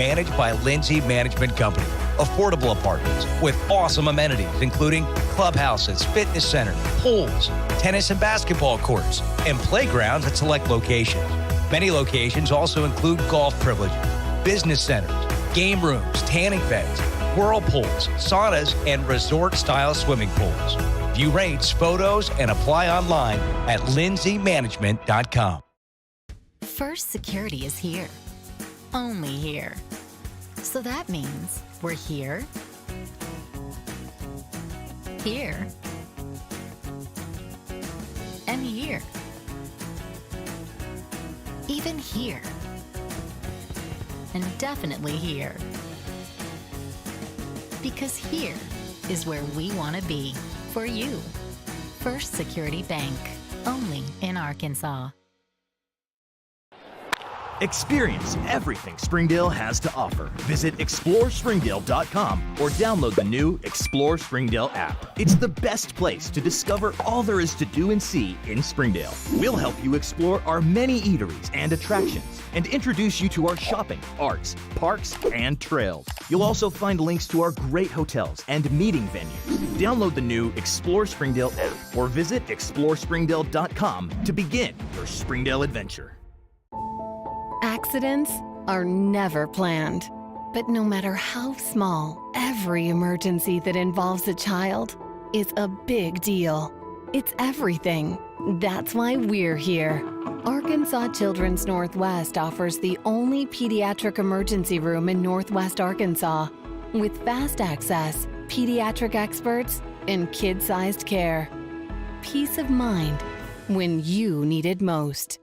Managed by Lindsay Management Company. Affordable apartments with awesome amenities, including clubhouses, fitness centers, pools, tennis and basketball courts, and playgrounds at select locations. Many locations also include golf privileges, business centers, game rooms, tanning beds, whirlpools, saunas, and resort-style swimming pools. View rates, photos, and apply online at lindsaymanagement.com. First Security is here. Only here. So that means we're here, here, and here. Even here. And definitely here. Because here is where we want to be for you. First Security Bank. Only in Arkansas. Experience everything Springdale has to offer. Visit ExploreSpringdale.com or download the new Explore Springdale app. It's the best place to discover all there is to do and see in Springdale. We'll help you explore our many eateries and attractions and introduce you to our shopping, arts, parks, and trails. You'll also find links to our great hotels and meeting venues. Download the new Explore Springdale app or visit ExploreSpringdale.com to begin your Springdale adventure. Accidents are never planned, but no matter how small, every emergency that involves a child is a big deal. It's everything. That's why we're here. Arkansas Children's Northwest offers the only pediatric emergency room in Northwest Arkansas with fast access, pediatric experts, and kid-sized care. Peace of mind when you need it most.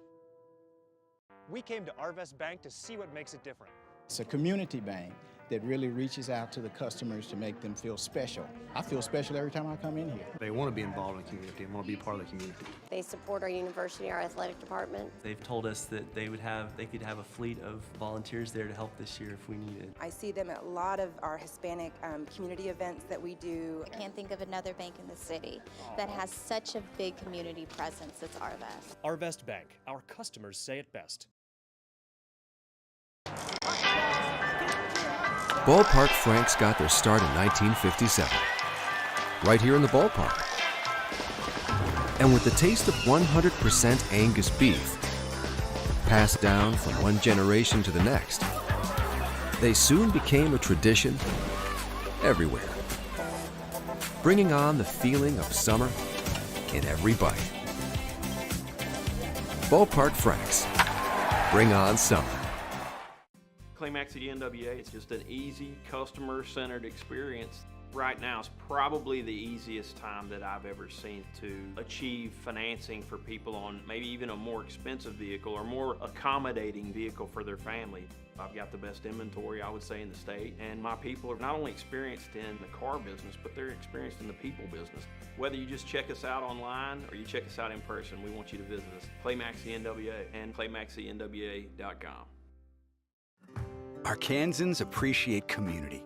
We came to Arvest Bank to see what makes it different. It's a community bank that really reaches out to the customers to make them feel special. I feel special every time I come in here. They want to be involved in the community and want to be part of the community. They support our university, our athletic department. They've told us that they could have a fleet of volunteers there to help this year if we needed. I see them at a lot of our Hispanic community events that we do. I can't think of another bank in the city that has such a big community presence as Arvest. Arvest Bank, our customers say it best. Ballpark Franks got their start in 1957, right here in the ballpark. And with the taste of 100% Angus beef, passed down from one generation to the next, they soon became a tradition everywhere, bringing on the feeling of summer in every bite. Ballpark Franks, bring on summer. Claymax at the NWA, it's just an easy, customer-centered experience. Right now is probably the easiest time that I've ever seen to achieve financing for people on maybe even a more expensive vehicle or more accommodating vehicle for their family. I've got the best inventory, I would say, in the state, and my people are not only experienced in the car business, but they're experienced in the people business. Whether you just check us out online or you check us out in person, we want you to visit us. Claymax the NWA and ClaymaxTheNWA.com. Arkansans appreciate community.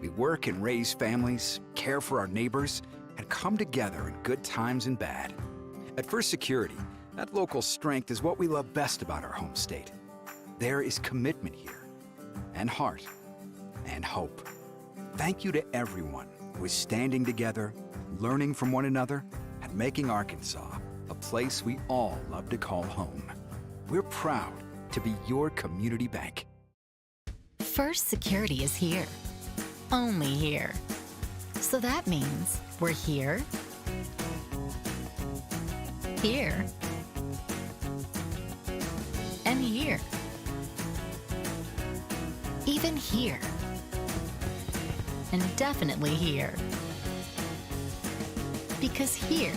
We work and raise families, care for our neighbors, and come together in good times and bad. At First Security, that local strength is what we love best about our home state. There is commitment here, and heart, and hope. Thank you to everyone who is standing together, learning from one another, and making Arkansas a place we all love to call home. We're proud to be your community bank. First Security is here. Only here. So that means we're here, here, and here. Even here. And definitely here. Because here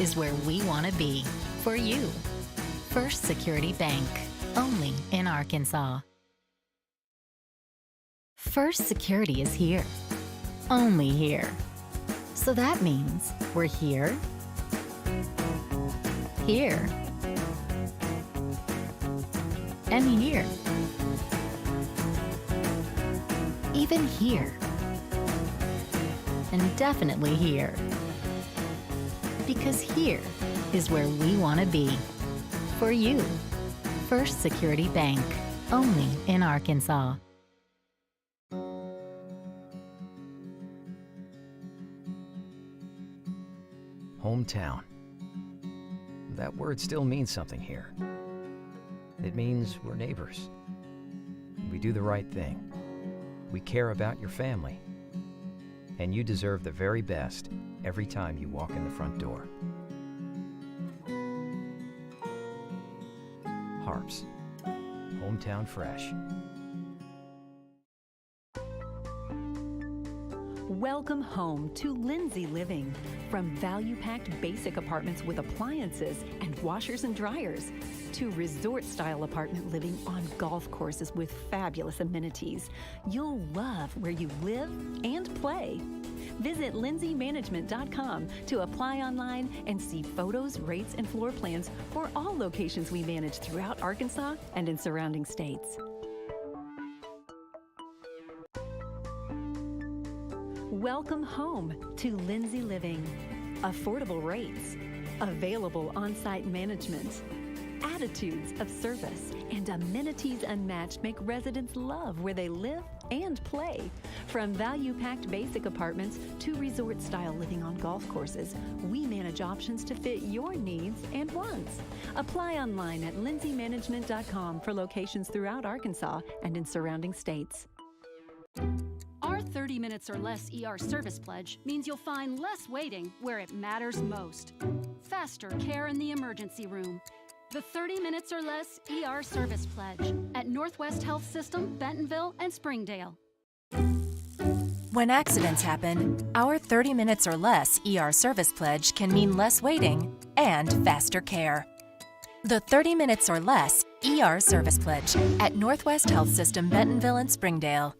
is where we want to be for you. First Security Bank. Only in Arkansas. First Security is here. Only here. So that means we're here, here, and here. Even here. And definitely here. Because here is where we want to be. For you. First Security Bank. Only in Arkansas. Hometown. That word still means something here. It means we're neighbors. We do the right thing. We care about your family. And you deserve the very best every time you walk in the front door. Harps. Hometown fresh. Welcome home to Lindsay Living. From value-packed basic apartments with appliances and washers and dryers to resort-style apartment living on golf courses with fabulous amenities. You'll love where you live and play. Visit lindsaymanagement.com to apply online and see photos, rates, and floor plans for all locations we manage throughout Arkansas and in surrounding states. Welcome home to Lindsay Living. Affordable rates, available on-site management, attitudes of service, and amenities unmatched make residents love where they live and play. From value-packed basic apartments to resort-style living on golf courses, we manage options to fit your needs and wants. Apply online at lindsaymanagement.com for locations throughout Arkansas and in surrounding states. Our 30 minutes or less ER service pledge means you'll find less waiting where it matters most. Faster care in the emergency room. The 30 minutes or less ER service pledge at Northwest Health System, Bentonville, and Springdale. When accidents happen, our 30 minutes or less ER service pledge can mean less waiting and faster care. The 30 minutes or less ER service pledge at Northwest Health System, Bentonville, and Springdale.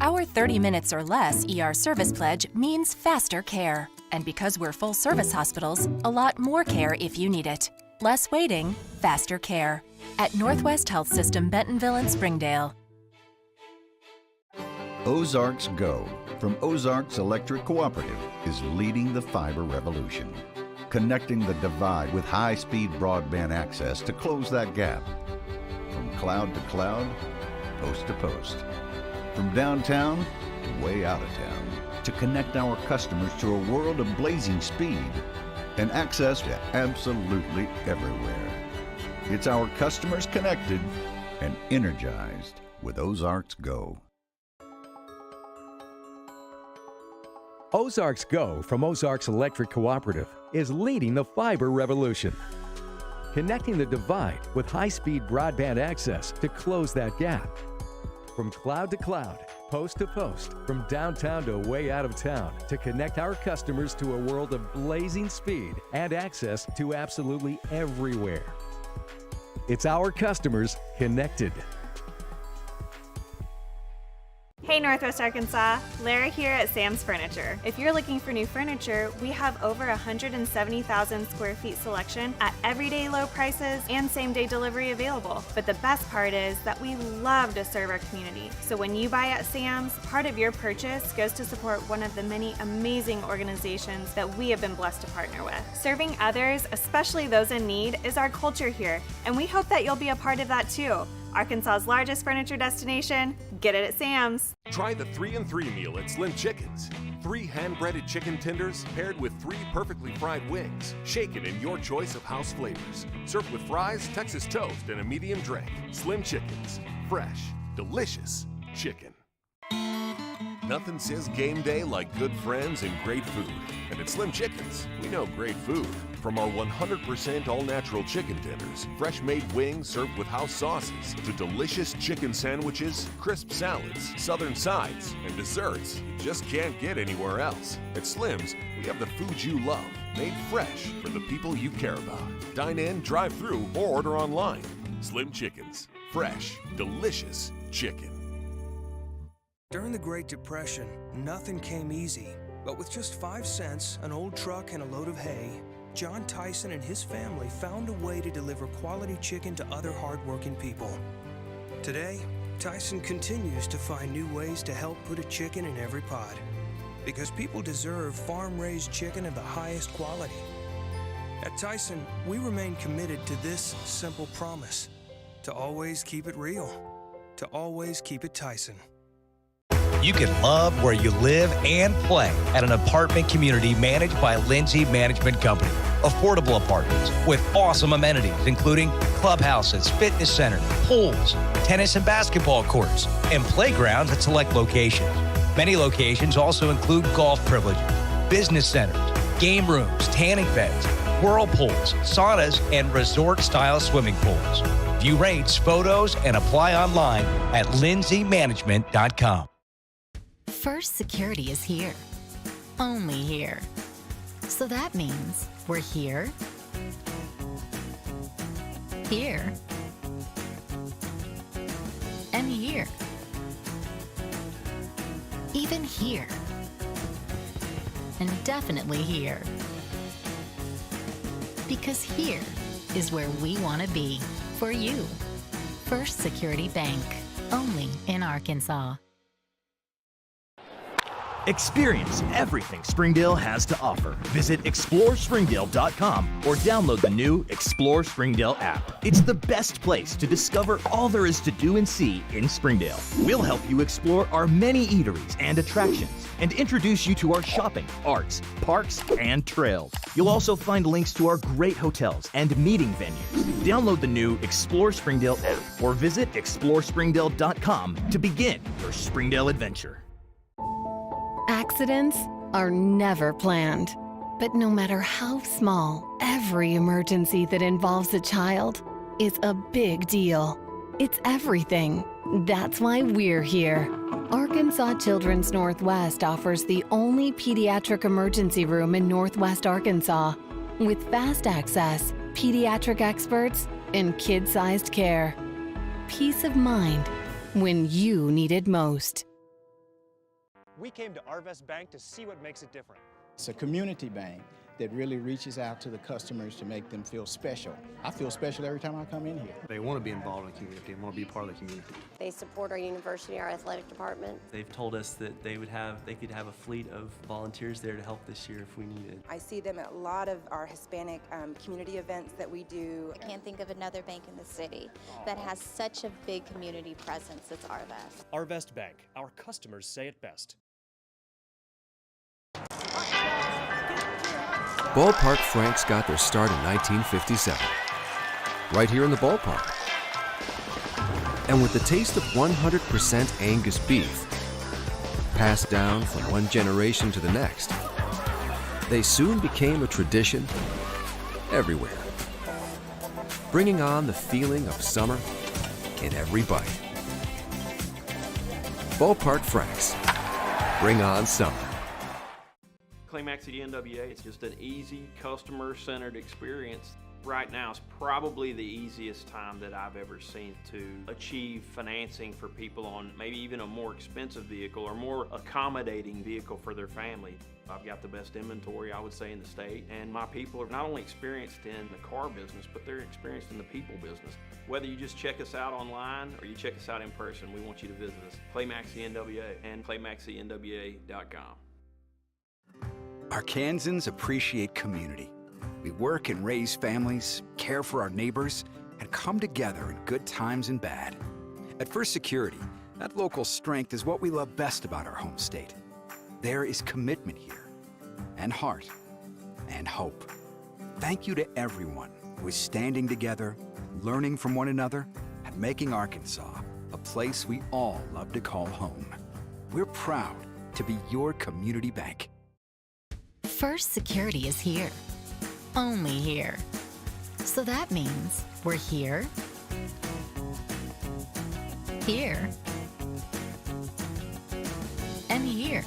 Our 30 minutes or less ER service pledge means faster care. And because we're full-service hospitals, a lot more care if you need it. Less waiting, faster care. At Northwest Health System, Bentonville, and Springdale. Ozarks Go from Ozarks Electric Cooperative is leading the fiber revolution, connecting the divide with high-speed broadband access to close that gap. From cloud to cloud, post to post. From downtown to way out of town, to connect our customers to a world of blazing speed and access to absolutely everywhere. It's our customers connected and energized with Ozarks Go. Ozarks Go from Ozarks Electric Cooperative is leading the fiber revolution, connecting the divide with high-speed broadband access to close that gap. From cloud to cloud, post to post, from downtown to way out of town, to connect our customers to a world of blazing speed and access to absolutely everywhere. It's our customers connected. Hey Northwest Arkansas, Lara here at Sam's Furniture. If you're looking for new furniture, we have over 170,000 square feet selection at everyday low prices and same-day delivery available. But the best part is that we love to serve our community. So when you buy at Sam's, part of your purchase goes to support one of the many amazing organizations that we have been blessed to partner with. Serving others, especially those in need, is our culture here, and we hope that you'll be a part of that too. Arkansas's largest furniture destination, get it at Sam's. Try the 3-and-3 meal at Slim Chickens. 3 hand-breaded chicken tenders paired with 3 perfectly fried wings, shaken in your choice of house flavors. Served with fries, Texas toast, and a medium drink. Slim Chickens. Fresh, delicious chicken. Nothing says game day like good friends and great food. And at Slim Chickens, we know great food. From our 100% all-natural chicken tenders, fresh-made wings served with house sauces, to delicious chicken sandwiches, crisp salads, southern sides, and desserts you just can't get anywhere else. At Slim's, we have the food you love, made fresh for the people you care about. Dine in, drive through, or order online. Slim Chickens. Fresh, delicious chicken. During the Great Depression, nothing came easy. But with just 5 cents, an old truck, and a load of hay, John Tyson and his family found a way to deliver quality chicken to other hardworking people. Today, Tyson continues to find new ways to help put a chicken in every pot. Because people deserve farm-raised chicken of the highest quality. At Tyson, we remain committed to this simple promise: to always keep it real, to always keep it Tyson. You can love where you live and play at an apartment community managed by Lindsay Management Company. Affordable apartments with awesome amenities, including clubhouses, fitness centers, pools, tennis and basketball courts, and playgrounds at select locations. Many locations also include golf privileges, business centers, game rooms, tanning beds, whirlpools, saunas, and resort-style swimming pools. View rates, photos, and apply online at lindsaymanagement.com. First Security is here. Only here. So that means we're here, here, and here. Even here. And definitely here. Because here is where we want to be for you. First Security Bank. Only in Arkansas. Experience everything Springdale has to offer. Visit ExploreSpringdale.com or download the new Explore Springdale app. It's the best place to discover all there is to do and see in Springdale. We'll help you explore our many eateries and attractions and introduce you to our shopping, arts, parks, and trails. You'll also find links to our great hotels and meeting venues. Download the new Explore Springdale app or visit ExploreSpringdale.com to begin your Springdale adventure. Accidents are never planned, but no matter how small, every emergency that involves a child is a big deal. It's everything. That's why we're here. Arkansas Children's Northwest offers the only pediatric emergency room in Northwest Arkansas, with fast access, pediatric experts, and kid-sized care. Peace of mind when you need it most. We came to Arvest Bank to see what makes it different. It's a community bank that really reaches out to the customers to make them feel special. I feel special every time I come in here. They want to be involved in the community and want to be part of the community. They support our university, our athletic department. They've told us that they could have a fleet of volunteers there to help this year if we needed. I see them at a lot of our Hispanic community events that we do. I can't think of another bank in the city that has such a big community presence as Arvest. Arvest Bank. Our customers say it best. Ballpark Franks got their start in 1957, right here in the ballpark. And with the taste of 100% Angus beef, passed down from one generation to the next, they soon became a tradition everywhere, bringing on the feeling of summer in every bite. Ballpark Franks, bring on summer. Claymax at NWA, it's just an easy, customer-centered experience. Right now is probably the easiest time that I've ever seen to achieve financing for people on maybe even a more expensive vehicle or more accommodating vehicle for their family. I've got the best inventory, I would say, in the state, and my people are not only experienced in the car business, but they're experienced in the people business. Whether you just check us out online or you check us out in person, we want you to visit us. Claymax NWA and ClaymaxNWA.com. Arkansans appreciate community. We work and raise families, care for our neighbors, and come together in good times and bad. At First Security, that local strength is what we love best about our home state. There is commitment here, and heart, and hope. Thank you to everyone who is standing together, learning from one another, and making Arkansas a place we all love to call home. We're proud to be your community bank. First Security is here. Only here. So that means we're here, here, and here.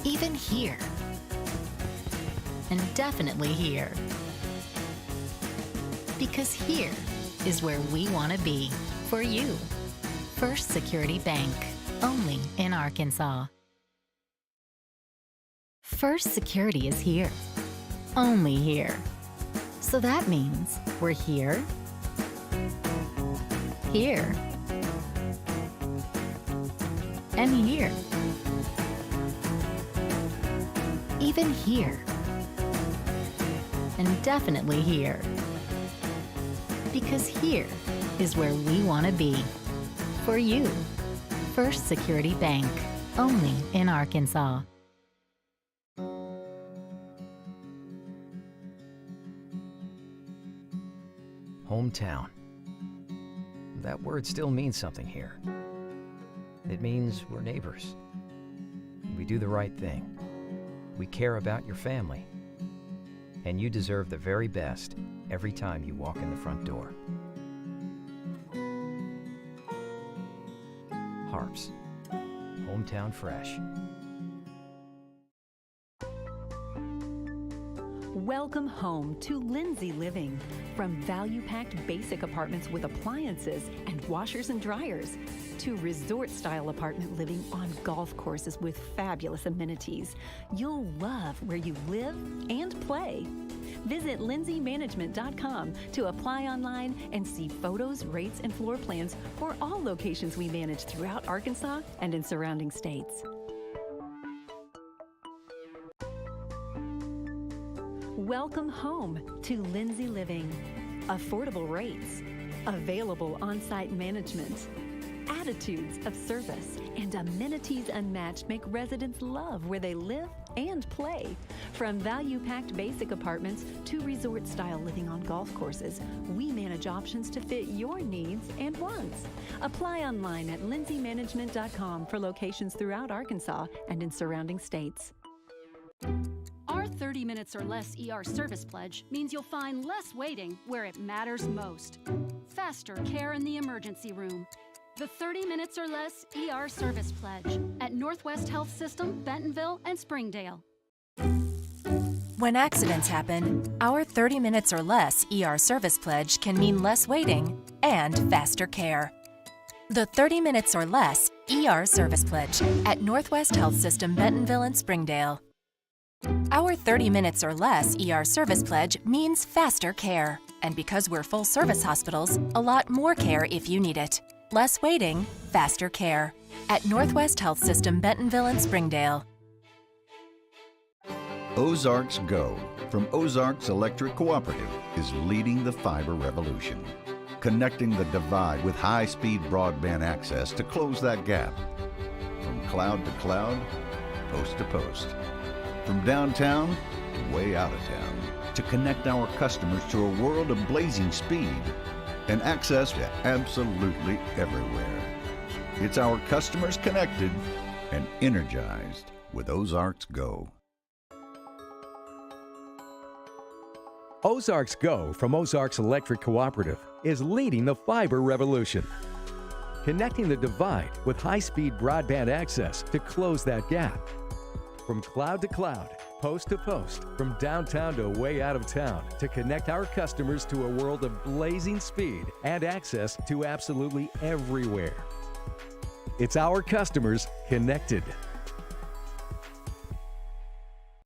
Even here. And definitely here. Because here is where we want to be for you. First Security Bank. Only in Arkansas. First Security is here. Only here. So that means we're here, here, and here. Even here. And definitely here. Because here is where we want to be for you. First Security Bank, only in Arkansas. Hometown. That word still means something here. It means we're neighbors. We do the right thing. We care about your family. And you deserve the very best every time you walk in the front door. Harps. Hometown fresh. Welcome home to Lindsay Living. From value-packed basic apartments with appliances and washers and dryers to resort-style apartment living on golf courses with fabulous amenities. You'll love where you live and play. Visit lindsaymanagement.com to apply online and see photos, rates, and floor plans for all locations we manage throughout Arkansas and in surrounding states. Welcome home to Lindsay Living. Affordable rates, available on-site management, attitudes of service, and amenities unmatched make residents love where they live and play. From value-packed basic apartments to resort-style living on golf courses, we manage options to fit your needs and wants. Apply online at lindsaymanagement.com for locations throughout Arkansas and in surrounding states. Our 30 minutes or less ER service pledge means you'll find less waiting where it matters most. Faster care in the emergency room. The 30 minutes or less ER service pledge at Northwest Health System, Bentonville, and Springdale. When accidents happen, our 30 minutes or less ER service pledge can mean less waiting and faster care. The 30 minutes or less ER service pledge at Northwest Health System, Bentonville, and Springdale. Our 30 minutes or less ER service pledge means faster care. And because we're full-service hospitals, a lot more care if you need it. Less waiting, faster care. At Northwest Health System, Bentonville, and Springdale. Ozarks Go from Ozarks Electric Cooperative is leading the fiber revolution, connecting the divide with high-speed broadband access to close that gap. From cloud to cloud, post to post. From downtown to way out of town, to connect our customers to a world of blazing speed and access to absolutely everywhere. It's our customers connected and energized with Ozarks Go. Ozarks Go from Ozarks Electric Cooperative is leading the fiber revolution, connecting the divide with high-speed broadband access to close that gap. From cloud to cloud, post to post, from downtown to way out of town, to connect our customers to a world of blazing speed and access to absolutely everywhere. It's our customers connected.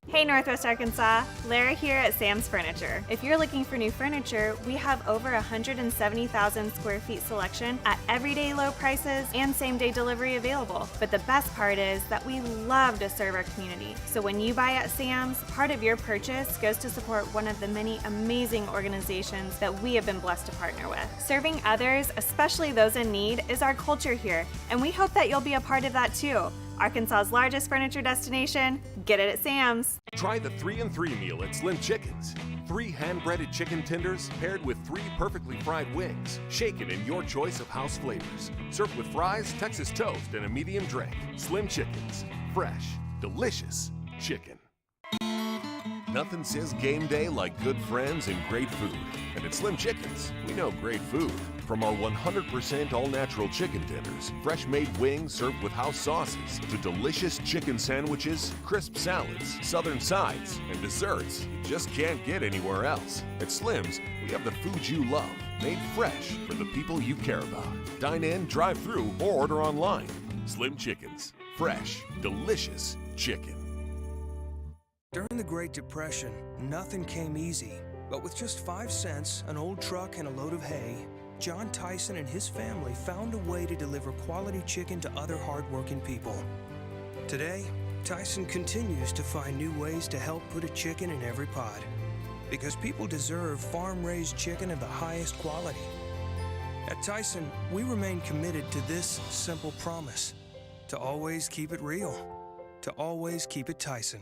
Hey Northwest Arkansas, Lara here at Sam's Furniture. If you're looking for new furniture, we have over 170,000 square feet selection at everyday low prices and same-day delivery available. But the best part is that we love to serve our community. So when you buy at Sam's, part of your purchase goes to support one of the many amazing organizations that we have been blessed to partner with. Serving others, especially those in need, is our culture here, and we hope that you'll be a part of that too. Arkansas's largest furniture destination, get it at Sam's. Try the 3-and-3 meal at Slim Chickens. 3 hand-breaded chicken tenders paired with 3 perfectly fried wings, shaken in your choice of house flavors. Served with fries, Texas toast, and a medium drink. Slim Chickens. Fresh, delicious chicken. Nothing says game day like good friends and great food. And at Slim Chickens, we know great food. From our 100% all-natural chicken tenders, fresh-made wings served with house sauces, to delicious chicken sandwiches, crisp salads, southern sides, and desserts you just can't get anywhere else. At Slim's, we have the food you love, made fresh for the people you care about. Dine in, drive through, or order online. Slim Chickens. Fresh, delicious chicken. During the Great Depression, nothing came easy. But with just 5 cents, an old truck, and a load of hay, John Tyson and his family found a way to deliver quality chicken to other hardworking people. Today, Tyson continues to find new ways to help put a chicken in every pot. Because people deserve farm-raised chicken of the highest quality. At Tyson, we remain committed to this simple promise: to always keep it real, to always keep it Tyson.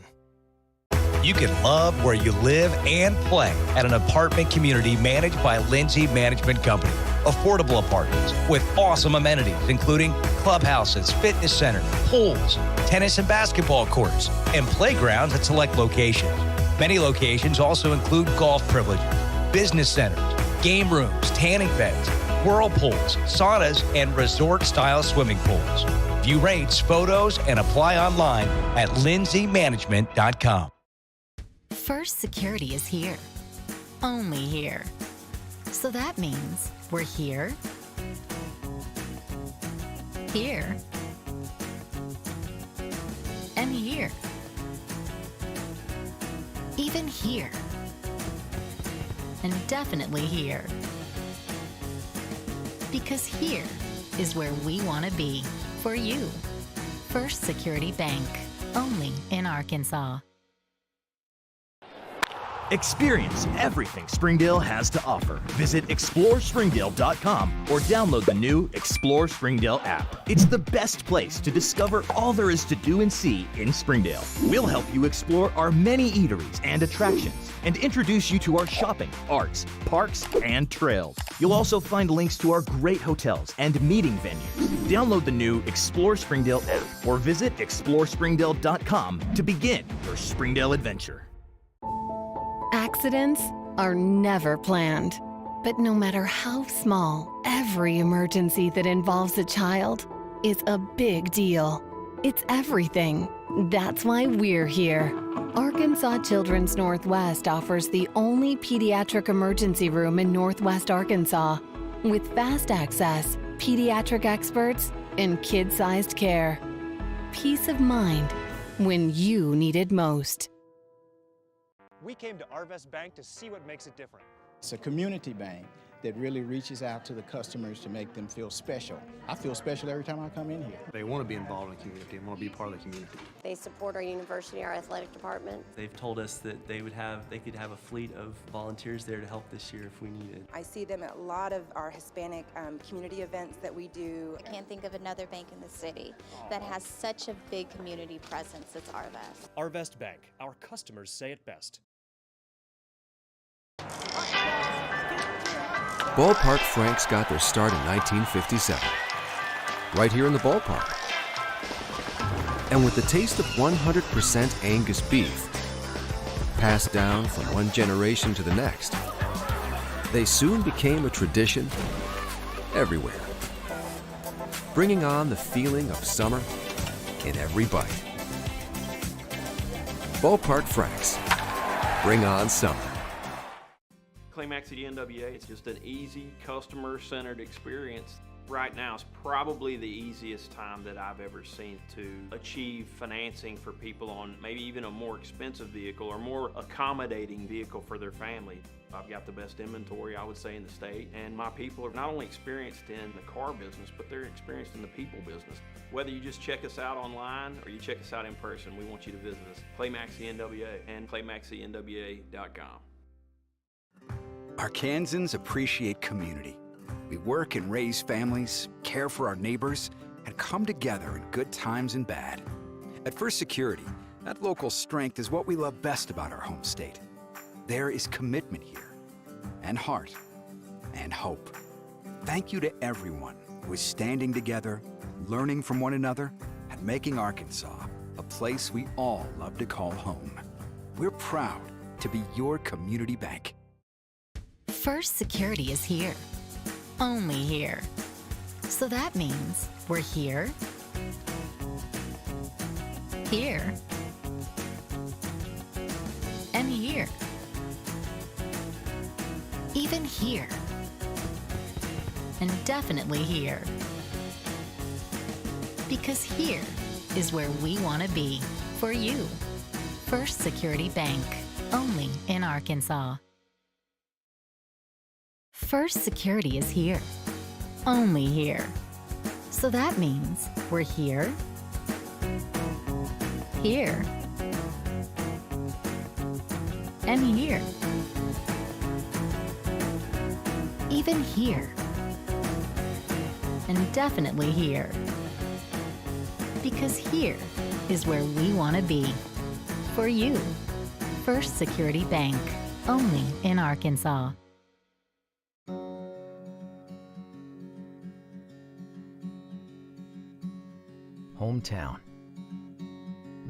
You can love where you live and play at an apartment community managed by Lindsay Management Company. Affordable apartments with awesome amenities, including clubhouses, fitness center, pools, tennis and basketball courts, and playgrounds at select locations. Many locations also include golf privileges, business centers, game rooms, tanning beds, whirlpools, saunas, and resort-style swimming pools. View rates, photos, and apply online at lindsaymanagement.com. First Security is here. Only here. So that means we're here, here, and here. Even here. And definitely here. Because here is where we want to be for you. First Security Bank. Only in Arkansas. Experience everything Springdale has to offer. Visit ExploreSpringdale.com or download the new Explore Springdale app. It's the best place to discover all there is to do and see in Springdale. We'll help you explore our many eateries and attractions and introduce you to our shopping, arts, parks, and trails. You'll also find links to our great hotels and meeting venues. Download the new Explore Springdale app or visit ExploreSpringdale.com to begin your Springdale adventure. Accidents are never planned, but no matter how small, every emergency that involves a child is a big deal. It's everything. That's why we're here. Arkansas Children's Northwest offers the only pediatric emergency room in Northwest Arkansas with fast access, pediatric experts, and kid-sized care. Peace of mind when you need it most. We came to Arvest Bank to see what makes it different. It's a community bank that really reaches out to the customers to make them feel special. I feel special every time I come in here. They want to be involved in the community and want to be part of the community. They support our university, our athletic department. They've told us that they could have a fleet of volunteers there to help this year if we needed. I see them at a lot of our Hispanic community events that we do. I can't think of another bank in the city that has such a big community presence as Arvest. Arvest Bank. Our customers say it best. Ballpark Franks got their start in 1957, right here in the ballpark. And with the taste of 100% Angus beef, passed down from one generation to the next, they soon became a tradition everywhere, bringing on the feeling of summer in every bite. Ballpark Franks, bring on summer. Claymax at NWA, it's just an easy, customer-centered experience. Right now is probably the easiest time that I've ever seen to achieve financing for people on maybe even a more expensive vehicle or more accommodating vehicle for their family. I've got the best inventory, I would say, in the state, and my people are not only experienced in the car business, but they're experienced in the people business. Whether you just check us out online or you check us out in person, we want you to visit us. Claymax NWA and ClaymaxNWA.com. Arkansans appreciate community. We work and raise families, care for our neighbors, and come together in good times and bad. At First Security, that local strength is what we love best about our home state. There is commitment here, and heart, and hope. Thank you to everyone who is standing together, learning from one another, and making Arkansas a place we all love to call home. We're proud to be your community bank. First Security is here. Only here. So that means we're here, here, and here. Even here. And definitely here. Because here is where we want to be for you. First Security Bank. Only in Arkansas. First Security is here. Only here. So that means we're here, here, and here. Even here. And definitely here. Because here is where we want to be. For you. First Security Bank. Only in Arkansas. Hometown.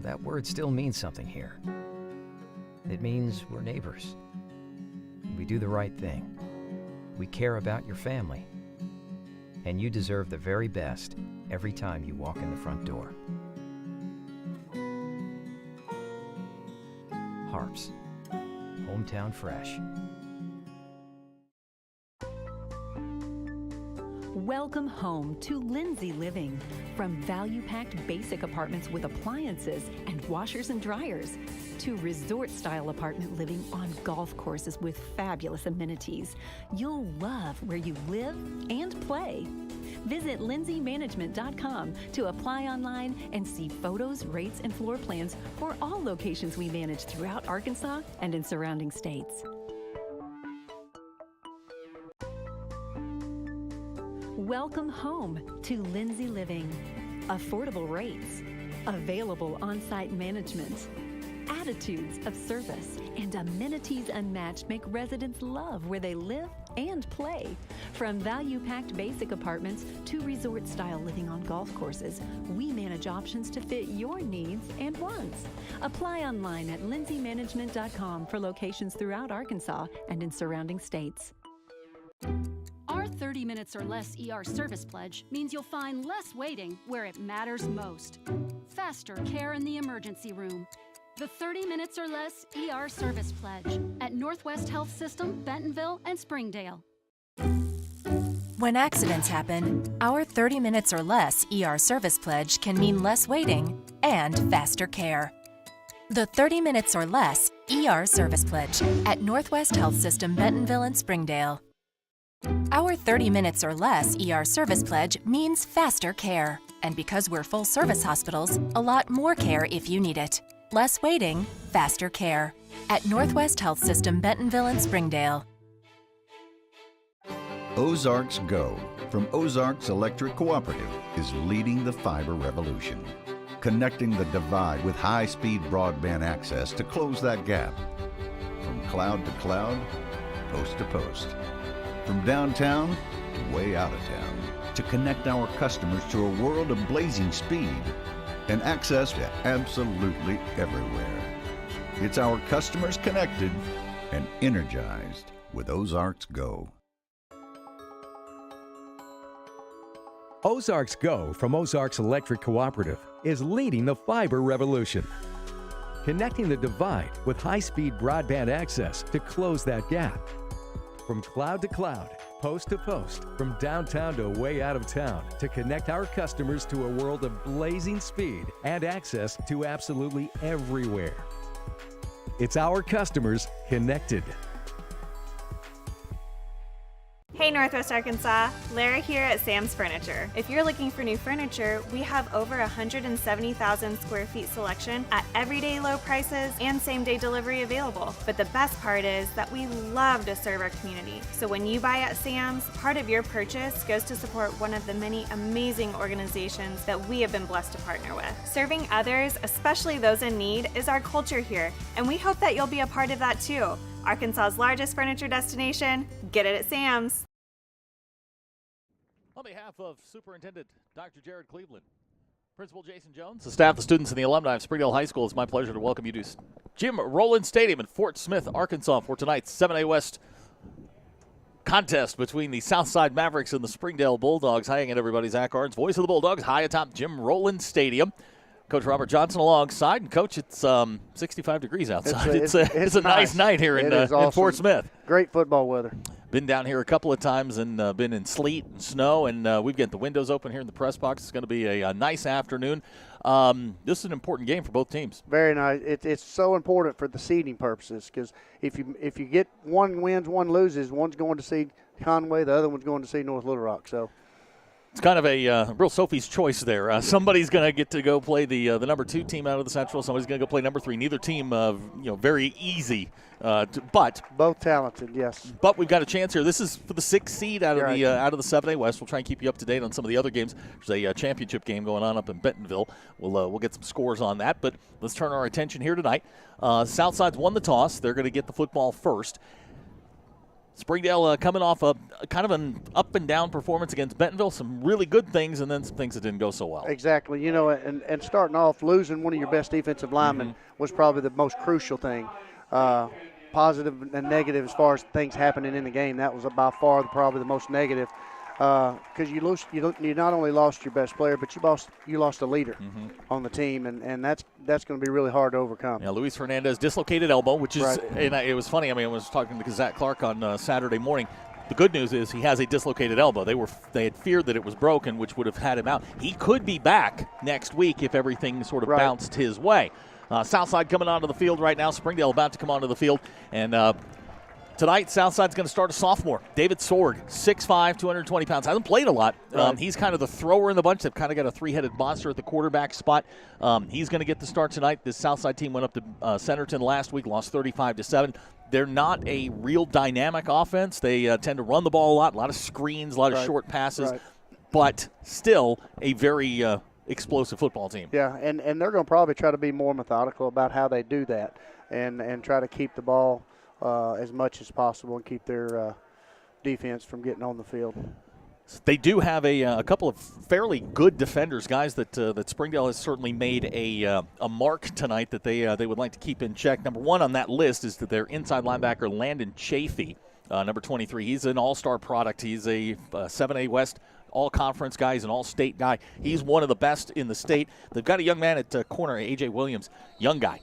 That word still means something here. It means we're neighbors. We do the right thing. We care about your family. And you deserve the very best every time you walk in the front door. Harps. Hometown fresh. Welcome home to Lindsay Living. From value-packed basic apartments with appliances and washers and dryers to resort-style apartment living on golf courses with fabulous amenities, you'll love where you live and play. Visit lindsaymanagement.com to apply online and see photos, rates, and floor plans for all locations we manage throughout Arkansas and in surrounding states. Welcome home to Lindsay Living. Affordable rates, available on-site management, attitudes of service, and amenities unmatched make residents love where they live and play. From value-packed basic apartments to resort-style living on golf courses, we manage options to fit your needs and wants. Apply online at lindsaymanagement.com for locations throughout Arkansas and in surrounding states. Our 30 minutes or less ER service pledge means you'll find less waiting where it matters most. Faster care in the emergency room. The 30 minutes or less ER service pledge at Northwest Health System, Bentonville, and Springdale. When accidents happen, our 30 minutes or less ER service pledge can mean less waiting and faster care. The 30 minutes or less ER service pledge at Northwest Health System, Bentonville, and Springdale. Our 30 minutes or less ER service pledge means faster care. And because we're full-service hospitals, a lot more care if you need it. Less waiting, faster care. At Northwest Health System, Bentonville, and Springdale. Ozarks Go from Ozarks Electric Cooperative is leading the fiber revolution, connecting the divide with high-speed broadband access to close that gap. From cloud to cloud, post to post. From downtown to way out of town, to connect our customers to a world of blazing speed and access to absolutely everywhere. It's our customers connected and energized with Ozarks Go. Ozarks Go from Ozarks Electric Cooperative is leading the fiber revolution, connecting the divide with high-speed broadband access to close that gap. From cloud to cloud, post to post, from downtown to way out of town, to connect our customers to a world of blazing speed and access to absolutely everywhere. It's our customers connected. Hey Northwest Arkansas, Lara here at Sam's Furniture. If you're looking for new furniture, we have over 170,000 square feet selection at everyday low prices and same-day delivery available. But the best part is that we love to serve our community. So when you buy at Sam's, part of your purchase goes to support one of the many amazing organizations that we have been blessed to partner with. Serving others, especially those in need, is our culture here, and we hope that you'll be a part of that too. Arkansas's largest furniture destination, get it at Sam's. On behalf of Superintendent Dr. Jared Cleveland, Principal Jason Jones, the staff, the students, and the alumni of Springdale High School, it's my pleasure to welcome you to Jim Rowland Stadium in Fort Smith, Arkansas for tonight's 7A West contest between the Southside Mavericks and the Springdale Bulldogs. Hi again, everybody. Zach Arns, voice of the Bulldogs, high atop Jim Rowland Stadium. Coach Robert Johnson alongside. And, Coach, it's 65 degrees outside. It's a nice night here in Fort Smith. Great football weather. Been down here a couple of times and been in sleet and snow, and we've got the windows open here in the press box. It's going to be a nice afternoon. This is an important game for both teams. Very nice. It's so important for the seeding purposes because if you get one wins, one loses, one's going to see Conway, the other one's going to see North Little Rock. So It's kind of a real Sophie's choice there. Somebody's going to get to go play the number 2 team out of the Central. Somebody's going to go play number 3. Neither team, very easy. But both talented, yes. But we've got a chance here. This is for the 6th seed out of the 7A West. We'll try and keep you up to date on some of the other games. There's a championship game going on up in Bentonville. We'll get some scores on that. But let's turn our attention here tonight. Southside's won the toss. They're going to get the football first. Springdale coming off a kind of an up-and-down performance against Bentonville, some really good things, and then some things that didn't go so well. Exactly. And starting off, losing one of your best defensive linemen was probably the most crucial thing. Positive and negative as far as things happening in the game, that was by far probably the most negative. Because you not only lost your best player, but you lost a leader on the team, and that's going to be really hard to overcome. Yeah, Luis Fernandez dislocated elbow, which is and it was funny. I mean, I was talking to Zach Clark on Saturday morning. The good news is he has a dislocated elbow. They had feared that it was broken, which would have had him out. He could be back next week if everything sort of bounced his way. Southside coming onto the field right now. Springdale about to come onto the field, and tonight, Southside's going to start a sophomore, David Sorg, 6'5", 220 pounds. Hasn't played a lot. He's kind of the thrower in the bunch. They've kind of got a 3-headed monster at the quarterback spot. He's going to get the start tonight. This Southside team went up to Centerton last week, lost 35-7. They're not a real dynamic offense. They tend to run the ball a lot of screens, a lot of short passes, but still a very explosive football team. Yeah, and they're going to probably try to be more methodical about how they do that and try to keep the ball as much as possible and keep their defense from getting on the field. They do have a couple of fairly good defenders, guys that Springdale has certainly made a mark tonight that they would like to keep in check. Number 1 on that list is that their inside linebacker Landon Chafee, number 23. He's an all-star product. He's a 7A West all-conference guy. He's an all-state guy. He's one of the best in the state. They've got a young man at corner, A.J. Williams, young guy.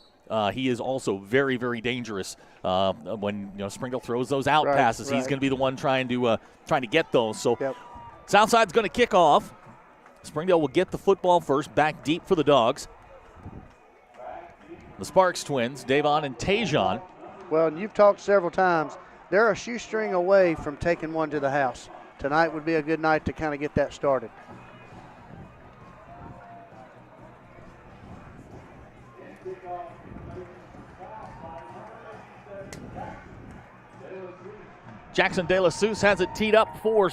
He is also very, very dangerous when Springdale throws those out passes. He's going to be the one trying to get those. So Southside's going to kick off. Springdale will get the football first, back deep for the Dogs. The Sparks twins, Davon and Tajon. Well, and you've talked several times. They're a shoestring away from taking one to the house. Tonight would be a good night to kind of get that started. Jackson De La Souza has it teed up for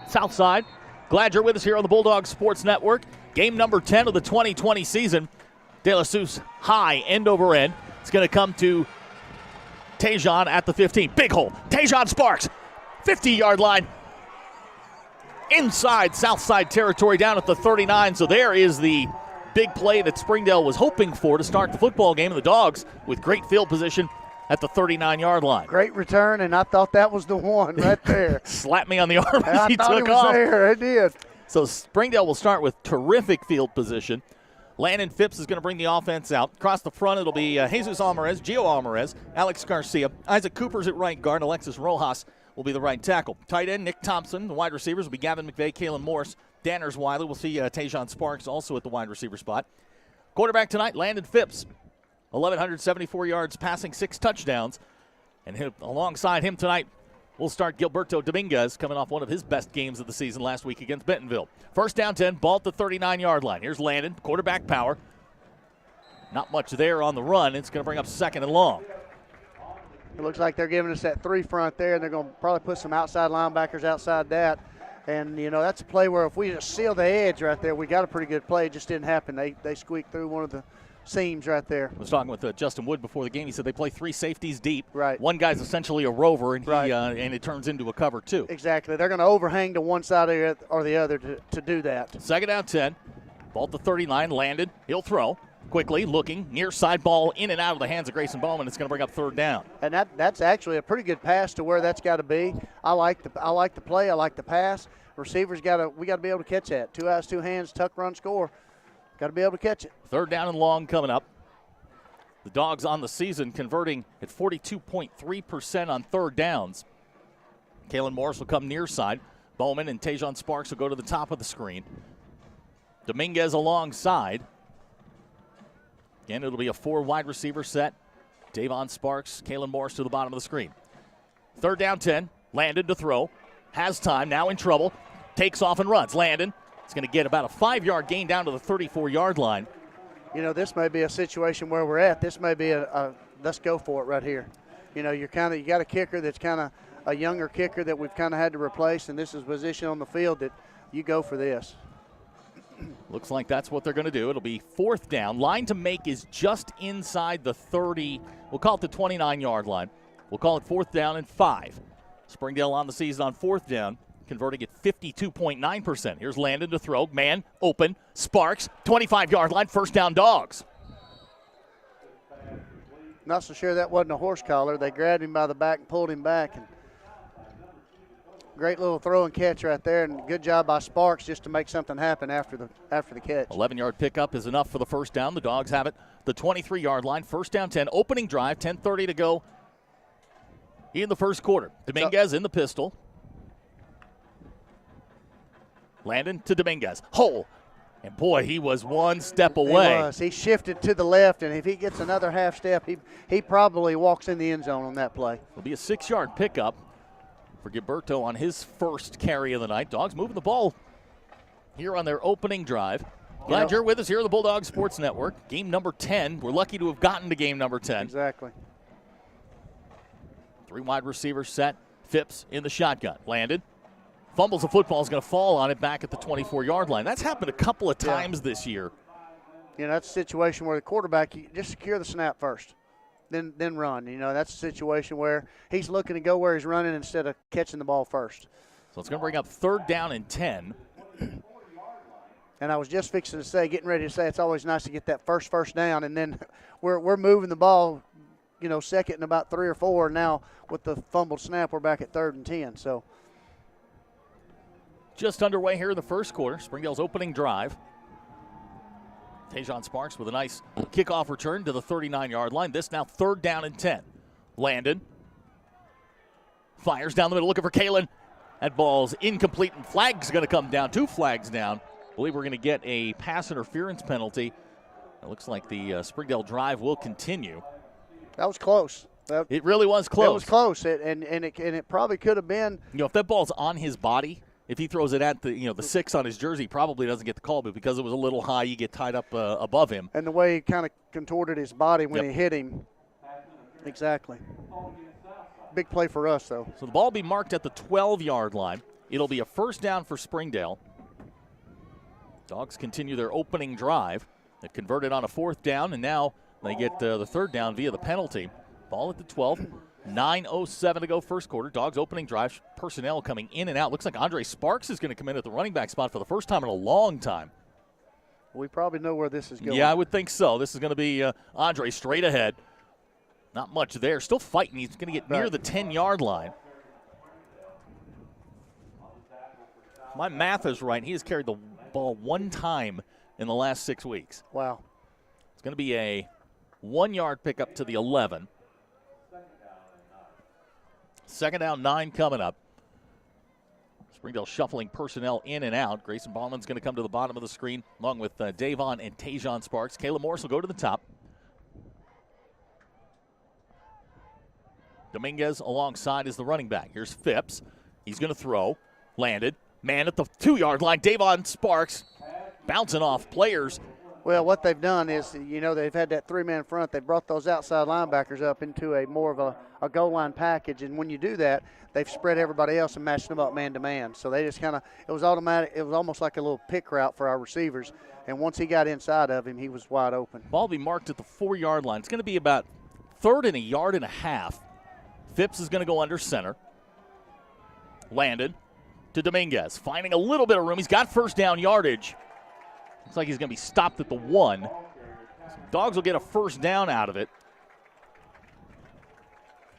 Southside. Glad you're with us here on the Bulldog Sports Network. Game number 10 of the 2020 season. De La Souza high, end over end. It's going to come to Tajon at the 15. Big hole. Tajon Sparks, 50-yard line. Inside Southside territory down at the 39. So there is the big play that Springdale was hoping for to start the football game. And the Dogs with great field position at the 39-yard line. Great return, and I thought that was the one right there. Slapped me on the arm as he took took off. There. It did. So Springdale will start with terrific field position. Landon Phipps is going to bring the offense out. Across the front, it'll be Jesus Alvarez, Gio Alvarez, Alex Garcia. Isaac Cooper's at right guard. Alexis Rojas will be the right tackle. Tight end, Nick Thompson. The wide receivers will be Gavin McVeigh, Kalen Morse, Danners Wiley. We'll see Tajon Sparks also at the wide receiver spot. Quarterback tonight, Landon Phipps. 1,174 yards passing, 6 touchdowns. And alongside him tonight, we'll start Gilberto Dominguez, coming off one of his best games of the season last week against Bentonville. First down 10, ball at the 39-yard line. Here's Landon, quarterback power. Not much there on the run. It's going to bring up 2nd and long. It looks like they're giving us that 3 front there, and they're going to probably put some outside linebackers outside that. And, that's a play where if we just seal the edge right there, we got a pretty good play. It just didn't happen. They squeaked through one of the seams right there. I was talking with Justin Wood before the game. He said they play 3 safeties deep. Right. One guy's essentially a rover, and and it turns into a cover 2. Exactly. They're going to overhang to one side or the other to do that. 2nd down 10. Ball at the 39. Landed. He'll throw. Quickly looking. Near side ball in and out of the hands of Grayson Bowman. It's going to bring up 3rd down. And that's actually a pretty good pass to where that's got to be. I like the play. I like the pass. Receivers we got to be able to catch that. 2 eyes, 2 hands, tuck, run, score. Got to be able to catch it. 3rd down and long coming up. The Dogs on the season converting at 42.3% on 3rd downs. Kalen Morris will come near side. Bowman and Tajon Sparks will go to the top of the screen. Dominguez alongside. Again, it'll be a 4 wide receiver set. Davon Sparks, Kalen Morris to the bottom of the screen. 3rd down 10. Landon to throw. Has time. Now in trouble. Takes off and runs. Landon It's going to get about a 5-yard gain down to the 34-yard line. You know, this may be a situation where we're at. This may be a let's go for it right here. You know, you got a kicker that's kind of a younger kicker that we've kind of had to replace, and this is a position on the field that you go for this. Looks like that's what they're going to do. It'll be 4th down. Line to make is just inside the 30. We'll call it the 29-yard line. We'll call it 4th down and 5. Springdale on the season on 4th down, converting at 52.9%. Here's Landon to throw. Man, open. Sparks, 25-yard line, 1st down Dogs. Not so sure that wasn't a horse collar. They grabbed him by the back and pulled him back. And great little throw and catch right there, and good job by Sparks just to make something happen after the catch. 11-yard pickup is enough for the 1st down. The Dogs have it. The 23-yard line, 1st down 10. Opening drive, 10:30 to go in the 1st quarter. Dominguez in the pistol. Landon to Dominguez. Hole. And, boy, he was one step away. He shifted to the left, and if he gets another half step, he probably walks in the end zone on that play. It'll be a 6-yard pickup for Gilberto on his first carry of the night. Dogs moving the ball here on their opening drive. Glad you're with us here on the Bulldog Sports Network. Game number 10. We're lucky to have gotten to game number 10. Exactly. 3 wide receivers set. Phipps in the shotgun. Landed. Fumbles the football, is going to fall on it back at the 24-yard line. That's happened a couple of times this year. You know, that's a situation where the quarterback, you just secure the snap first, then run. You know, that's a situation where he's looking to go where he's running instead of catching the ball first. So it's going to bring up 3rd down and 10. And I was just getting ready to say, it's always nice to get that first down, and then we're moving the ball, you know, 2nd and about 3 or 4. Now with the fumbled snap, we're back at 3rd and 10. So. Just underway here in the 1st quarter. Springdale's opening drive. Tajon Sparks with a nice kickoff return to the 39-yard line. This now 3rd down and 10. Landon fires down the middle looking for Kalen. That ball's incomplete, and flag's going to come down. 2 flags down. I believe we're going to get a pass interference penalty. It looks like the Springdale drive will continue. That was close. It really was close. It was close, and it probably could have been. You know, if that ball's on his body, if he throws it at the 6 on his jersey, probably doesn't get the call, but because it was a little high, you get tied up above him. And the way he kind of contorted his body when he hit him. Exactly. Big play for us, though. So the ball will be marked at the 12-yard line. It'll be a 1st down for Springdale. Dogs continue their opening drive. They've converted on a 4th down, and now they get the 3rd down via the penalty. Ball at the 12. 9:07 to go 1st quarter. Dogs opening drive. Personnel coming in and out. Looks like Andre Sparks is going to come in at the running back spot for the first time in a long time. We probably know where this is going. Yeah, I would think so. This is going to be Andre straight ahead. Not much there. Still fighting. He's going to get near the 10-yard line. My math is right. He has carried the ball 1 time in the last 6 weeks. Wow. It's going to be a 1-yard pickup to the 11. 2nd down, 9 coming up. Springdale shuffling personnel in and out. Grayson Ballman's going to come to the bottom of the screen along with Davon and Tajon Sparks. Caleb Morris will go to the top. Dominguez alongside is the running back. Here's Phipps. He's going to throw. Landed. Man at the 2-yard line. Davon Sparks bouncing off players. Well, what they've done is, you know, they've had that 3-man front. They brought those outside linebackers up into a more of a goal line package. And when you do that, they've spread everybody else and matched them up man to man. So they just kind of, it was automatic. It was almost like a little pick route for our receivers. And once he got inside of him, he was wide open. Ball will be marked at the 4-yard line. It's going to be about 3rd and a yard and a half. Phipps is going to go under center. Landed to Dominguez. Finding a little bit of room. He's got 1st down yardage. Looks like he's going to be stopped at the 1. Dogs will get a 1st down out of it.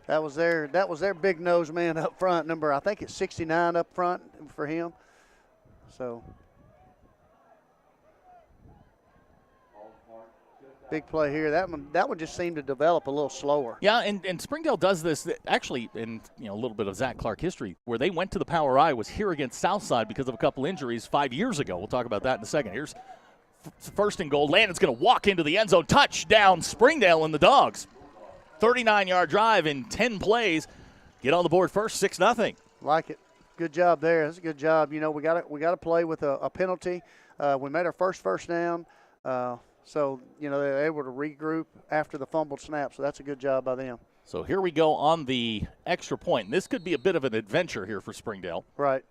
That was their big nose man up front. I think it's 69 up front for him. So big play here. That one just seemed to develop a little slower. Yeah, and Springdale does this actually in a little bit of Zach Clark history, where they went to the Power I was here against Southside because of a couple injuries 5 years ago. We'll talk about that in a second. Here's 1st and goal. Landon's going to walk into the end zone. Touchdown, Springdale and the Dogs. 39-yard drive in 10 plays. Get on the board first, 6-0. Like it. Good job there. That's a good job. You know, we got to play with a penalty. We made our first down. So, you know, they're able to regroup after the fumbled snap. So that's a good job by them. So here we go on the extra point. This could be a bit of an adventure here for Springdale. Right.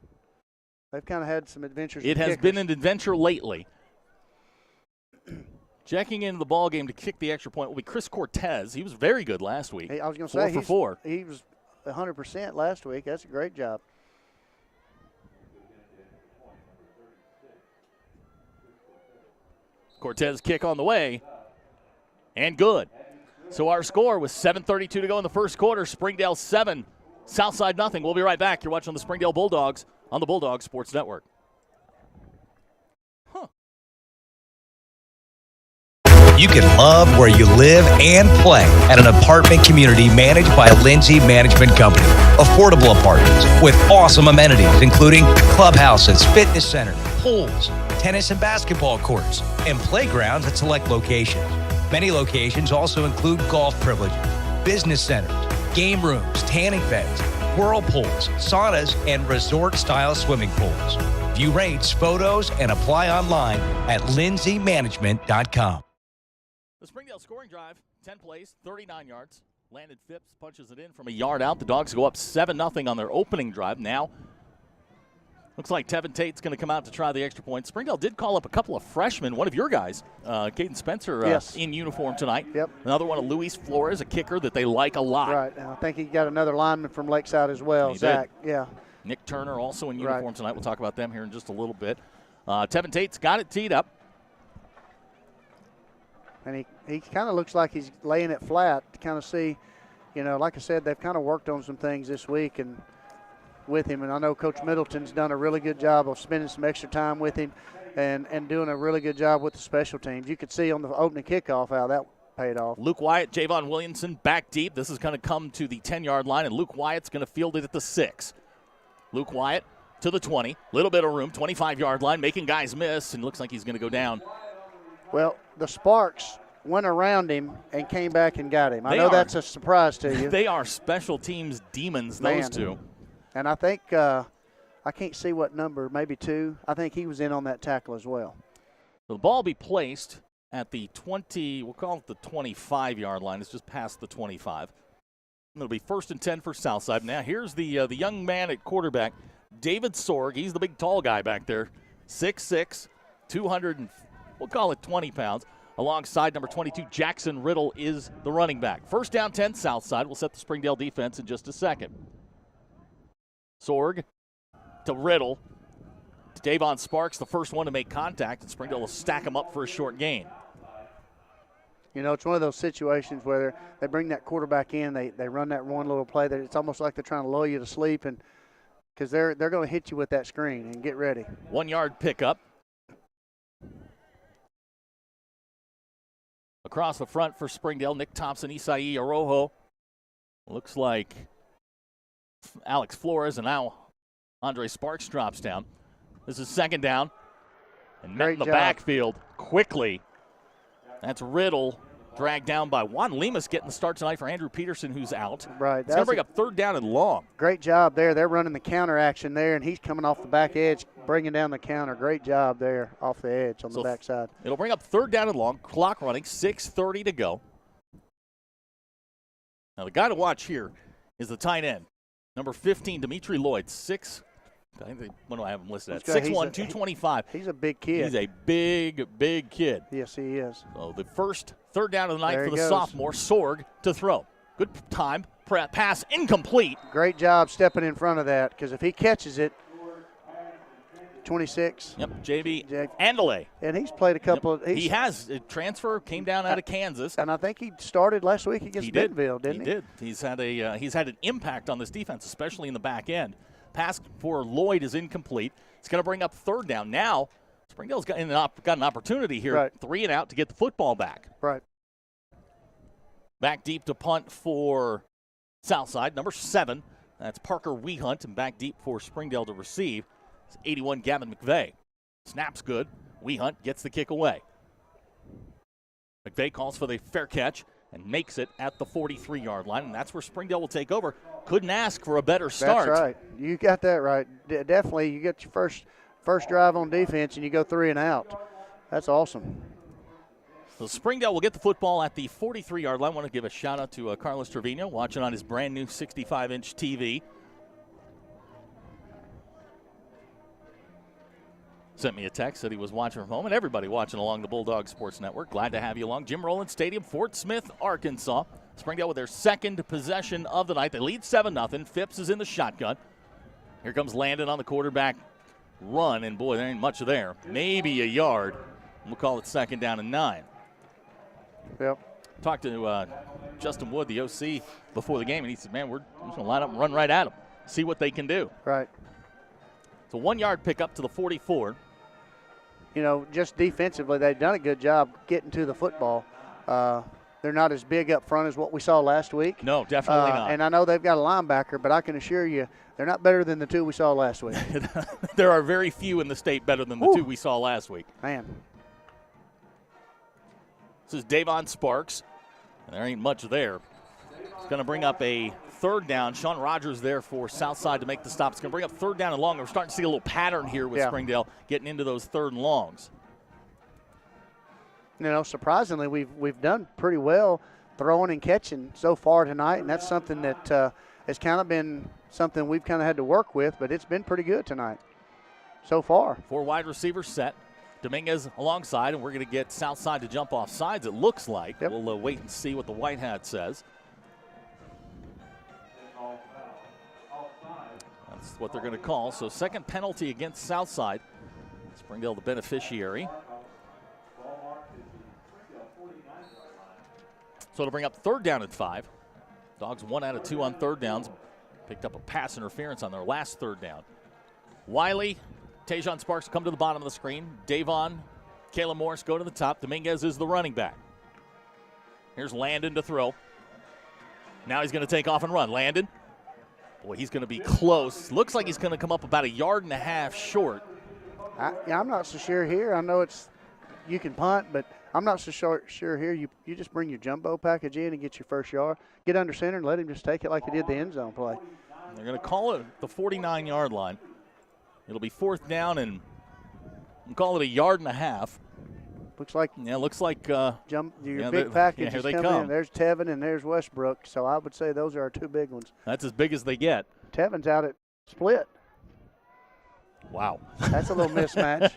They've kind of had some adventures. It has been an adventure lately. Checking into the ball game to kick the extra point will be Chris Cortez. He was very good last week. Hey, I was going to say 4 for 4. He was 100% last week. That's a great job. Cortez kick on the way, and good. So our score was 7:32 to go in the first quarter. Springdale 7, Southside nothing. We'll be right back. You're watching the Springdale Bulldogs on the Bulldog Sports Network. You can love where you live and play at an apartment community managed by Lindsay Management Company. Affordable apartments with awesome amenities, including clubhouses, fitness centers, pools, tennis and basketball courts, and playgrounds at select locations. Many locations also include golf privileges, business centers, game rooms, tanning beds, whirlpools, saunas, and resort-style swimming pools. View rates, photos, and apply online at lindsaymanagement.com. The Springdale scoring drive, 10 plays, 39 yards. Landon Phipps punches it in from a yard out. The Dogs go up 7-0 on their opening drive. Now, looks like Tevin Tate's going to come out to try the extra point. Springdale did call up a couple of freshmen. One of your guys, Caden Spencer, yes, in uniform tonight. Yep. Another one of Luis Flores, a kicker that they like a lot. Right. And I think he got another lineman from Lakeside as well, Zach. Did. Yeah. Nick Turner also in uniform tonight. We'll talk about them here in just a little bit. Tevin Tate's got it teed up. And he kind of looks like he's laying it flat to kind of see, you know, like I said, they've kind of worked on some things this week and with him. And I know Coach Middleton's done a really good job of spending some extra time with him and doing a really good job with the special teams. You could see on the opening kickoff how that paid off. Luke Wyatt, Javon Williamson back deep. This is going to come to the 10-yard line, and Luke Wyatt's going to field it at the 6. Luke Wyatt to the 20. Little bit of room, 25-yard line, making guys miss, and looks like he's going to go down. Well, the Sparks went around him and came back and got him. I know that's a surprise to you. They are special teams demons, those two. And I think I can't see what number, maybe 2. I think he was in on that tackle as well. The ball will be placed at the 20, we'll call it the 25-yard line. It's just past the 25. It'll be 1st and 10 for Southside. Now here's the young man at quarterback, David Sorg. He's the big tall guy back there, 6'6", 200, we'll call it 20 pounds. Alongside number 22, Jackson Riddle is the running back. 1st down 10, Southside. We'll set the Springdale defense in just a second. Sorg to Riddle. Davon Sparks, the first one to make contact, and Springdale will stack him up for a short gain. You know, it's one of those situations where they bring that quarterback in, they run that one little play that it's almost like they're trying to lull you to sleep, and because they're going to hit you with that screen and get ready. 1 yard pickup. Across the front for Springdale, Nick Thompson, Isai Arojo. Looks like Alex Flores, and now Andre Sparks drops down. This is 2nd down. And met in the backfield quickly. That's Riddle, dragged down by Juan Lemus, getting the start tonight for Andrew Peterson, who's out. Right. It's going to bring up 3rd down and long. Great job there. They're running the counter action there, and he's coming off the back edge, bringing down the counter. Great job there off the edge on the backside. It'll bring up 3rd down and long. Clock running, 6:30 to go. Now the guy to watch here is the tight end, number 15, Dimitri Lloyd, I think what do I have him listed at? 6'1", 225. He's a big kid. He's a big kid. Yes, he is. So the 3rd down of the night There for he the goes. sophomore, Sorg to throw. Good time, pass incomplete. Great job stepping in front of that, because if he catches it, 26. Yep, JB Andale. And he's played a couple. Yep. He has a transfer, came down out of Kansas. And I think he started last week against Bentonville, didn't he? He did. He's had an impact on this defense, especially in the back end. Pass for Lloyd is incomplete. It's going to bring up 3rd down. Now, Springdale's got an opportunity here, 3 and out to get the football back. Right. Back deep to punt for Southside, number 7. That's Parker Wehunt, and back deep for Springdale to receive. It's 81, Gavin McVeigh. Snap's good. Wehunt gets the kick away. McVeigh calls for the fair catch and makes it at the 43-yard line, and that's where Springdale will take over. couldn't ask for a better start. That's right. You got that right. Definitely, you get your first drive on defense and you go 3 and out. That's awesome. So Springdale will get the football at the 43-yard line. I want to give a shout-out to Carlos Trevino, watching on his brand-new 65-inch TV. Sent me a text, said he was watching from home, and everybody watching along the Bulldog Sports Network. Glad to have you along. Jim Rowland Stadium, Fort Smith, Arkansas. Springdale with their second possession of the night. They lead 7-0. Phipps is in the shotgun. Here comes Landon on the quarterback run, and boy, there ain't much there. Maybe a yard. We'll call it 2nd down and 9. Yep. Talked to Justin Wood, the OC, before the game, and he said, man, we're just going to line up and run right at them, see what they can do. Right. It's a 1-yard pickup to the 44. You know, just defensively, they've done a good job getting to the football. They're not as big up front as what we saw last week. No, definitely not. And I know they've got a linebacker, but I can assure you they're not better than the 2 we saw last week. There are very few in the state better than the 2 we saw last week. Man. This is Davon Sparks, and there ain't much there. It's going to bring up a 3rd down. Sean Rogers there for Southside to make the stop. It's going to bring up 3rd down and long. We're starting to see a little pattern here with Springdale getting into those 3rd and longs. You know, surprisingly, we've done pretty well throwing and catching so far tonight, and that's something that has kind of been something we've kind of had to work with, but it's been pretty good tonight so far. 4 wide receivers set. Dominguez alongside, and we're going to get Southside to jump off sides, it looks like. Yep. We'll wait and see what the white hat says. That's what they're going to call. So 2nd penalty against Southside. Springdale the beneficiary. So it'll bring up 3rd down and 5. Dogs 1 out of 2 on 3rd downs. Picked up a pass interference on their last 3rd down. Wiley, Tajon Sparks come to the bottom of the screen. Davon, Kayla Morris go to the top. Dominguez is the running back. Here's Landon to throw. Now he's going to take off and run. Landon, boy, he's going to be close. Looks like he's going to come up about 1.5 yards short. I'm not so sure here. I know you can punt, but I'm not so sure here. You just bring your jumbo package in and get your 1st yard. Get under center and let him just take it like he did the end zone play. They're going to call it the 49-yard line. It'll be 4th down, and we'll call it 1.5 yards. Looks like your big package is coming in. There's Tevin and there's Westbrook, so I would say those are our 2 big ones. That's as big as they get. Tevin's out at split. Wow. That's a little mismatch.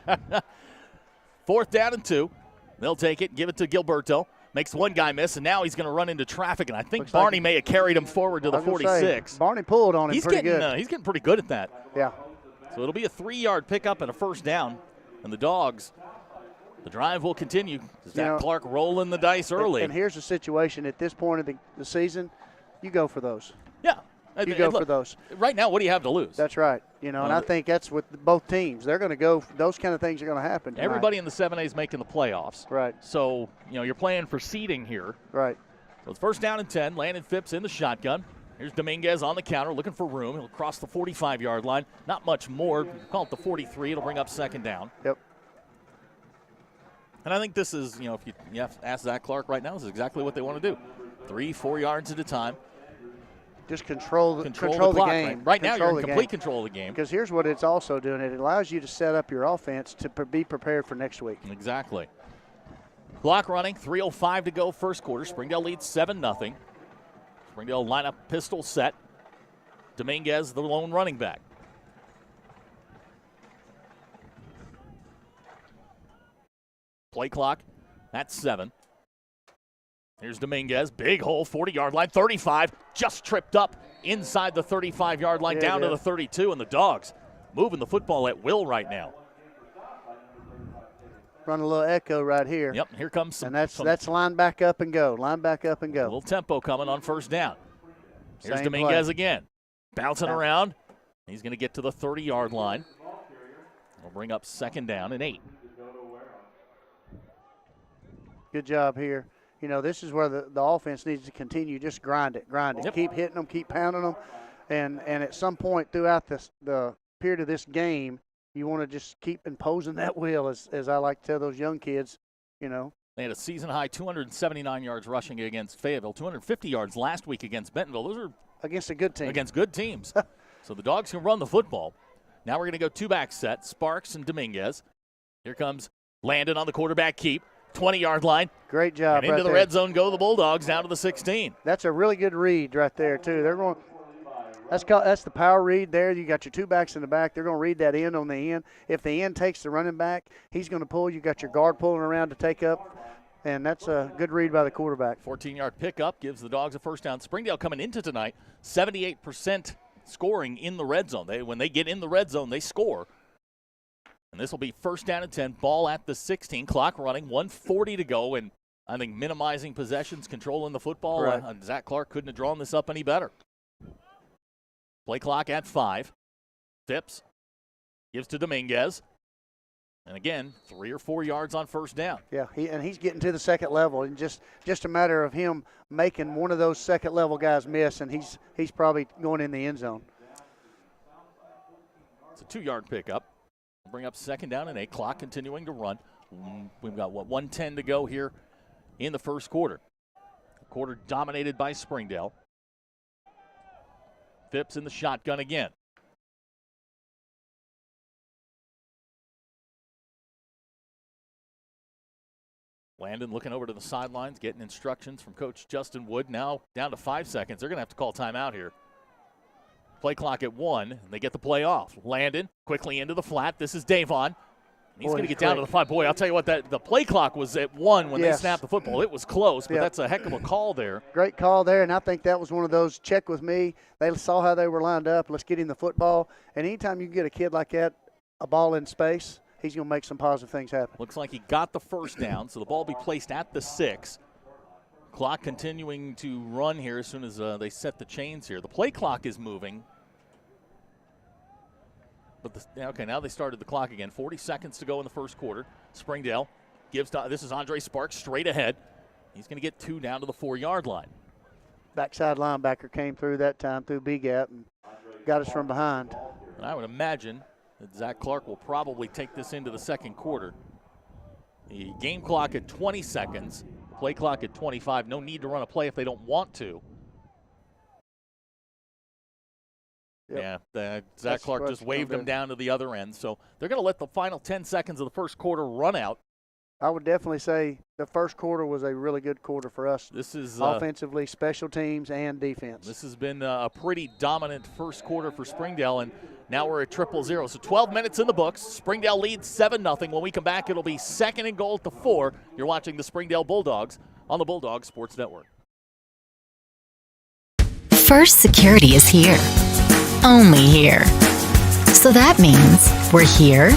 4th down and 2. They'll take it, give it to Gilberto. Makes one guy miss, and now he's going to run into traffic, and I think Barney may have carried him forward to the 46. Barney pulled on him pretty good. He's getting pretty good at that. Yeah. So it'll be a 3-yard pickup and a 1st down. And the Dogs, the drive will continue. Zach Clark rolling the dice early. And here's the situation at this point of the season, you go for those. Yeah. You go for those. Right now, what do you have to lose? That's right. And I think that's with both teams. They're going to go. Those kind of things are going to happen tonight. Everybody in the 7A is making the playoffs. Right. So, you're playing for seeding here. Right. So it's 1st down and 10. Landon Phipps in the shotgun. Here's Dominguez on the counter looking for room. He'll cross the 45-yard line. Not much more. Call it the 43. It'll bring up 2nd down. Yep. And I think this is, if you have to ask Zach Clark right now, this is exactly what they want to do. 3-4 yards at a time. Just control the clock, game. Right now, you're in complete control of the game. Because here's what it's also doing. It allows you to set up your offense to be prepared for next week. Exactly. Clock running, 3:05 to go, 1st quarter. Springdale leads 7-0. Springdale lineup pistol set. Dominguez, the lone running back. Play clock, that's 7. Here's Dominguez, big hole, 40-yard line, 35, just tripped up inside the 35-yard line, down to the 32, and the Dogs moving the football at will right now. Run a little echo right here. Yep, here comes some. And that's line back up and go, line back up and go. A little tempo coming on 1st down. Here's Dominguez again, bouncing around. He's going to get to the 30-yard line. We'll bring up 2nd down and 8. Good job here. This is where the offense needs to continue. Just grind it. Yep. Keep hitting them, keep pounding them. And at some point throughout the period of this game, you want to just keep imposing that will, as I like to tell those young kids, They had a season-high 279 yards rushing against Fayetteville, 250 yards last week against Bentonville. Those are against a good team. Against good teams. So the Dogs can run the football. Now we're going to go two-back set, Sparks and Dominguez. Here comes Landon on the quarterback keep, 20-yard line. Great job. And into the red zone go the Bulldogs down to the 16. That's a really good read right there, too. They're going. That's the power read there. You got your two backs in the back. They're going to read that end on the end. If the end takes the running back, he's going to pull. You got your guard pulling around to take up, and that's a good read by the quarterback. 14-yard pickup gives the Dogs a first down. Springdale coming into tonight, 78% scoring in the red zone. When they get in the red zone, they score. And this will be first down and 10, ball at the 16, clock running, 1:40 to go, and I think minimizing possessions, controlling the football. Right. Zach Clark couldn't have drawn this up any better. Play clock at 5. Phipps gives to Dominguez. And again, 3 or 4 yards on first down. Yeah, he's getting to the second level, and just a matter of him making one of those second level guys miss, and he's probably going in the end zone. It's a 2-yard pickup. Bring up second down and 8. Clock continuing to run. We've got 1:10 to go here in the first quarter. Quarter dominated by Springdale. Phipps in the shotgun again. Landon looking over to the sidelines, getting instructions from Coach Justin Wood. Now down to 5 seconds. They're going to have to call timeout here. Play clock at 1, and they get the play off. Landon quickly into the flat. This is Davon. He's going to get down to the 5. Boy, I'll tell you what, the play clock was at 1 when they snapped the football. It was close, but that's a heck of a call there. Great call there, and I think that was one of those check with me. They saw how they were lined up. Let's get him the football. And anytime you can get a kid like that, a ball in space, he's going to make some positive things happen. Looks like he got the first down, so the ball will be placed at the 6. Clock continuing to run here as soon as they set the chains here. The play clock is moving. But okay, now they started the clock again. 40 seconds to go in the first quarter. Springdale gives to, this is Andre Sparks straight ahead. He's going to get 2 down to the 4-yard line. Backside linebacker came through that time through B-gap and got us from behind. And I would imagine that Zach Clark will probably take this into the second quarter. The game clock at 20 seconds, play clock at 25. No need to run a play if they don't want to. Yep. Yeah, Zach Clark just waved him down to the other end. So they're going to let the final 10 seconds of the first quarter run out. I would definitely say the first quarter was a really good quarter for us. This is offensively, special teams, and defense. This has been a pretty dominant first quarter for Springdale, and now we're at 0-0. So 12 minutes in the books. Springdale leads 7-0. When we come back, it'll be second and goal at the 4. You're watching the Springdale Bulldogs on the Bulldog Sports Network. First Security is here. Only here. So that means we're here,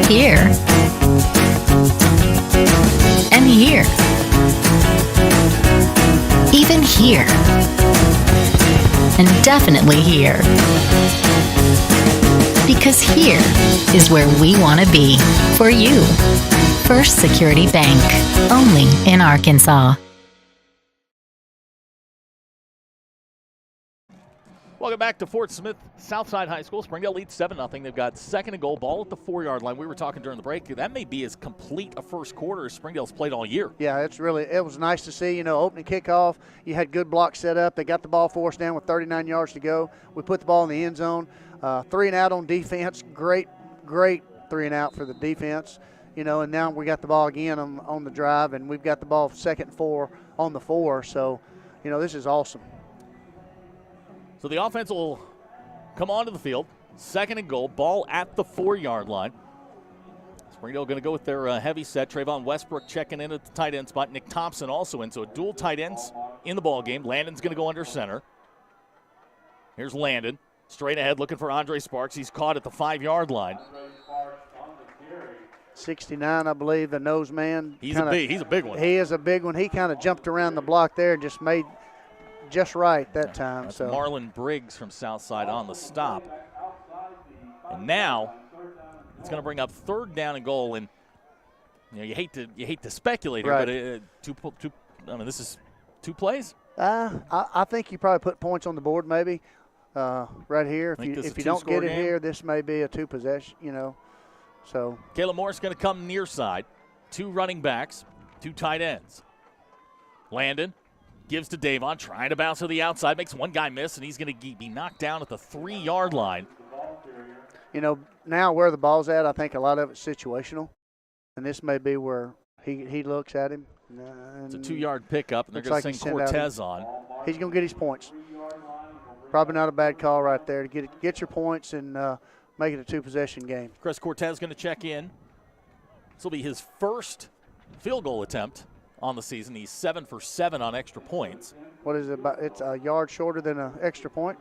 here, and here. Even here. And definitely here. Because here is where we want to be for you. First Security Bank. Only in Arkansas. Welcome back to Fort Smith Southside High School. Springdale leads 7-0. They've got second and goal, ball at the 4-yard line. We were talking during the break. That may be as complete a first quarter as Springdale's played all year. Yeah, it was nice to see. Opening kickoff, you had good blocks set up. They got the ball forced down with 39 yards to go. We put the ball in the end zone. 3 and out on defense. Great 3 and out for the defense. And now we got the ball again on the drive, and we've got the ball 2nd and 4 on the 4. So, this is awesome. So the offense will come onto the field. Second and goal, ball at the 4-yard line. Springdale going to go with their heavy set. Trayvon Westbrook checking in at the tight end spot. Nick Thompson also in. So dual tight ends in the ball game. Landon's going to go under center. Here's Landon. Straight ahead looking for Andre Sparks. He's caught at the 5-yard line. 69, I believe, the nose man. He's a big one. He is a big one. He kind of jumped around the block there and just made just right that time. That's so Marlon Briggs from Southside on the stop. And now it's going to bring up 3rd down and goal. And you hate to speculate here, right. But this is 2 plays. I think you probably put points on the board maybe right here. If you don't get it here, this may be a 2 possession. So Caleb Morris going to come near side. 2 running backs, 2 tight ends. Landon Gives to Davon, trying to bounce to the outside, makes one guy miss, and he's going to be knocked down at the 3-yard line. You know, now where the ball's at, I think a lot of it's situational, and this may be where he looks at him. It's a 2-yard pickup, and they're going to send Cortez on. He's going to get his points. Probably not a bad call right there to get your points and make it a 2-possession game. Chris Cortez going to check in. This will be his first field goal attempt on the season. He's 7 for 7 on extra points. What is it about? It's a yard shorter than an extra point.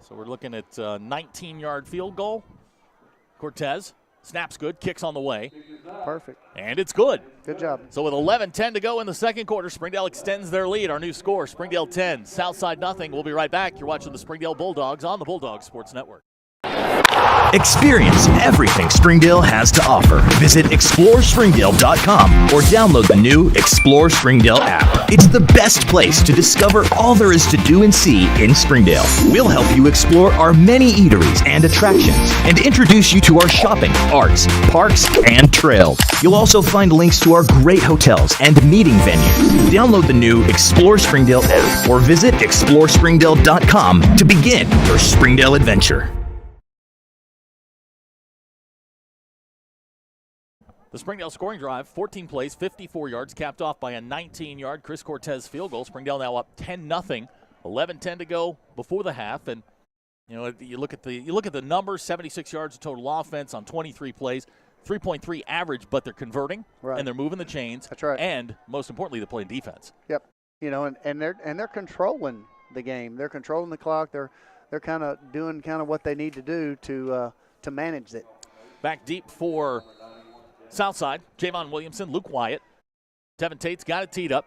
So we're looking at a 19-yard field goal. Cortez snaps good, kicks on the way. Perfect. And it's good. Good job. So with 11:10 to go in the second quarter, Springdale extends their lead. Our new score, Springdale 10, Southside nothing. We'll be right back. You're watching the Springdale Bulldogs on the Bulldog Sports Network. Experience everything Springdale has to offer. Visit ExploreSpringdale.com or download the new Explore Springdale app. It's the best place to discover all there is to do and see in Springdale. We'll help you explore our many eateries and attractions and introduce you to our shopping, arts, parks, and trails. You'll also find links to our great hotels and meeting venues. Download the new Explore Springdale app or visit ExploreSpringdale.com to begin your Springdale adventure. The Springdale scoring drive, 14 plays, 54 yards, capped off by a 19-yard Chris Cortez field goal. Springdale now up 10-0, 11:10 to go before the half. And you know, you look at the numbers: 76 yards of total offense on 23 plays, 3.3 average, but they're converting and they're moving the chains. That's right. And most importantly, they're playing defense. Yep. You know, and they're controlling the game. They're controlling the clock. They're kind of doing what they need to do to manage it. Back deep for Southside, Javon Williamson, Luke Wyatt. Tevin Tate's got it teed up,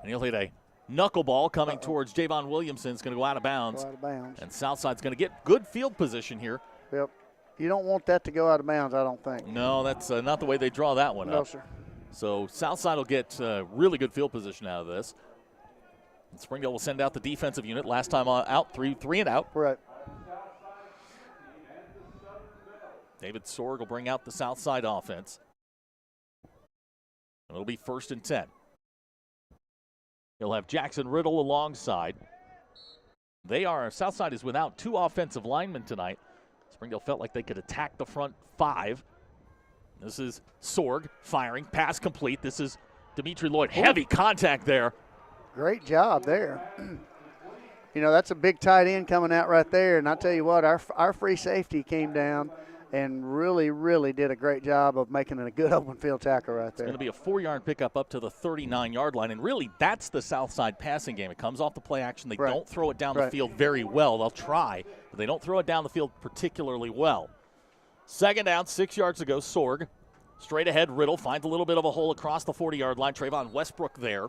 and he'll hit a knuckleball coming towards Javon Williamson. It's going to go out of bounds. And Southside's going to get good field position here. Yep. You don't want that to go out of bounds, I don't think. No, that's not the way they draw that one up. No, sir. So Southside will get really good field position out of this. And Springdale will send out the defensive unit. Last time out, three and out. Right. David Sorg will bring out the Southside offense. It'll be 1st and 10. He'll have Jackson Riddle alongside. Southside is without 2 offensive linemen tonight. Springdale felt like they could attack the front 5. This is Sorg firing, pass complete. This is Dimitri Lloyd. Heavy contact there. Great job there. You know, that's a big tight end coming out right there. And I tell you what, our free safety came down and really, really did a great job of making it a good open field tackle right there. It's going to be a 4-yard pickup up to the 39-yard line. And really, that's the Southside passing game. It comes off the play action. They don't throw it down the field very well. They'll try, but they don't throw it down the field particularly well. 2nd down, 6 yards to go. Sorg straight ahead. Riddle finds a little bit of a hole across the 40-yard line. Trayvon Westbrook there.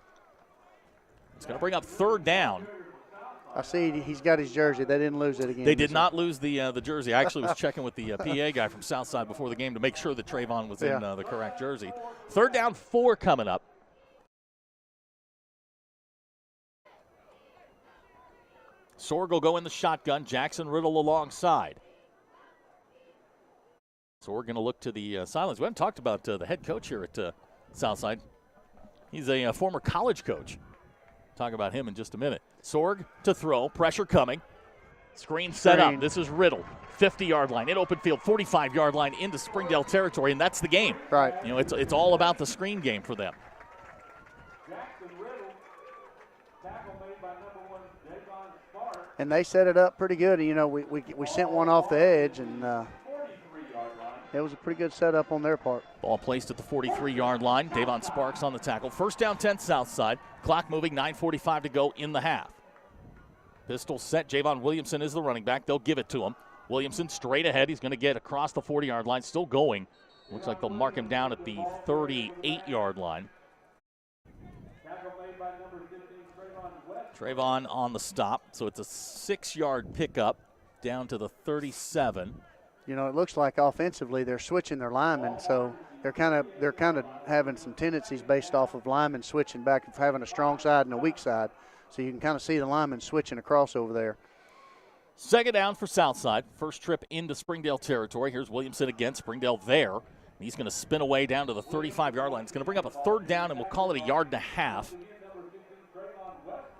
It's going to bring up 3rd down. I see he's got his jersey. They didn't lose it again. They did not lose the jersey. I actually was checking with the PA guy from Southside before the game to make sure that Trayvon was in the correct jersey. 3rd down, 4 coming up. Sorg will go in the shotgun. Jackson Riddle alongside. So we're going to look to the sidelines. We haven't talked about the head coach here at Southside. He's a former college coach. Talk about him in just a minute. Sorg to throw, pressure coming. Screen set up. This is Riddle, 50-yard line, in open field, 45-yard line into Springdale territory, and that's the game. Right. You know, it's all about the screen game for them. And they set it up pretty good. You know, we sent one off the edge, and it was a pretty good setup on their part. Ball placed at the 43-yard line. Davon Sparks on the tackle. 1st down, 10 Southside. Clock moving, 9:45 to go in the half. Pistol set. Javon Williamson is the running back. They'll give it to him. Williamson straight ahead. He's going to get across the 40-yard line. Still going. Looks like they'll mark him down at the 38-yard line. Trayvon on the stop. So it's a 6-yard pickup down to the 37. You know, it looks like offensively they're switching their linemen, so they're kind of having some tendencies based off of linemen switching back, of having a strong side and a weak side. So you can kind of see the linemen switching across over there. 2nd down for Southside. First trip into Springdale territory. Here's Williamson again. Springdale there. He's going to spin away down to the 35-yard line. It's going to bring up a 3rd down, and we'll call it a 1.5 yards.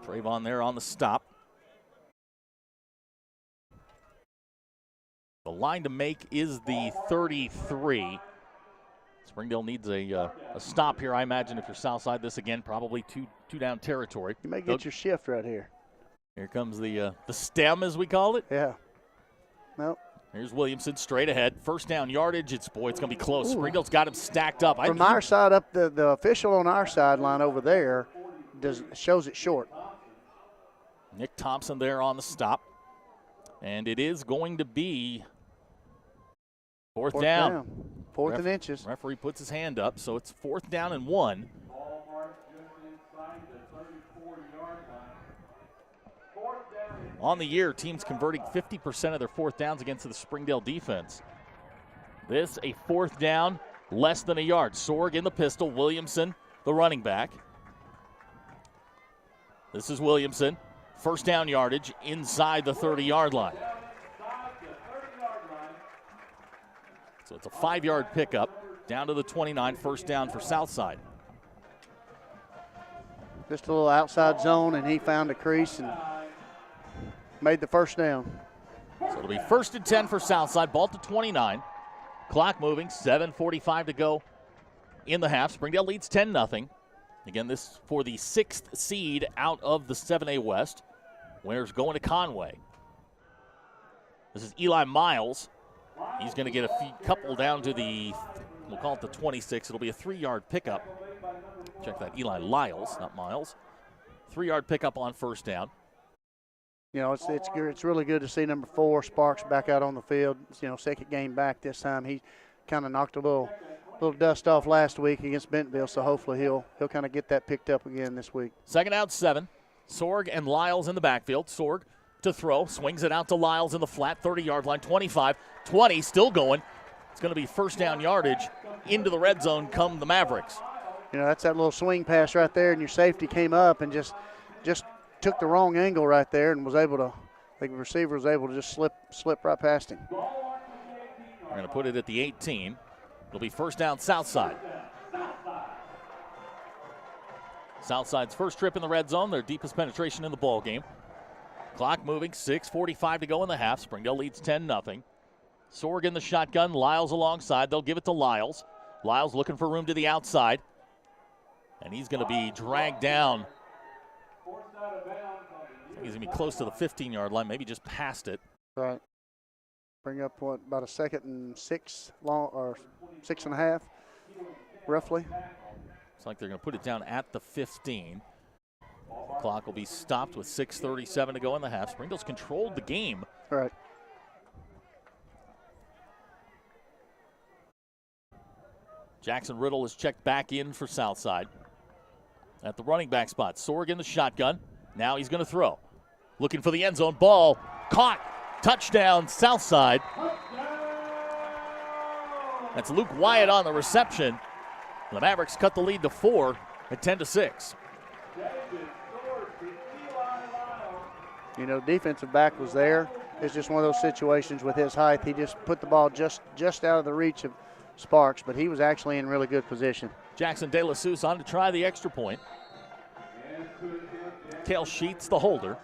Trayvon there on the stop. The line to make is the 33. Springdale needs a stop here, I imagine, if you're Southside. This again, probably two down territory. You may get your shift right here. Here comes the stem, as we call it. Yeah. Nope. Here's Williamson straight ahead. First down yardage. It's going to be close. Ooh. Springdale's got him stacked up. From our side up, the official on our sideline over there shows it short. Nick Thompson there on the stop. And it is going to be fourth down. Fourth and inches. Referee puts his hand up, so it's 4th down and 1. On the year, teams converting 50% of their 4th downs against the Springdale defense. This a 4th down, less than a yard. Sorg in the pistol, Williamson, the running back. This is Williamson. First down yardage inside the 30-yard line. So it's a 5-yard pickup down to the 29, first down for Southside. Just a little outside zone, and he found a crease and made the first down. So it'll be 1st and 10 for Southside, ball to 29. Clock moving, 7:45 to go in the half. Springdale leads 10-0. Again, this for the 6th seed out of the 7A West. Winner's going to Conway. This is Eli Miles. He's going to get a couple down to the, we'll call it the 26. It'll be a 3-yard pickup. Check that, Eli Lyles, not Miles. 3-yard pickup on first down. You know, it's really good to see number 4, Sparks, back out on the field. You know, second game back this time. He kind of knocked a little dust off last week against Bentonville, so hopefully he'll kind of get that picked up again this week. Second out, 7. Sorg and Lyles in the backfield. Sorg to throw, swings it out to Lyles in the flat, 30-yard line, 25, 20, still going. It's going to be first down yardage into the red zone come the Mavericks. You know, that's that little swing pass right there, and your safety came up and just took the wrong angle right there and was able to, the receiver was able to just slip right past him. We're going to put it at the 18. It'll be first down Southside. Southside's first trip in the red zone, their deepest penetration in the ball game. Clock moving, 6:45 to go in the half. Springdale leads 10-0. Sorg in the shotgun, Lyles alongside. They'll give it to Lyles. Lyles looking for room to the outside. And he's going to be dragged down. He's going to be close to the 15-yard line, maybe just past it. Right. Bring up, about a 2nd and 6 long, or 6.5, roughly. Looks like they're going to put it down at the 15. Clock will be stopped with 6:37 to go in the half. Springdale's controlled the game. Right. Jackson Riddle is checked back in for Southside. At the running back spot, Sorg in the shotgun. Now he's going to throw. Looking for the end zone. Ball caught. Touchdown, Southside. That's Luke Wyatt on the reception. The Mavericks cut the lead to 4 at 10-6. You know, defensive back was there. It's just one of those situations with his height. He just put the ball just out of the reach of Sparks, but he was actually in really good position. Jackson De La Souza on to try the extra point. Cale Sheets, the holder.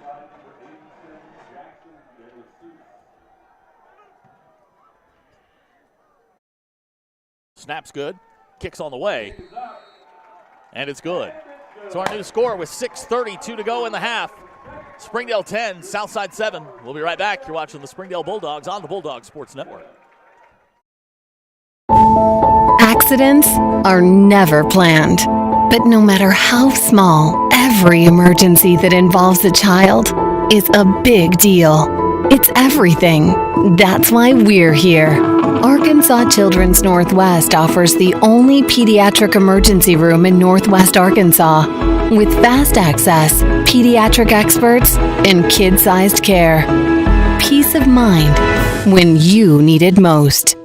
Snap's good. Kicks on the way. And it's good. So our new score with 6:32 to go in the half. Springdale 10, Southside 7. We'll be right back. You're watching the Springdale Bulldogs on the Bulldog Sports Network. Accidents are never planned. But no matter how small, every emergency that involves a child is a big deal. It's everything. That's why we're here. Arkansas Children's Northwest offers the only pediatric emergency room in Northwest Arkansas with fast access, pediatric experts, and kid-sized care. Peace of mind when you need it most.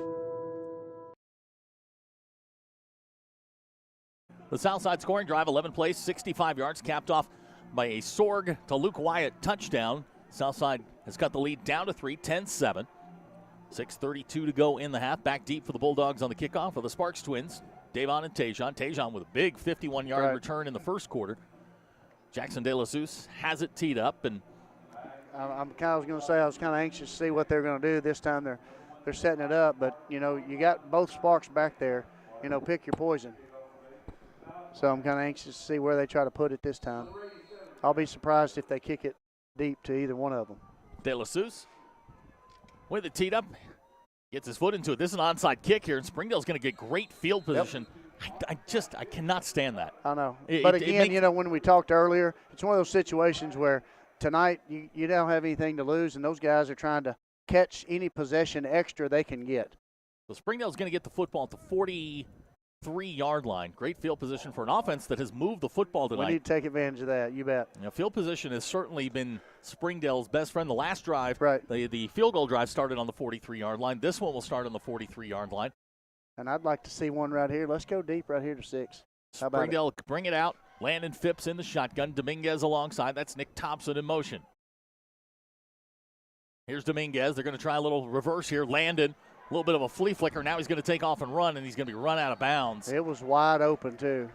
The Southside scoring drive, 11 plays, 65 yards, capped off by a Sorg to Luke Wyatt touchdown. Southside has cut the lead down to 3, 10-7. 6:32 to go in the half. Back deep for the Bulldogs on the kickoff of the Sparks twins. Davon and Tajon. Tajon with a big 51-yard return in the first quarter. Jackson De La Souza has it teed up, and I was going to say I was kind of anxious to see what they're going to do this time. They're setting it up, but you got both Sparks back there. Pick your poison. So I'm kind of anxious to see where they try to put it this time. I'll be surprised if they kick it deep to either one of them. De La Souza with it teed up, gets his foot into it. This is an onside kick here, and Springdale's going to get great field position. Yep. I cannot stand that. I know. But again, when we talked earlier, it's one of those situations where tonight you don't have anything to lose, and those guys are trying to catch any possession extra they can get. So Springdale's going to get the football at the 43-yard line. Great field position for an offense that has moved the football tonight. We need to take advantage of that, you bet. Field position has certainly been Springdale's best friend. The last drive, right. The field goal drive started on the 43-yard line. This one will start on the 43-yard line. And I'd like to see one right here. Let's go deep right here to 6. How about Springdale bring it out. Landon Phipps in the shotgun. Dominguez alongside. That's Nick Thompson in motion. Here's Dominguez. They're going to try a little reverse here. Landon, a little bit of a flea flicker. Now he's going to take off and run, and he's going to be run out of bounds. It was wide open, too.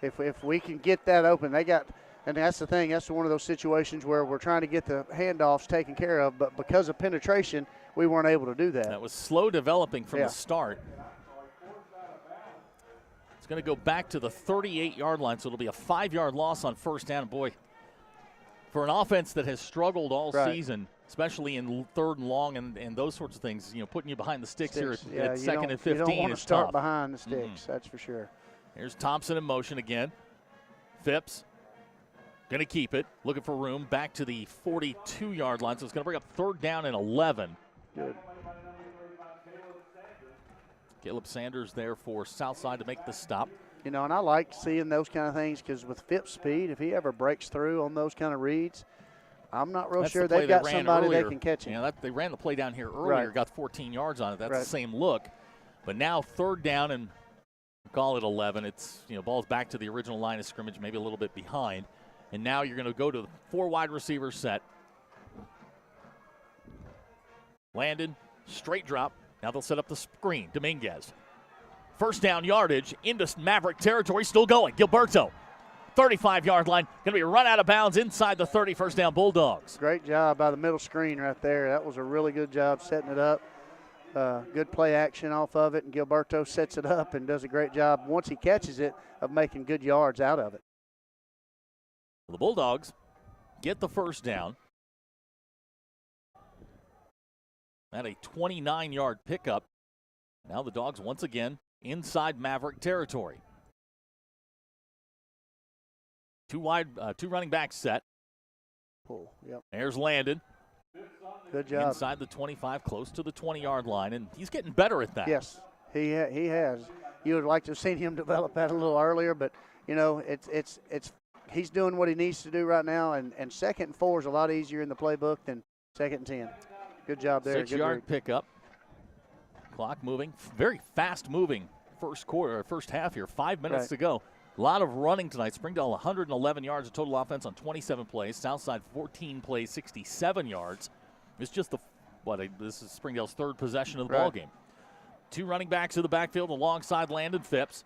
If we can get that open, and that's the thing. That's one of those situations where we're trying to get the handoffs taken care of, but because of penetration, we weren't able to do that. That was slow developing from the start. It's going to go back to the 38-yard line, so it'll be a 5-yard loss on first down. Boy, for an offense that has struggled all season, especially in third and long and those sorts of things, putting you behind the sticks here at second and 15 is tough. You don't want to start behind the sticks, that's for sure. Here's Thompson in motion again. Phipps going to keep it, looking for room, back to the 42-yard line, so it's going to bring up third down and 11. Good. Caleb Sanders there for Southside to make the stop. And I like seeing those kind of things because with Phipps' speed, if he ever breaks through on those kind of reads, I'm not real sure they've got somebody they can catch him. They ran the play down here earlier, got 14 yards on it. That's the same look. But now third down and call it 11. It's, ball's back to the original line of scrimmage, maybe a little bit behind. And now you're going to go to the 4 wide receiver set. Landon, straight drop. Now they'll set up the screen. Dominguez. First down yardage into Maverick territory. Still going. Gilberto. 35-yard line. Going to be run out of bounds inside the 30. First down Bulldogs. Great job by the middle screen right there. That was a really good job setting it up. Good play action off of it. And Gilberto sets it up and does a great job once he catches it of making good yards out of it. The Bulldogs get the first down. At a 29-yard pickup. Now the Dogs once again inside Maverick territory. Two running backs set. Pull. Yep. There's Landon. Good job. Inside the 25, close to the 20-yard line, and he's getting better at that. Yes, he has. You would like to have seen him develop that a little earlier, but he's doing what he needs to do right now, and 2nd and 4 is a lot easier in the playbook than 2nd and 10. Good job there. 6-yard pickup. Clock moving. Very fast moving first half here. 5 minutes to go. A lot of running tonight. Springdale 111 yards of total offense on 27 plays. Southside 14 plays, 67 yards. It's just this is Springdale's third possession of the ball game. 2 running backs in the backfield alongside Landon Phipps.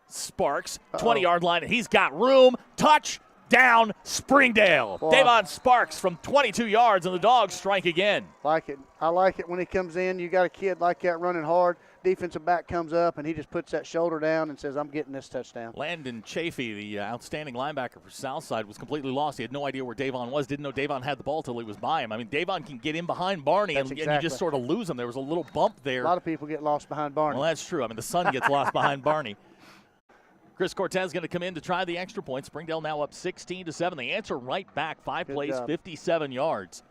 Sparks, 20-yard line, and he's got room. Touchdown, Springdale. Davon Sparks from 22 yards, and the Dogs strike again. Like it. I like it when he comes in. You got a kid like that running hard. Defensive back comes up, and he just puts that shoulder down and says, I'm getting this touchdown. Landon Chafee, the outstanding linebacker for Southside, was completely lost. He had no idea where Davon was. Didn't know Davon had the ball till he was by him. I mean, Davon can get in behind Barney, and you just sort of lose him. There was a little bump there. A lot of people get lost behind Barney. Well, that's true. I mean, the son gets lost behind Barney. Chris Cortez going to come in to try the extra point. Springdale now up 16-7. They answer right back. 5 plays, 57 yards.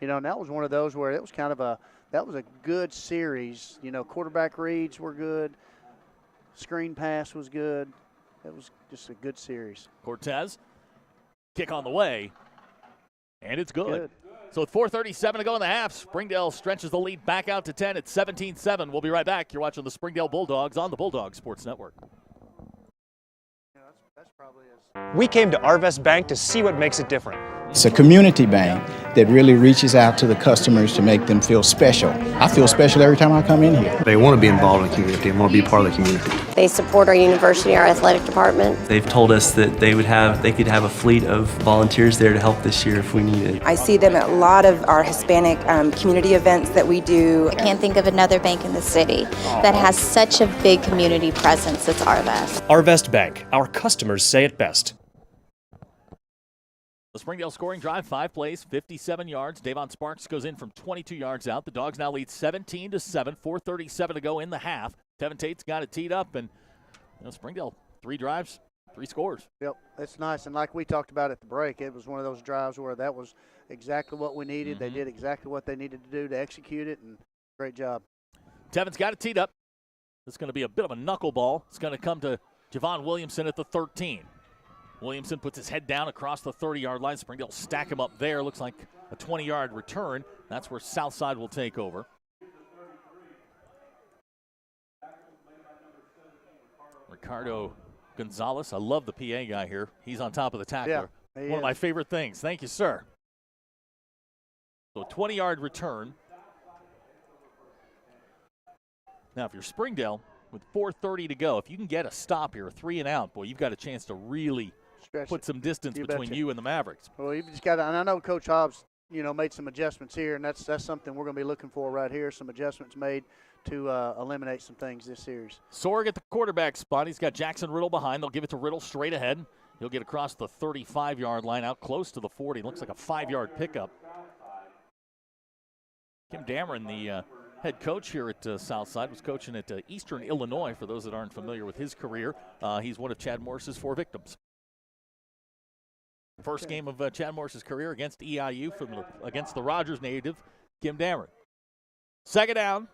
And that was one of those where it was kind of a good series. Quarterback reads were good. Screen pass was good. It was just a good series. Cortez, kick on the way, and it's good. So with 4:37 to go in the half, Springdale stretches the lead back out to 10 at 17-7. We'll be right back. You're watching the Springdale Bulldogs on the Bulldog Sports Network. That's We came to Arvest Bank to see what makes it different. It's a community bank that really reaches out to the customers to make them feel special. I feel special every time I come in here. They want to be involved in the community and want to be part of the community. They support our university, our athletic department. They've told us that they could have a fleet of volunteers there to help this year if we needed. I see them at a lot of our Hispanic community events that we do. I can't think of another bank in the city that has such a big community presence as Arvest. Arvest Bank, our customers say it best. The Springdale scoring drive, 5 plays, 57 yards. Davon Sparks goes in from 22 yards out. The Dogs now lead 17-7, 4:37 to go in the half. Tevin Tate's got it teed up, and Springdale, 3 drives, 3 scores. Yep, it's nice. And like we talked about at the break, it was one of those drives where that was exactly what we needed. They did exactly what they needed to do to execute it, and great job. Tevin's got it teed up. This is going to be a bit of a knuckleball. It's going to come to Javon Williamson at the 13. Williamson puts his head down across the 30-yard line. Springdale stack him up there. Looks like a 20-yard return. That's where Southside will take over. Ricardo Gonzalez. I love the PA guy here. He's on top of the tackler. Yeah, one of my favorite things. Thank you, sir. So a 20-yard return. Now, if you're Springdale, with 4:30 to go, if you can get a stop here, a 3 and out, boy, you've got a chance to really put some distance between you and the Mavericks. Well, you've just got to, and I know Coach Hobbs, made some adjustments here, and that's something we're going to be looking for right here. Some adjustments made to eliminate some things this series. Sorg at the quarterback spot. He's got Jackson Riddle behind. They'll give it to Riddle straight ahead. He'll get across the 35-yard line, out close to the 40. Looks like a 5-yard pickup. Kim Dameron, the head coach here at Southside, was coaching at Eastern Illinois, for those that aren't familiar with his career. He's one of Chad Morris's 4 victims. First game of Chad Morris's career against EIU against the Rogers native, Kim Dameron. Second down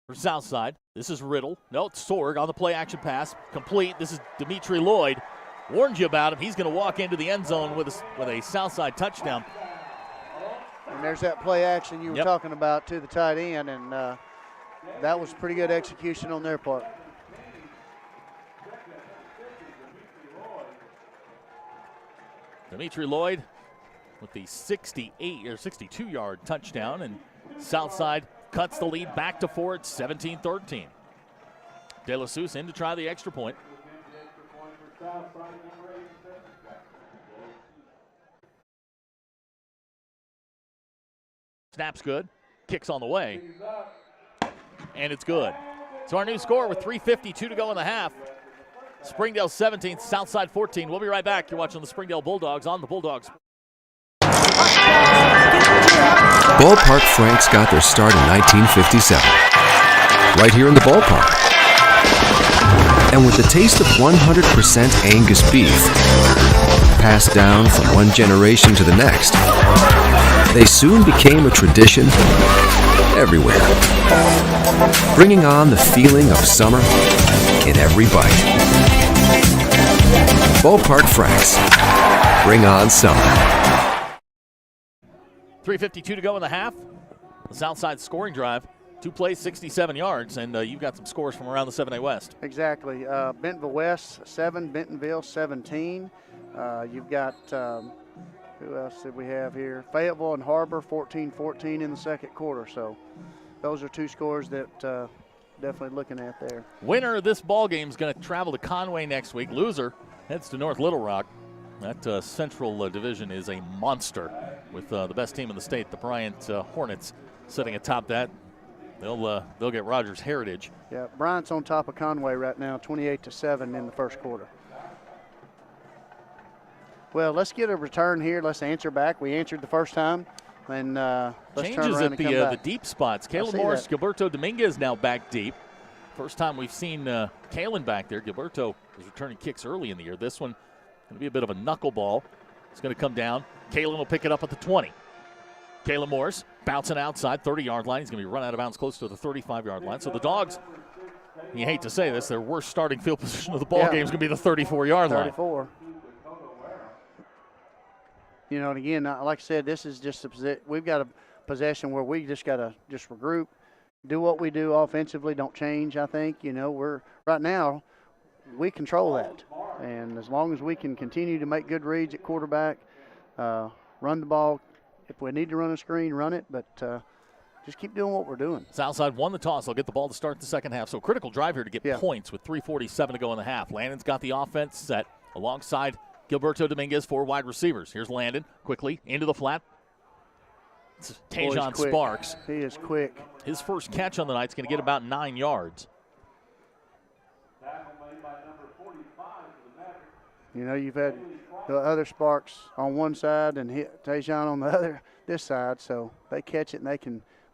for Southside. This is Riddle. No, it's Sorg on the play action pass. Complete. This is Dimitri Lloyd. Warned you about him. He's going to walk into the end zone with a Southside touchdown. And there's that play action you were talking about to the tight end, and that was pretty good execution on their part. Dimitri Lloyd with the 62-yard touchdown, and Southside cuts the lead back to 4 at 17-13. De La Souza in to try the extra point. Snap's good. Kicks on the way. And it's good. So our new score with 3:52 to go in the half. Springdale 17, Southside 14. We'll be right back. You're watching the Springdale Bulldogs on the Bulldogs. Ballpark Franks got their start in 1957. Right here in the ballpark. And with the taste of 100% Angus beef, passed down from one generation to the next, they soon became a tradition everywhere, bringing on the feeling of summer in every bite. Ballpark Franks, bring on summer. 3:52 to go in the half. The Southside scoring drive. 2 plays, 67 yards, and you've got some scores from around the 7A West. Exactly. Bentonville West 7, Bentonville 17. You've got, who else did we have here? Fayetteville and Harbor 14-14 in the second quarter. So those are 2 scores that definitely looking at there. Winner of this ball game is going to travel to Conway next week. Loser heads to North Little Rock. That Central Division is a monster with the best team in the state, the Bryant Hornets, sitting atop that. They'll get Rogers Heritage. Yeah, Bryant's on top of Conway right now, 28-7 in the first quarter. Well, let's get a return here. Let's answer back. We answered the first time, and let's changes turn around at and come back. the deep spots. Kalen Morris, Gilberto Dominguez now back deep. First time we've seen Kalen back there. Gilberto was returning kicks early in the year. This one going to be a bit of a knuckleball. It's going to come down. Kalen will pick it up at the 20. Kalen Morris bouncing outside, 30-yard line. He's going to be run out of bounds close to the 35-yard line. So the Dogs, you hate to say this, their worst starting field position of the ball game is going to be the 34-yard line. 34. And again, like I said, this is just we've got a possession where we just got to just regroup, do what we do offensively, don't change, I think. We're right now, we control that. And as long as we can continue to make good reads at quarterback, run the ball, if we need to run a screen, run it, but just keep doing what we're doing. Southside won the toss. They'll get the ball to start the second half. So critical drive here to get points with 3:47 to go in the half. Landon's got the offense set alongside Gilberto Dominguez, 4 wide receivers. Here's Landon quickly into the flat. It's Tajon Sparks. He is quick. His first catch on the night is going to get about 9 yards. You know, you've had the other Sparks on one side and hit Tajon on this side, so they catch it and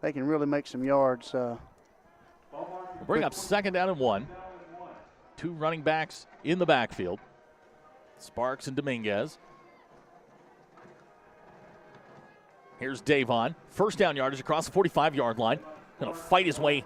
they can really make some yards. Bring up second down and 1. 2 running backs in the backfield. Sparks and Dominguez. Here's Davon. First down yardage across the 45-yard line. Going to fight his way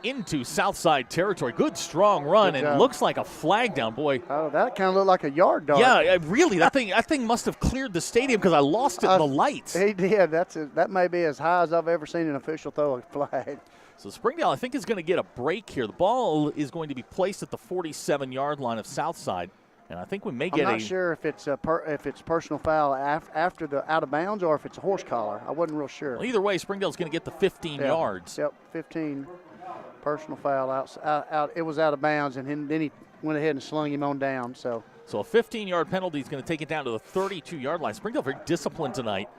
into Southside territory. Good, strong run, and looks like a flag down, boy. Oh, that kind of looked like a yard dog. Yeah, really, that thing must have cleared the stadium because I lost it in the lights. He did. That may be as high as I've ever seen an official throw a flag. So Springdale, I think, is going to get a break here. The ball is going to be placed at the 47-yard line of Southside. And I think we may get I'm not sure if it's personal foul after the out of bounds or if it's a horse collar. I wasn't real sure. Well, either way, Springdale's going to get the 15 yards. Yep, 15 personal foul out. It was out of bounds, and then he went ahead and slung him on down. So a 15-yard penalty is going to take it down to the 32-yard line. Springdale very disciplined tonight.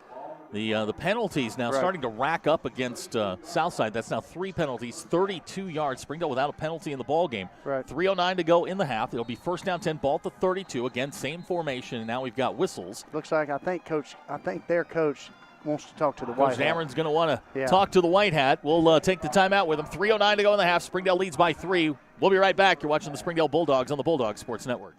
The penalties now starting to rack up against Southside. That's now 3 penalties, 32 yards. Springdale without a penalty in the ball game. Right. 3:09 to go in the half. It'll be first down 10, ball at the 32. Again, same formation, and now we've got whistles. Looks like I think their coach wants to talk to the white hat. Coach Dameron's going to want to talk to the white hat. We'll take the timeout with him. 3:09 to go in the half. Springdale leads by 3. We'll be right back. You're watching the Springdale Bulldogs on the Bulldog Sports Network.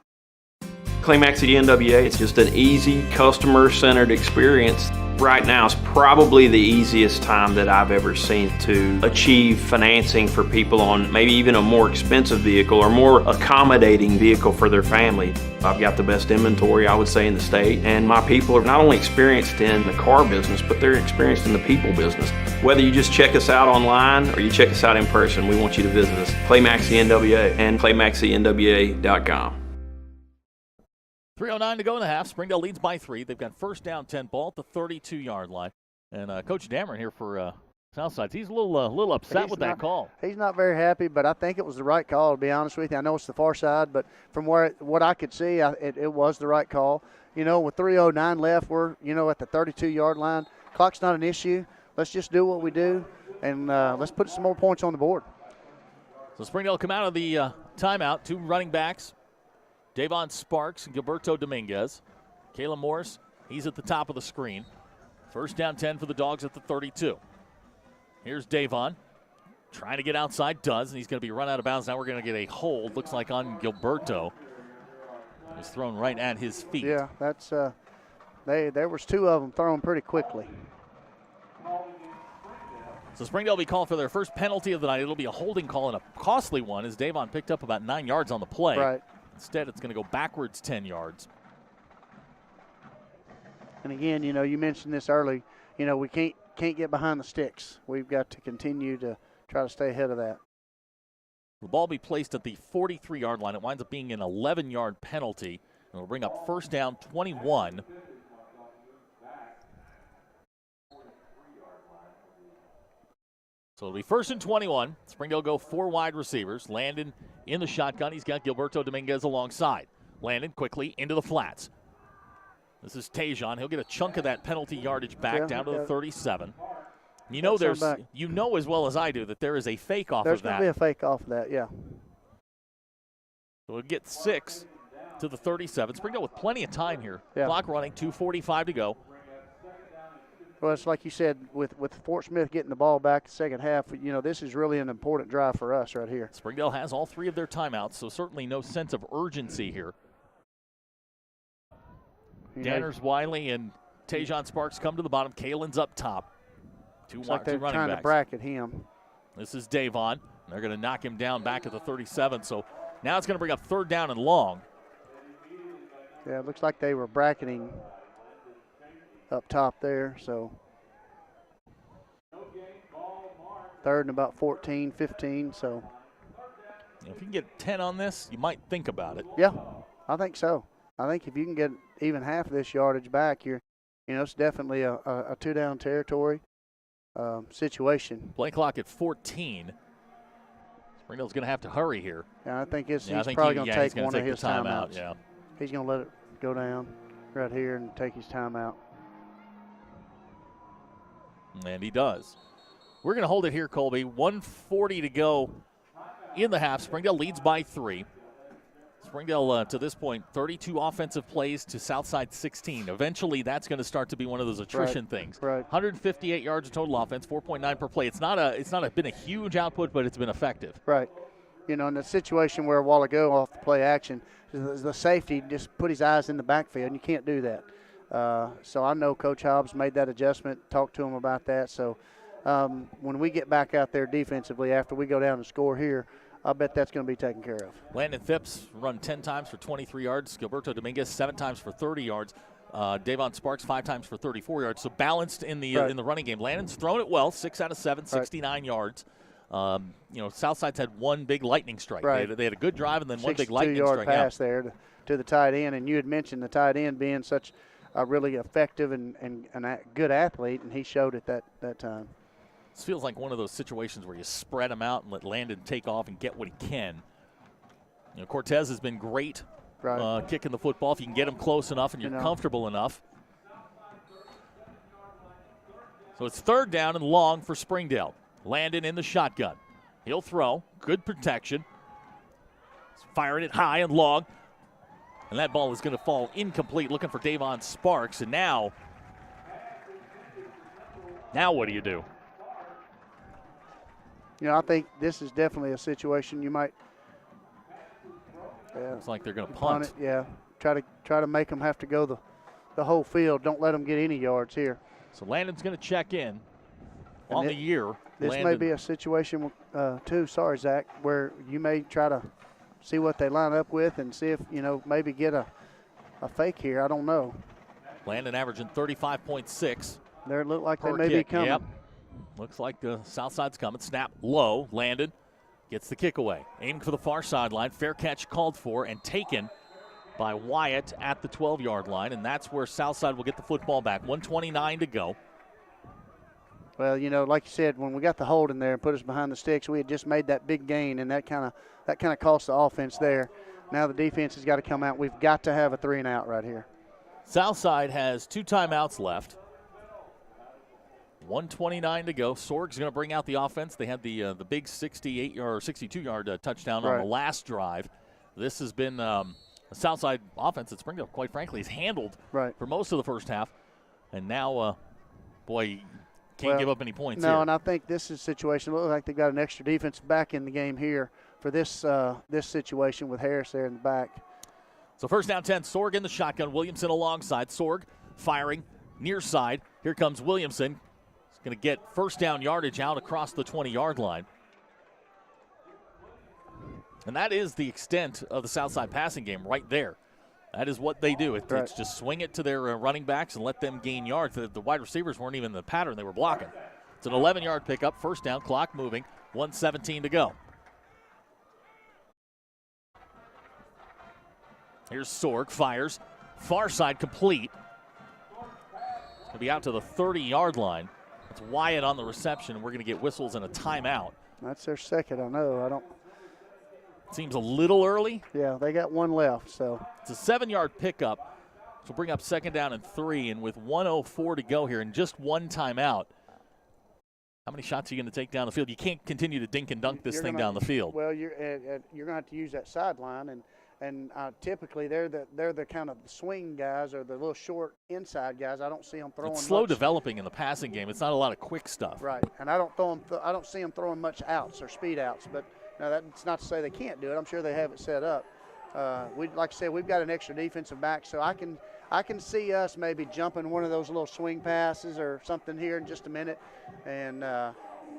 Claymax at the NWA, it's just an easy, customer-centered experience. Right now is probably the easiest time that I've ever seen to achieve financing for people on maybe even a more expensive vehicle or more accommodating vehicle for their family. I've got the best inventory, I would say, in the state, and my people are not only experienced in the car business, but they're experienced in the people business. Whether you just check us out online or you check us out in person, we want you to visit us. Claymax the NWA and claymaxthenwa.com. 3:09 to go in the half. Springdale leads by 3. They've got first down 10, ball at the 32-yard line. And Coach Dameron here for Southside, he's a little upset with that call. He's not very happy, but I think it was the right call, to be honest with you. I know it's the far side, but from what I could see, it was the right call. You know, with 3:09 left, we're, at the 32-yard line. Clock's not an issue. Let's just do what we do, and let's put some more points on the board. So Springdale come out of the timeout. 2 running backs. Davon Sparks and Gilberto Dominguez. Kayla Morris, he's at the top of the screen. First down 10 for the Dogs at the 32. Here's Davon. Trying to get outside, does, and he's going to be run out of bounds. Now we're going to get a hold, looks like on Gilberto. It was thrown right at his feet. Yeah, that's there was 2 of them thrown pretty quickly. So Springdale will be called for their first penalty of the night. It'll be a holding call and a costly one as Davon picked up about 9 yards on the play. Right. Instead, it's going to go backwards 10 yards. And again, you mentioned this early. We can't get behind the sticks. We've got to continue to try to stay ahead of that. The ball will be placed at the 43-yard line. It winds up being an 11-yard penalty. And it'll bring up first down 21. So it'll be first and 21. Springdale go 4 wide receivers. Landon in the shotgun. He's got Gilberto Dominguez alongside. Landon quickly into the flats. This is Tajon. He'll get a chunk of that penalty yardage back down to the 37. You know as well as I do that there is a fake off of that. There's going to be a fake off of that, yeah. So we'll get 6 to the 37. Springdale with plenty of time here. Yeah. Clock running, 2:45 to go. Well, it's like you said, with Fort Smith getting the ball back the second half, this is really an important drive for us right here. Springdale has all 3 of their timeouts, so certainly no sense of urgency here. Danners, Wiley, and Tajon Sparks come to the bottom. Kalen's up top. Two like they're running trying backs. To bracket him. This is Davon. They're going to knock him down back at the 37, so now it's going to bring up third down and long. Yeah, it looks like they were bracketing up top there, so third and about 14, 15, so. If you can get 10 on this, you might think about it. Yeah. I think so. I think if you can get even half of this yardage back, it's definitely a two-down territory situation. Play clock at 14. Springdale's going to have to hurry here. Yeah, I think he's probably going to take one of his timeouts. Yeah. He's going to let it go down right here and take his timeout. And he does. We're going to hold it here, Colby. 1:40 to go in the half. Springdale leads by 3. Springdale, to this point, 32 offensive plays to Southside 16. Eventually, that's going to start to be one of those attrition things. Right. 158 yards of total offense, 4.9 per play. It's not been a huge output, but it's been effective. Right. In the situation where a while ago off the play action, the safety just put his eyes in the backfield, and you can't do that. So I know Coach Hobbs made that adjustment, talked to him about that. So when we get back out there defensively after we go down and score here, I bet that's going to be taken care of. Landon Phipps run 10 times for 23 yards. Gilberto Dominguez 7 times for 30 yards. Davon Sparks 5 times for 34 yards. So balanced in the running game. Landon's thrown it well, 6 out of 7, 69 yards. Southside's had one big lightning strike. Right. They had a good drive and then one big lightning 62-yard strike. pass there to the tight end, and you had mentioned the tight end being such a really effective and a good athlete, and he showed it that time. This feels like one of those situations where you spread him out and let Landon take off and get what he can. Cortez has been great kicking the football if you can get him close enough and you're comfortable enough. So it's 3rd down and long for Springdale. Landon in the shotgun. He'll throw. Good protection. He's firing it high and long. And that ball is going to fall incomplete, looking for Davon Sparks. And now what do you do? I think this is definitely a situation you might. Looks like they're going to punt. It, yeah. Try to make them have to go the whole field. Don't let them get any yards here. So Landon's going to check in on the year. This may be a situation too. Sorry, Zach, where you may try to see what they line up with and see if maybe get a fake here. I don't know. Landon averaging 35.6. They look like they may be coming. Yep. Looks like the Southside's coming. Snap low. Landon gets the kick away. Aimed for the far sideline. Fair catch called for and taken by Wyatt at the 12-yard line. And that's where Southside will get the football back. 1:29 to go. Well, like you said, when we got the hold in there and put us behind the sticks, we had just made that big gain, and that kind of cost the offense there. Now the defense has got to come out. We've got to have a 3-and-out right here. Southside has 2 timeouts left. 1:29 to go. Sorg's going to bring out the offense. They had the big 62-yard touchdown on the last drive. This has been a Southside offense that Springdale, quite frankly, has handled for most of the first half. And now, can't give up any points here. No, and I think this is a situation. It looks like they've got an extra defense back in the game here for this situation with Harris there in the back. So 1st down 10, Sorg in the shotgun. Williamson alongside. Sorg firing near side. Here comes Williamson. He's going to get 1st down yardage out across the 20-yard line. And that is the extent of the Southside passing game right there. That is what they do. It's just swing it to their running backs and let them gain yards. The wide receivers weren't even in the pattern they were blocking. It's an 11-yard pickup, 1st down, clock moving, 1:17 to go. Here's Sorg, fires, far side complete. It's going to be out to the 30-yard line. It's Wyatt on the reception. We're going to get whistles and a timeout. That's their second, I know. Seems a little early. Yeah, they got one left. So it's a 7-yard pickup. So bring up 2nd down and 3, and with 1:04 to go here and just one timeout, how many shots are you going to take down the field? You can't continue to dink and dunk this thing down the field. Well, you're going to have to use that sideline, and typically they're the kind of swing guys or the little short inside guys. I don't see them throwing. It's slow much. Developing in the passing game. It's not a lot of quick stuff. Right, and I don't see them throwing much outs or speed outs, but. Now, that's not to say they can't do it. I'm sure they have it set up. Like I said, we've got an extra defensive back, so I can see us maybe jumping one of those little swing passes or something here in just a minute, and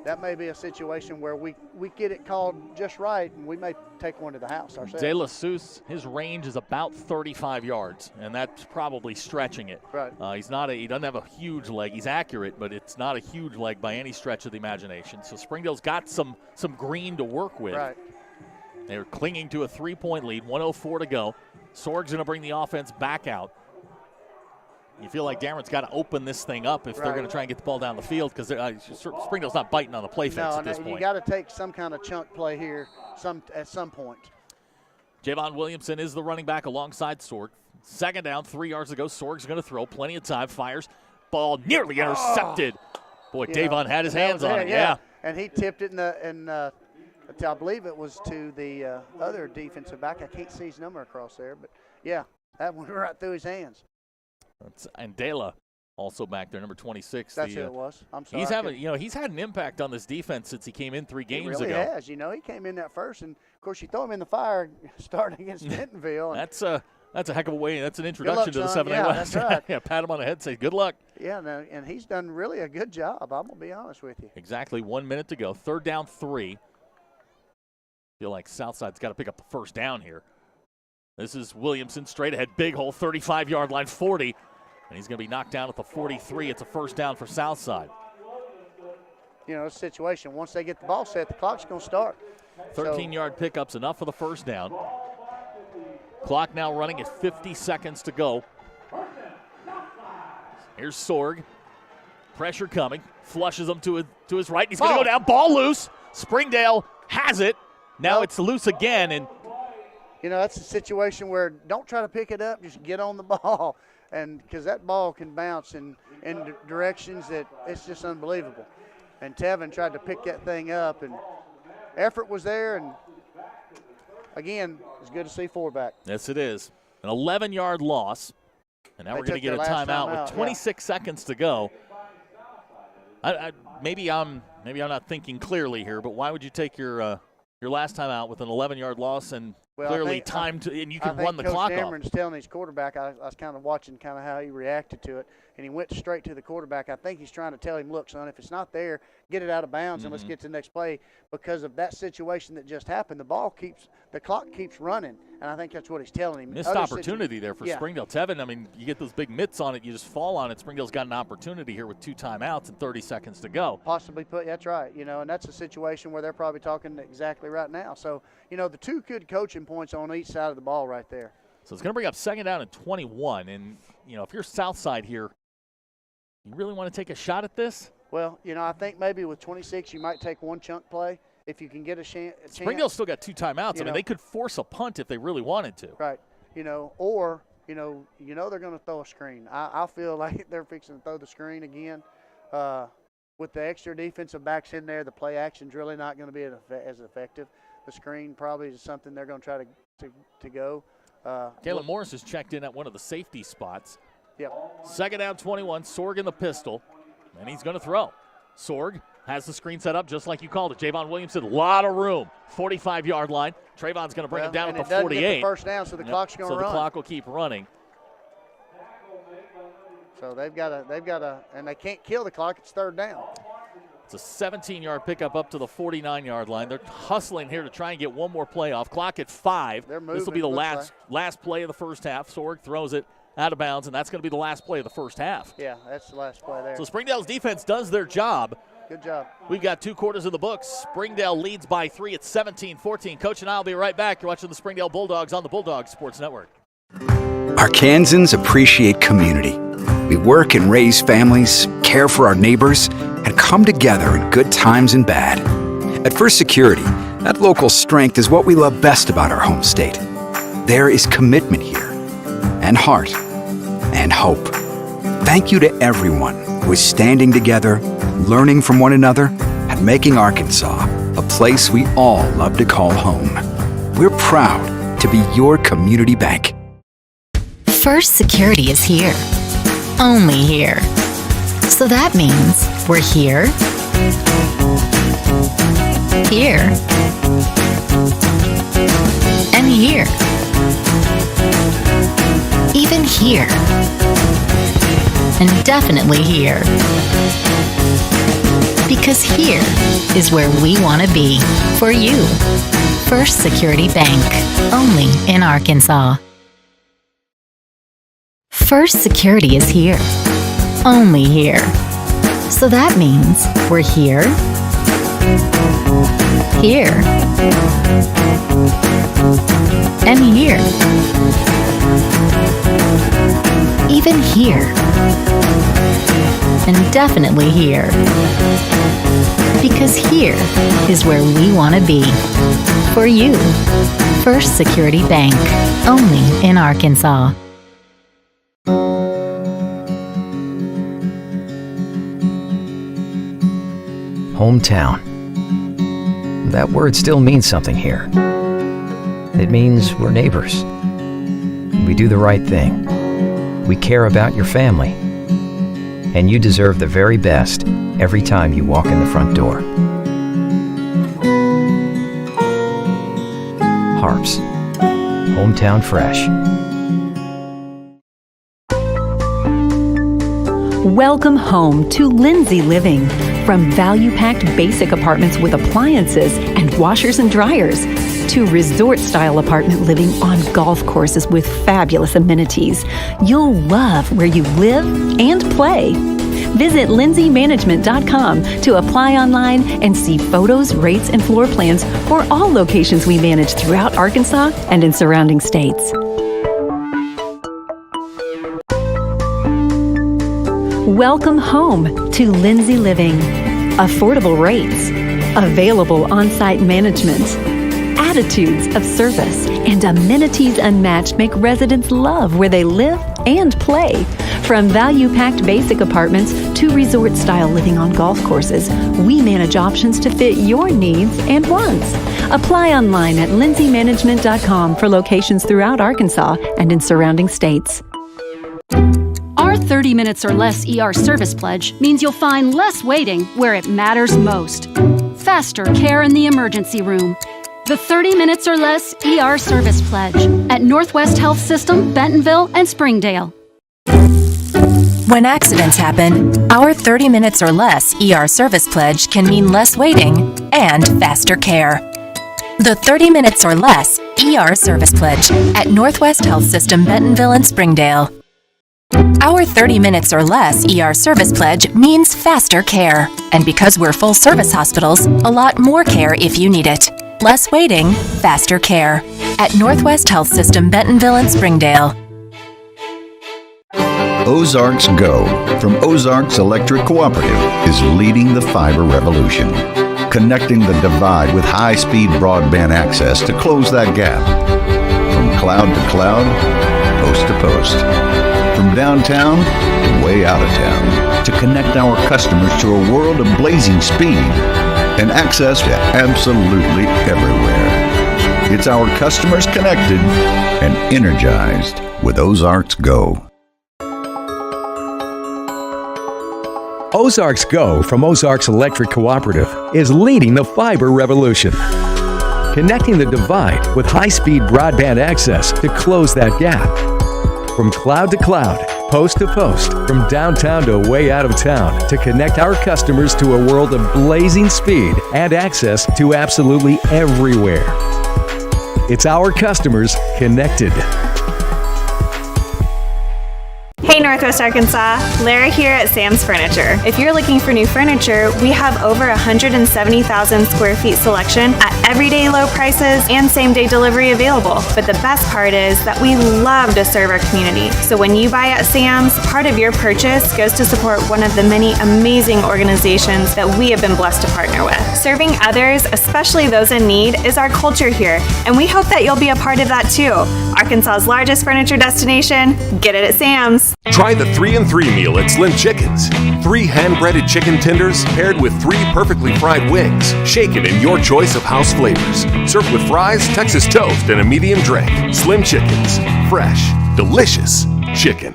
that may be a situation where we get it called just right, and we may take one to the house ourselves. De La Souce, his range is about 35 yards, and that's probably stretching it. Right. He doesn't have a huge leg. He's accurate, but it's not a huge leg by any stretch of the imagination. So Springdale's got some green to work with. Right. They're clinging to a 3-point lead, 1:04 to go. Sorg's going to bring the offense back out. You feel like Dameron's got to open this thing up if they're going to try and get the ball down the field because Springdale's not biting on the play fence at this point. You got to take some kind of chunk play here at some point. Javon Williamson is the running back alongside Sorg. Second down, 3 yards to go. Sorg's going to throw. Plenty of time. Fires. Ball nearly intercepted. Boy, Davon had his hands on it. Yeah. And he tipped it I believe it was to the other defensive back. I can't see his number across there, but yeah, that went right through his hands. And Dela also back there, number 26. That's who it was. I'm sorry. He's had an impact on this defense since he came in 3 games ago. He really has. He came in that first, and of course you throw him in the fire starting against Bentonville. That's a heck of a way. That's an introduction to the 7A West. That's right. Yeah, pat him on the head, say good luck. Yeah, and he's done really a good job. I'm gonna be honest with you. Exactly 1 minute to go. 3rd down, 3. Feel like Southside's got to pick up the first down here. This is Williamson straight ahead, big hole, 35-yard line, 40. And he's going to be knocked down at the 43. It's a first down for Southside. It's a situation. Once they get the ball set, the clock's going to start. 13-yard pickup's enough for the first down. Clock now running at 50 seconds to go. Here's Sorg. Pressure coming. Flushes him to his right. He's going to go down. Ball loose. Springdale has it. Now it's loose again. And that's a situation where don't try to pick it up. Just get on the ball. And because that ball can bounce in directions that it's just unbelievable. And Tevin tried to pick that thing up, and effort was there. And, again, it's good to see 4 back. Yes, it is. An 11-yard loss. And now we're going to get a timeout with 26 seconds to go. Maybe I'm not thinking clearly here, but why would you take your last time out with an 11-yard loss and clearly timed, and you can run the clock off? Dameron's telling his quarterback, I was kind of watching kind of how he reacted to it, and he went straight to the quarterback. I think he's trying to tell him, look, son, if it's not there, get it out of bounds and let's get to the next play. Because of that situation that just happened, the clock keeps running, and I think that's what he's telling him. Missed opportunity there for Springdale. Tevin, you get those big mitts on it, you just fall on it. Springdale's got an opportunity here with 2 timeouts and 30 seconds to go. That's right, and that's a situation where they're probably talking exactly right now. So, the 2 good coaching points on each side of the ball right there. So it's going to bring up 2nd down and 21. And, if you're Southside here, you really want to take a shot at this? Well, I think maybe with 26 you might take 1 chunk play if you can get a chance. Springdale's still got 2 timeouts. They could force a punt if they really wanted to. Right. Or they're going to throw a screen. I feel like they're fixing to throw the screen again. With the extra defensive backs in there, the play action's really not going to be as effective. The screen probably is something they're going to try to go. Kalen Morris has checked in at one of the safety spots. Yep. 2nd down, 21. Sorg in the pistol, and he's going to throw. Sorg has the screen set up just like you called it. Javon Williamson, a lot of room. 45-yard line. Trayvon's going to bring him down at the 48. Get the first down, so the clock's going to run. So the clock will keep running. So they've got to, and they can't kill the clock. It's 3rd down. It's a 17-yard pickup up to the 49-yard line. They're hustling here to try and get one more play off. Clock at 5. They're moving. This will be the last play of the first half. Sorg throws it out of bounds, and that's going to be the last play of the first half. Yeah, that's the last play there. So Springdale's defense does their job. Good job. We've got 2 quarters of the books. Springdale leads by 3 at 17-14. Coach and I will be right back. You're watching the Springdale Bulldogs on the Bulldogs Sports Network. Arkansans appreciate community. We work and raise families, care for our neighbors, and come together in good times and bad. At First Security, that local strength is what we love best about our home state. There is commitment here, and heart, and hope. Thank you to everyone who is standing together, learning from one another, and making Arkansas a place we all love to call home. We're proud to be your community bank. First Security is here. Only here. So that means we're here, here, and here. Even here. And definitely here. Because here is where we want to be for you. First Security Bank. Only in Arkansas. First Security is here. Only here. So that means we're here, here, and here. even here. And definitely here. Because here is where we want to be. For you. First Security Bank. Only in Arkansas. Hometown. That word still means something here. It means we're neighbors. We do the right thing. We care about your family. And you deserve the very best every time you walk in the front door. Harps. Hometown fresh. Welcome home to Lindsay Living. From value-packed basic apartments with appliances and washers and dryers to resort-style apartment living on golf courses with fabulous amenities, you'll love where you live and play. Visit lindsaymanagement.com to apply online and see photos, rates, and floor plans for all locations we manage throughout Arkansas and in surrounding states. Welcome home to Lindsay Living. Affordable rates, available on-site management, attitudes of service, and amenities unmatched make residents love where they live and play. From value-packed basic apartments to resort-style living on golf courses, we manage options to fit your needs and wants. Apply online at lindsaymanagement.com for locations throughout Arkansas and in surrounding states. Our 30 minutes or less ER service pledge means you'll find less waiting where it matters most. Faster care in the emergency room. The 30 minutes or less ER service pledge at Northwest Health System, Bentonville, and Springdale. When accidents happen, our 30 minutes or less ER service pledge can mean less waiting and faster care. The 30 minutes or less ER service pledge at Northwest Health System, Bentonville, and Springdale. Our 30 minutes or less ER service pledge means faster care. And because we're full service hospitals, a lot more care if you need it. Less waiting, faster care. At Northwest Health System, Bentonville, and Springdale. Ozarks Go from Ozarks Electric Cooperative is leading the fiber revolution, connecting the divide with high-speed broadband access to close that gap. From cloud to cloud, post to post. From downtown to way out of town, to connect our customers to a world of blazing speed and access to absolutely everywhere. It's our customers connected and energized with Ozarks Go. Ozarks Go from Ozarks Electric Cooperative is leading the fiber revolution, connecting the divide with high-speed broadband access to close that gap. From cloud to cloud, post to post, from downtown to way out of town, to connect our customers to a world of blazing speed and access to absolutely everywhere. It's our customers connected. Hey Northwest Arkansas, Lara here at Sam's Furniture. If you're looking for new furniture, we have over 170,000 square feet selection at everyday low prices and same-day delivery available. But the best part is that we love to serve our community. So when you buy at Sam's, part of your purchase goes to support one of the many amazing organizations that we have been blessed to partner with. Serving others, especially those in need, is our culture here, and we hope that you'll be a part of that too. Arkansas's largest furniture destination, get it at Sam's. Try the 3 and 3 meal at Slim Chickens. 3 hand-breaded chicken tenders paired with 3 perfectly fried wings, shaken in your choice of house flavors. Served with fries, Texas toast, and a medium drink. Slim Chickens. Fresh, delicious chicken.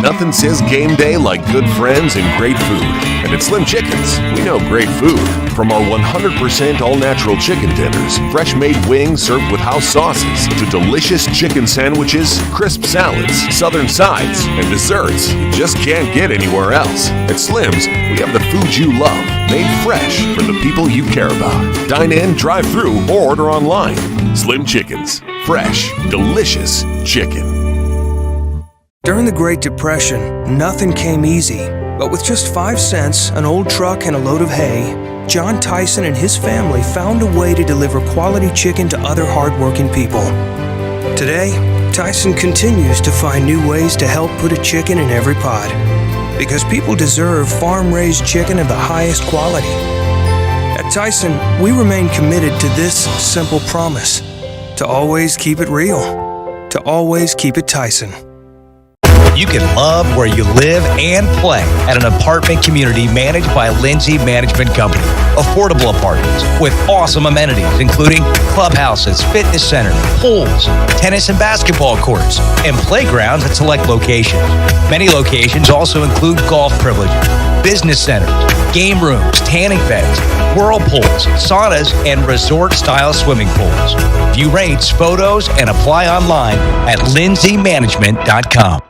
Nothing says game day like good friends and great food. And at Slim Chickens, we know great food. From our 100% all-natural chicken tenders, fresh-made wings served with house sauces, to delicious chicken sandwiches, crisp salads, southern sides, and desserts you just can't get anywhere else. At Slim's, we have the food you love, made fresh for the people you care about. Dine in, drive through, or order online. Slim Chickens. Fresh, delicious chicken. During the Great Depression, nothing came easy. But with just 5 cents, an old truck, and a load of hay, John Tyson and his family found a way to deliver quality chicken to other hardworking people. Today, Tyson continues to find new ways to help put a chicken in every pot. Because people deserve farm-raised chicken of the highest quality. At Tyson, we remain committed to this simple promise: to always keep it real, to always keep it Tyson. You can love where you live and play at an apartment community managed by Lindsay Management Company. Affordable apartments with awesome amenities, including clubhouses, fitness centers, pools, tennis and basketball courts, and playgrounds at select locations. Many locations also include golf privileges, business centers, game rooms, tanning beds, whirlpools, saunas, and resort-style swimming pools. View rates, photos, and apply online at lindsaymanagement.com.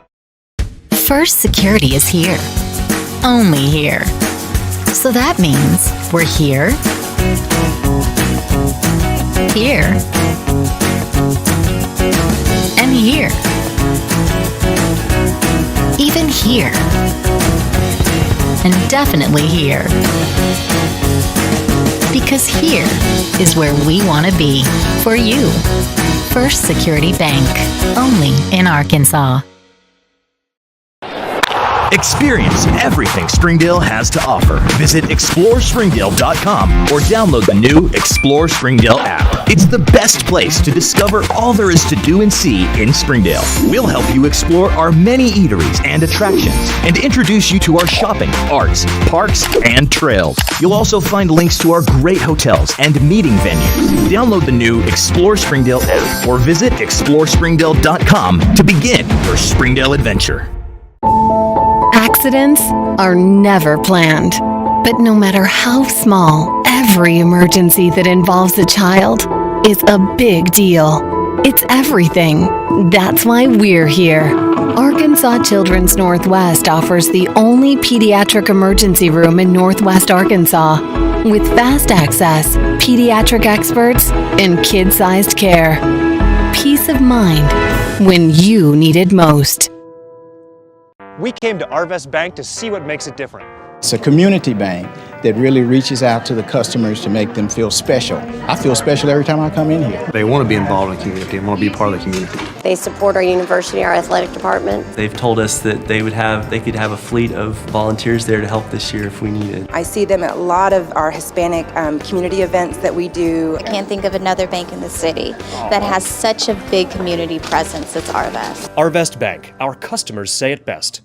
First Security is here. Only here. So that means we're here, here, and here. Even here. And definitely here. Because here is where we want to be. For you. First Security Bank. Only in Arkansas. Experience everything Springdale has to offer. Visit ExploreSpringdale.com or download the new Explore Springdale app. It's the best place to discover all there is to do and see in Springdale. We'll help you explore our many eateries and attractions and introduce you to our shopping, arts, parks, and trails. You'll also find links to our great hotels and meeting venues. Download the new Explore Springdale app or visit ExploreSpringdale.com to begin your Springdale adventure. Accidents are never planned, but no matter how small, every emergency that involves a child is a big deal. It's everything. That's why we're here. Arkansas Children's Northwest offers the only pediatric emergency room in Northwest Arkansas, with fast access, pediatric experts, and kid-sized care. Peace of mind when you need it most. We came to Arvest Bank to see what makes it different. It's a community bank that really reaches out to the customers to make them feel special. I feel special every time I come in here. They want to be involved in the community and want to be part of the community. They support our university, our athletic department. They've told us that they could have a fleet of volunteers there to help this year if we need it. I see them at a lot of our Hispanic community events that we do. I can't think of another bank in the city that has such a big community presence as Arvest. Arvest Bank, our customers say it best.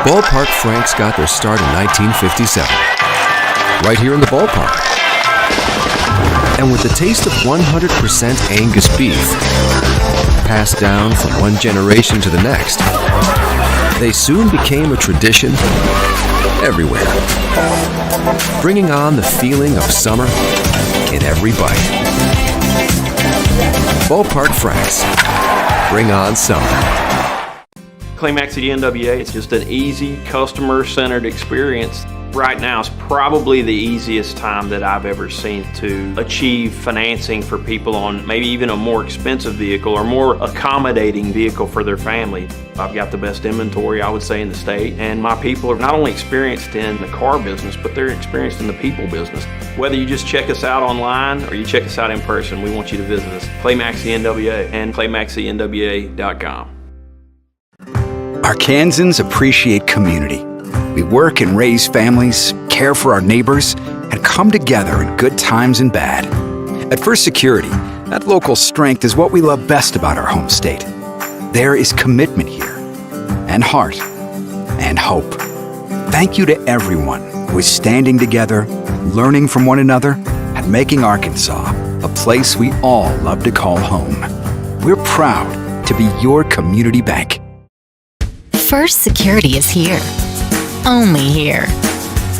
Ballpark Franks got their start in 1957, right here in the ballpark. And with the taste of 100% Angus beef, passed down from one generation to the next, they soon became a tradition everywhere, bringing on the feeling of summer in every bite. Ballpark Franks, bring on summer. Claymax at the NWA, it's just an easy, customer-centered experience. Right now is probably the easiest time that I've ever seen to achieve financing for people on maybe even a more expensive vehicle or more accommodating vehicle for their family. I've got the best inventory, I would say, in the state, and my people are not only experienced in the car business, but they're experienced in the people business. Whether you just check us out online or you check us out in person, we want you to visit us. Claymax the NWA and ClaymaxTheNWA.com. Arkansans appreciate community. We work and raise families, care for our neighbors, and come together in good times and bad. At First Security, that local strength is what we love best about our home state. There is commitment here, and heart, and hope. Thank you to everyone who is standing together, learning from one another, and making Arkansas a place we all love to call home. We're proud to be your community bank. First Security is here. Only here.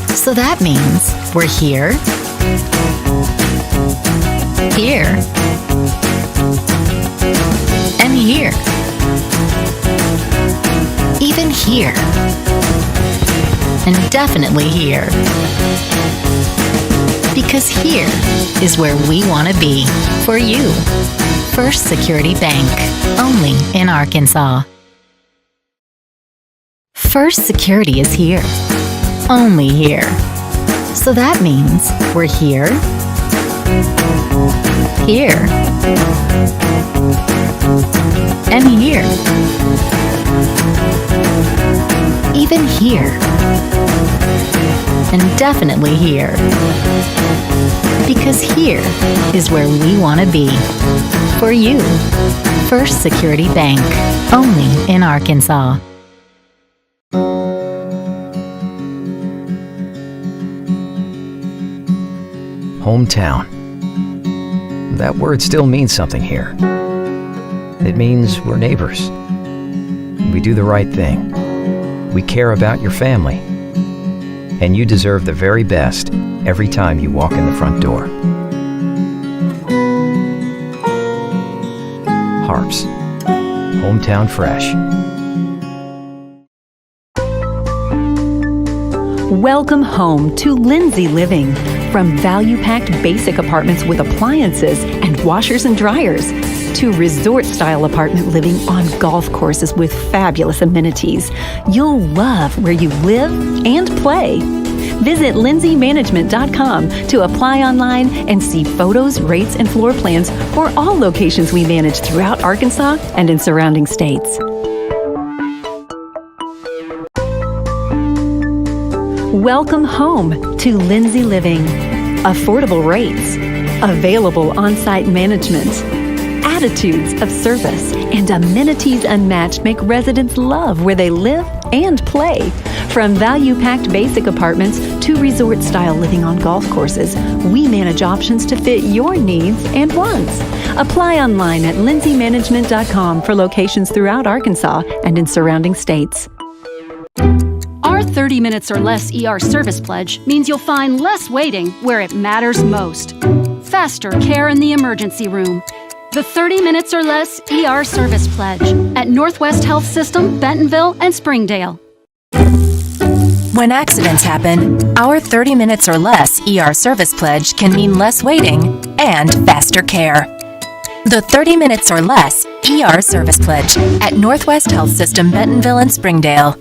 So that means we're here, here, and here. Even here. And definitely here. Because here is where we want to be. For you. First Security Bank. Only in Arkansas. First Security is here. Only here. So that means we're here, Here. And here. Even here. And definitely here. Because here is where we want to be. For you. First Security Bank. Only in Arkansas. Hometown. That word still means something here. It means we're neighbors. We do the right thing. We care about your family. And you deserve the very best every time you walk in the front door. Harps. Hometown fresh. Welcome home to Lindsay Living. From value-packed basic apartments with appliances and washers and dryers to resort-style apartment living on golf courses with fabulous amenities, you'll love where you live and play. Visit lindsaymanagement.com to apply online and see photos, rates, and floor plans for all locations we manage throughout Arkansas and in surrounding states. Welcome home to Lindsay Living. Affordable rates, available on-site management, attitudes of service, and amenities unmatched make residents love where they live and play. From value-packed basic apartments to resort-style living on golf courses, we manage options to fit your needs and wants. Apply online at lindsaymanagement.com for locations throughout Arkansas and in surrounding states. Our 30 minutes or less ER service pledge means you'll find less waiting where it matters most. Faster care in the emergency room. The 30 minutes or less ER service pledge at Northwest Health System, Bentonville, and Springdale. When accidents happen, our 30 minutes or less ER service pledge can mean less waiting and faster care. The 30 minutes or less ER service pledge at Northwest Health System, Bentonville, and Springdale.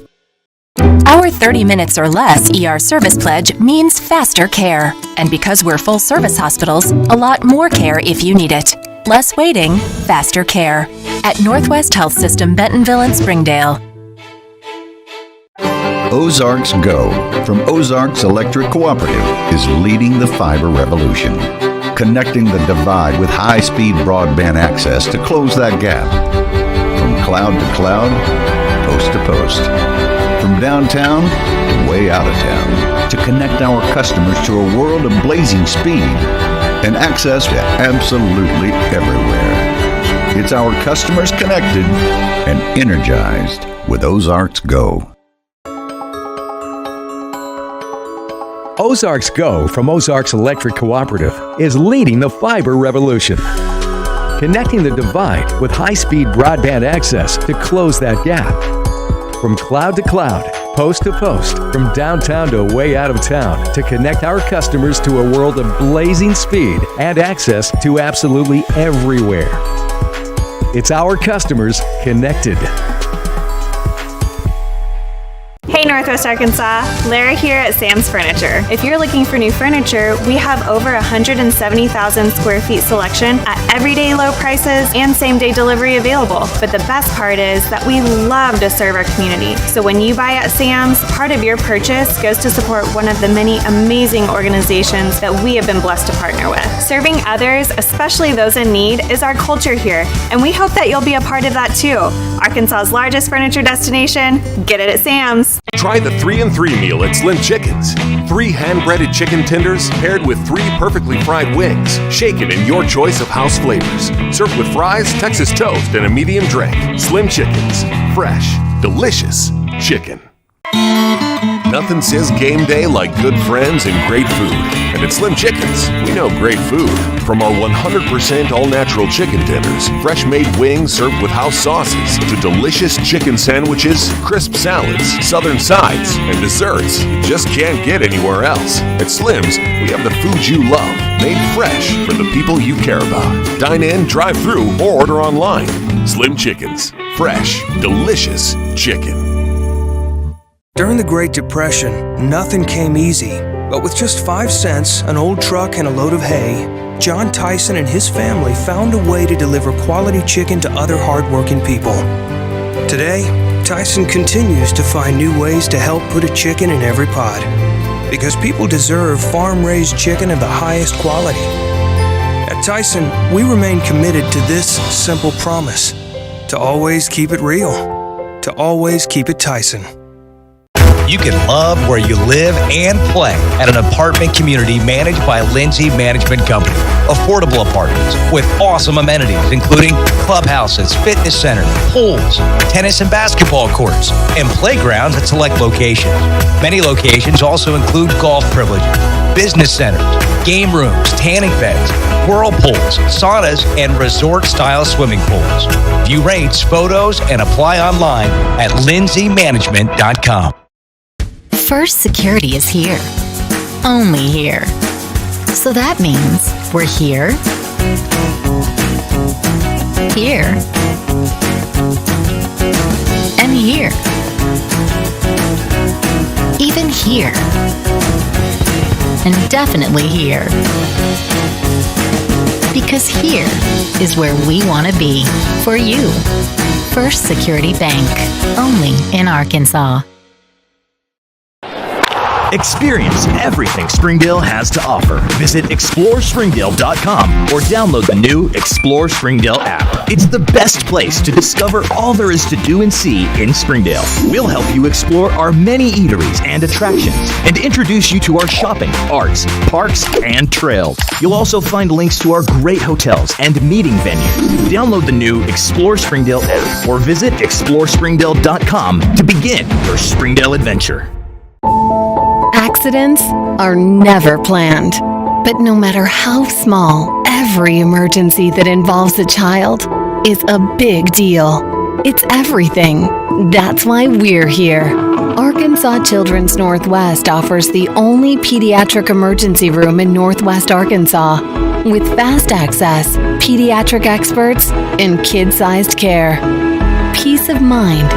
Our 30 minutes or less ER service pledge means faster care. And because we're full service hospitals, a lot more care if you need it. Less waiting, faster care. At Northwest Health System, Bentonville, and Springdale. Ozarks Go from Ozarks Electric Cooperative is leading the fiber revolution, connecting the divide with high-speed broadband access to close that gap. From cloud to cloud, post to post. From downtown to way out of town, to connect our customers to a world of blazing speed and access to absolutely everywhere. It's our customers connected and energized with Ozarks Go. Ozarks Go from Ozarks Electric Cooperative is leading the fiber revolution, connecting the divide with high-speed broadband access to close that gap. From cloud to cloud, post to post, from downtown to way out of town, to connect our customers to a world of blazing speed and access to absolutely everywhere. It's our customers connected. Hey Northwest Arkansas, Lara here at Sam's Furniture. If you're looking for new furniture, we have over 170,000 square feet selection at everyday low prices and same-day delivery available. But the best part is that we love to serve our community. So when you buy at Sam's, part of your purchase goes to support one of the many amazing organizations that we have been blessed to partner with. Serving others, especially those in need, is our culture here, and we hope that you'll be a part of that too. Arkansas's largest furniture destination, get it at Sam's. Try the 3-in-3 meal at Slim Chickens. 3 hand-breaded chicken tenders paired with 3 perfectly fried wings, shaken in your choice of house flavors. Served with fries, Texas toast, and a medium drink. Slim Chickens. Fresh, delicious chicken. Nothing says game day like good friends and great food. And at Slim Chickens, we know great food. From our 100% all-natural chicken tenders, fresh-made wings served with house sauces, to delicious chicken sandwiches, crisp salads, southern sides, and desserts you just can't get anywhere else. At Slim's, we have the food you love, made fresh for the people you care about. Dine in, drive through, or order online. Slim Chickens. Fresh, delicious chicken. During the Great Depression, nothing came easy. But with just 5 cents, an old truck, and a load of hay, John Tyson and his family found a way to deliver quality chicken to other hardworking people. Today, Tyson continues to find new ways to help put a chicken in every pot. Because people deserve farm-raised chicken of the highest quality. At Tyson, we remain committed to this simple promise: to always keep it real, to always keep it Tyson. You can love where you live and play at an apartment community managed by Lindsay Management Company. Affordable apartments with awesome amenities, including clubhouses, fitness centers, pools, tennis and basketball courts, and playgrounds at select locations. Many locations also include golf privileges, business centers, game rooms, tanning beds, whirlpools, saunas, and resort-style swimming pools. View rates, photos, and apply online at lindsaymanagement.com. First Security is here. Only here. So that means we're here, here, and here. Even here. And definitely here. Because here is where we want to be. For you. First Security Bank. Only in Arkansas. Experience everything Springdale has to offer. Visit ExploreSpringdale.com or download the new Explore Springdale app. It's the best place to discover all there is to do and see in Springdale. We'll help you explore our many eateries and attractions and introduce you to our shopping, arts, parks, and trails. You'll also find links to our great hotels and meeting venues. Download the new Explore Springdale app or visit ExploreSpringdale.com to begin your Springdale adventure. Accidents are never planned. But no matter how small, every emergency that involves a child is a big deal. It's everything. That's why we're here. Arkansas Children's Northwest offers the only pediatric emergency room in Northwest Arkansas with fast access, pediatric experts, and kid-sized care. Peace of mind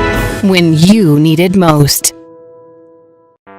when you need it most.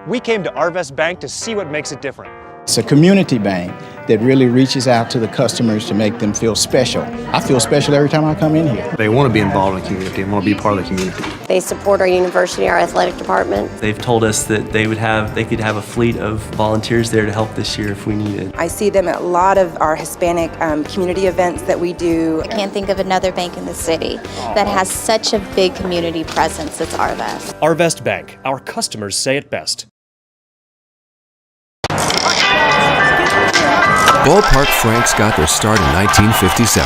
We came to Arvest Bank to see what makes it different. It's a community bank that really reaches out to the customers to make them feel special. I feel special every time I come in here. They want to be involved in the community and want to be part of the community. They support our university, our athletic department. They've told us that they could have a fleet of volunteers there to help this year if we needed. I see them at a lot of our Hispanic community events that we do. I can't think of another bank in the city that has such a big community presence as Arvest. Arvest Bank. Our customers say it best. Ballpark Franks got their start in 1957,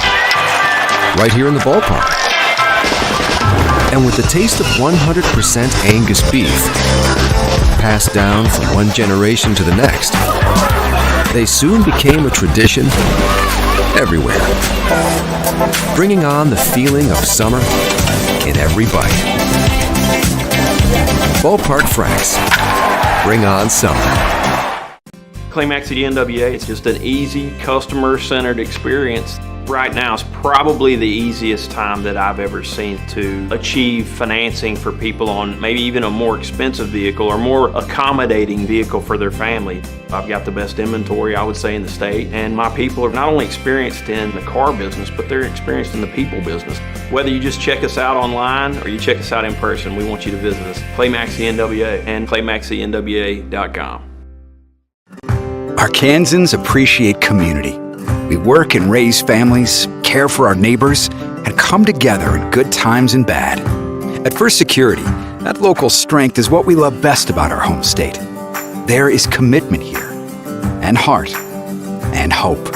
right here in the ballpark. And with the taste of 100% Angus beef, passed down from one generation to the next, they soon became a tradition everywhere, bringing on the feeling of summer in every bite. Ballpark Franks, bring on summer. Claymax at the NWA, it's just an easy, customer-centered experience. Right now is probably the easiest time that I've ever seen to achieve financing for people on maybe even a more expensive vehicle or more accommodating vehicle for their family. I've got the best inventory, I would say, in the state, and my people are not only experienced in the car business, but they're experienced in the people business. Whether you just check us out online or you check us out in person, we want you to visit us. Claymax the NWA and ClaymaxTheNWA.com. Arkansans appreciate community. We work and raise families, care for our neighbors, and come together in good times and bad. At First Security, that local strength is what we love best about our home state. There is commitment here, and heart, and hope.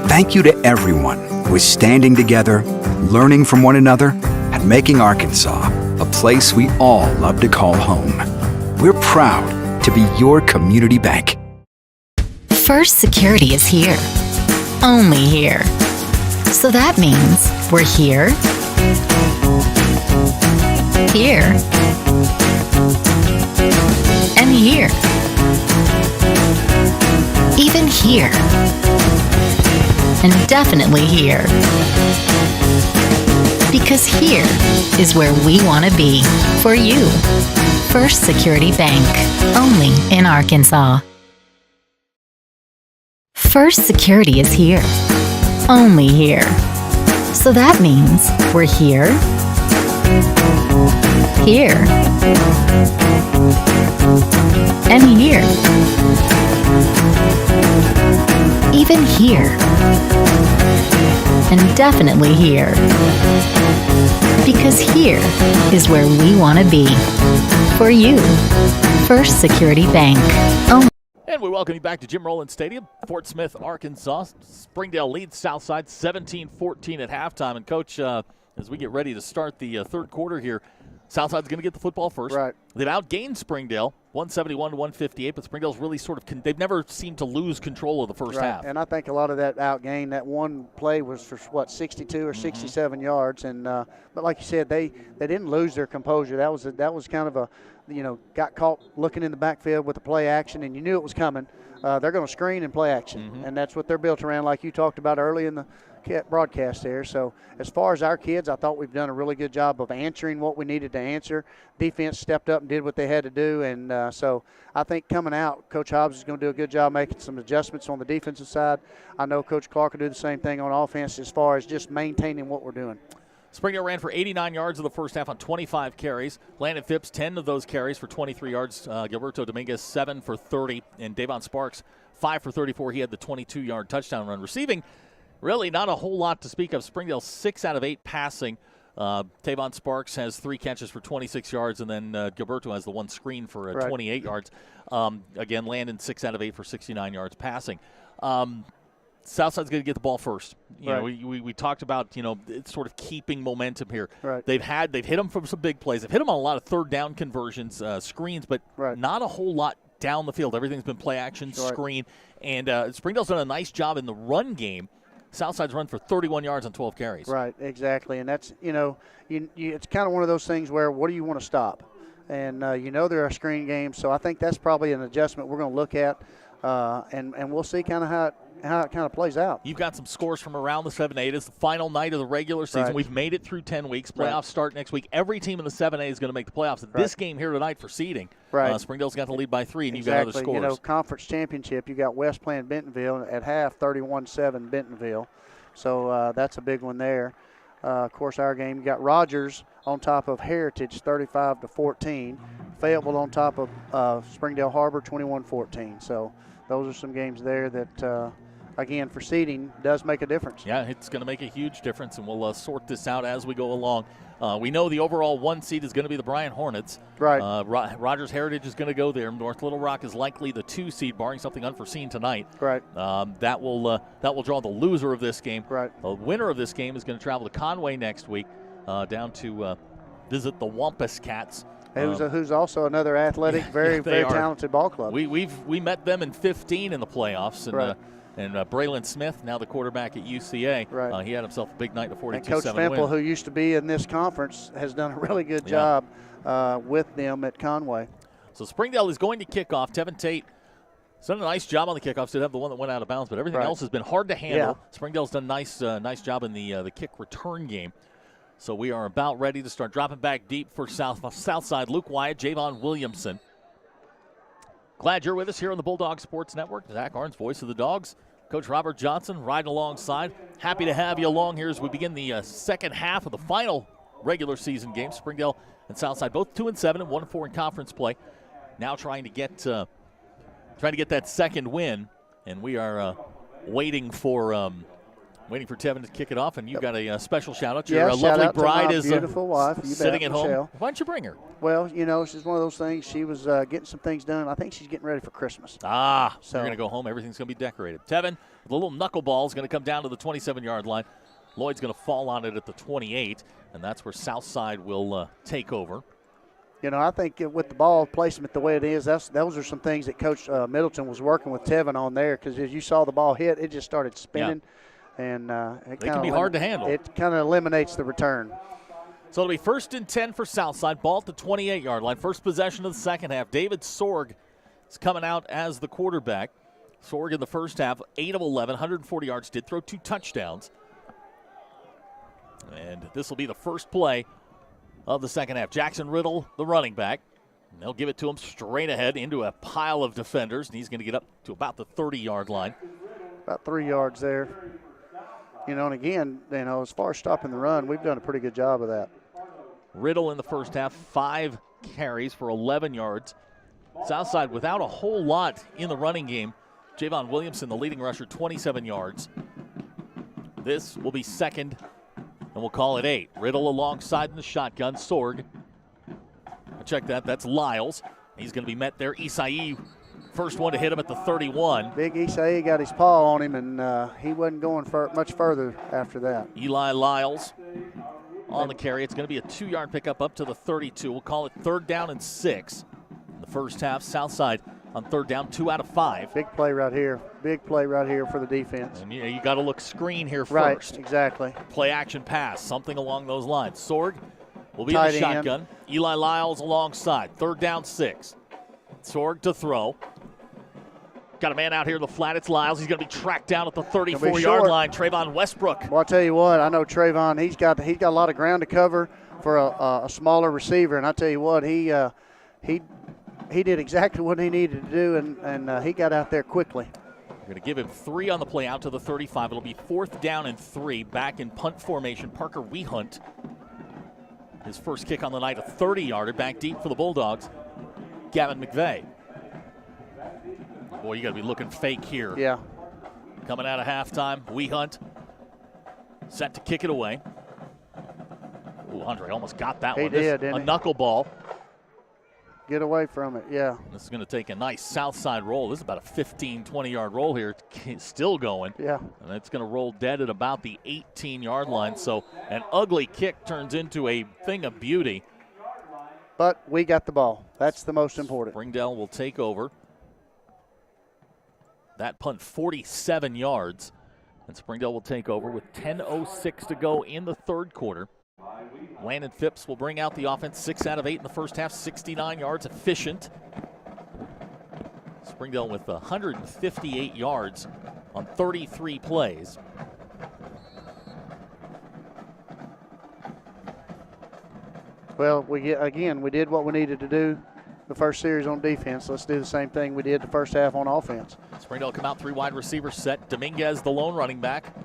Thank you to everyone who is standing together, learning from one another, and making Arkansas a place we all love to call home. We're proud to be your community bank. First Security is here. Only here. So that means we're here, here, and here. Even here. And definitely here. Because here is where we want to be. For you. First Security Bank. Only in Arkansas. First Security is here. Only here. So that means we're here, here, and here. Even here. And definitely here. Because here is where we want to be. For you. First Security Bank. And we welcome you back to Jim Rowland Stadium, Fort Smith, Arkansas. Springdale leads Southside 17-14 at halftime. And, Coach, as we get ready to start the third quarter here, Southside's going to get the football first. Right. They've outgained Springdale, 171-158, but Springdale's really they've never seemed to lose control of the first half. And I think a lot of that outgain, that one play was for, 62 or 67 yards. And but like you said, they didn't lose their composure. That was kind of a, got caught looking in the backfield with the play action, and you knew it was coming. They're going to screen and play action, and that's what they're built around, like you talked about early in the broadcast there. So as far as our kids, I thought we've done a really good job of answering what we needed to answer. Defense stepped up and did what they had to do, and so I think coming out, Coach Hobbs is going to do a good job making some adjustments on the defensive side. I know Coach Clark will do the same thing on offense as far as just maintaining what we're doing. Springdale ran for 89 yards in the first half on 25 carries. Landon Phipps, 10 of those carries for 23 yards. Gilberto Dominguez, 7 for 30. And Davon Sparks, 5 for 34. He had the 22-yard touchdown run. Receiving, really not a whole lot to speak of. Springdale 6 out of 8 passing. Tavon Sparks has 3 catches for 26 yards, and then Gilberto has the one screen for 28 yards. Again, Landon 6 out of 8 for 69 yards passing. Southside's going to get the ball first. You know, we talked about, it's sort of keeping momentum here. Right. They've hit them from some big plays. They've hit them on a lot of third down conversions, screens, but not a whole lot down the field. Everything's been play action, screen, and Springdale's done a nice job in the run game. Southside's run for 31 yards on 12 carries. Right, exactly, and that's it's kind of one of those things where what do you want to stop, and they're a screen game, so I think that's probably an adjustment we're going to look at, and we'll see kind of how it kind of plays out. You've got some scores from around the 7A. It is the final night of the regular season. We've made it through 10 weeks. Playoffs start next week. Every team in the 7A is going to make the playoffs. This game here tonight for seeding, Springdale's got the lead by 3, and you've got other scores. Conference championship, you got West playing Bentonville at half, 31-7 Bentonville. So that's a big one there. Of course, our game, you got Rogers on top of Heritage, 35-14. Fayetteville on top of Springdale Harbor, 21-14. So those are some games there that again, for seeding, does make a difference. Yeah, it's going to make a huge difference, and we'll sort this out as we go along. We know the overall 1 seed is going to be the Bryant Hornets. Right. Rogers Heritage is going to go there. North Little Rock is likely the 2 seed, barring something unforeseen tonight. Right. That will draw the loser of this game. Right. The winner of this game is going to travel to Conway next week, down to visit the Wampus Cats. Who's also another athletic, very talented ball club. We met them in 15 in the playoffs, and and Braylon Smith, now the quarterback at UCA, he had himself a big night, a 42-7 win. And Coach Femple, who used to be in this conference, has done a really good job with them at Conway. So Springdale is going to kick off. Tevin Tate has done a nice job on the kickoffs. Did have the one that went out of bounds, but everything else has been hard to handle. Springdale's done a nice job in the kick return game. So we are about ready to start dropping back deep for Southside. Luke Wyatt, Javon Williamson. Glad you're with us here on the Bulldog Sports Network. Zach Arns, voice of the Dogs. Coach Robert Johnson riding alongside. Happy to have you along here as we begin the second half of the final regular season game. Springdale and Southside both 2-7 and 1-4 in conference play. Now trying to get that second win, and we are waiting for Tevin to kick it off, and you got a special shout-out. Your lovely bride is beautiful wife, sitting at home. Michelle. Why don't you bring her? Well, it's just one of those things. She was getting some things done. I think she's getting ready for Christmas. So you're going to go home. Everything's going to be decorated. Tevin, the little knuckleball, is going to come down to the 27-yard line. Lloyd's going to fall on it at the 28, and that's where Southside will take over. I think with the ball placement the way it is, those are some things that Coach Middleton was working with Tevin on there, because as you saw the ball hit, it just started spinning. Yeah. And it can be hard to handle. It kind of eliminates the return. So it'll be 1st and 10 for Southside. Ball at the 28-yard line. First possession of the second half. David Sorg is coming out as the quarterback. Sorg in the first half, 8 of 11, 140 yards, did throw 2 touchdowns. And this will be the first play of the second half. Jackson Riddle, the running back. And they'll give it to him straight ahead into a pile of defenders, and he's going to get up to about the 30-yard line. about 3 yards there. And again, as far as stopping the run, we've done a pretty good job of that. Riddle in the first half, 5 carries for 11 yards. Southside without a whole lot in the running game. Javon Williamson, the leading rusher, 27 yards. This will be second, and we'll call it 8. Riddle alongside in the shotgun. Sorg. Check that. That's Lyles. He's going to be met there. Isai, first one to hit him at the 31. Big Isai got his paw on him, and he wasn't going much further after that. Eli Lyles on the carry. It's going to be a 2-yard pickup up to the 32. We'll call it 3rd down and 6. In the first half, Southside on 3rd down, 2 out of 5. Big play right here. Big play right here for the defense. And you got to look screen here right, first. Exactly. Play action pass, something along those lines. Sorg will be Tight in the shotgun. end. Eli Lyles alongside. 3rd down, 6. Sorg to throw. Got a man out here in the flat. It's Lyles. He's going to be tracked down at the 34-yard line. Trayvon Westbrook. Well, I'll tell you what. I know Trayvon. He's got a lot of ground to cover for a smaller receiver. And I tell you what, he did exactly what he needed to do, and he got out there quickly. We're going to give him 3 on the play out to the 35. It'll be 4th down and 3. Back in punt formation, Parker Wehunt. His first kick on the night, a 30-yarder, back deep for the Bulldogs. Gavin McVeigh. Boy, you got to be looking fake here. Yeah. Coming out of halftime, Wehunt set to kick it away. Ooh, Andre almost got that one. He did, a knuckleball. Get away from it, yeah. This is going to take a nice Southside roll. This is about a 15, 20-yard roll here. It's still going. Yeah. And it's going to roll dead at about the 18-yard line. So an ugly kick turns into a thing of beauty. But we got the ball. That's the most important. Springdale will take over. That punt 47 yards. And Springdale will take over with 10:06 to go in the 3rd quarter. Landon Phipps will bring out the offense. 6 out of 8 in the first half, 69 yards, efficient. Springdale with 158 yards on 33 plays. Well, we did what we needed to do the first series on defense. Let's do the same thing we did the first half on offense. Springdale come out 3 wide receiver set. Dominguez, the lone running back,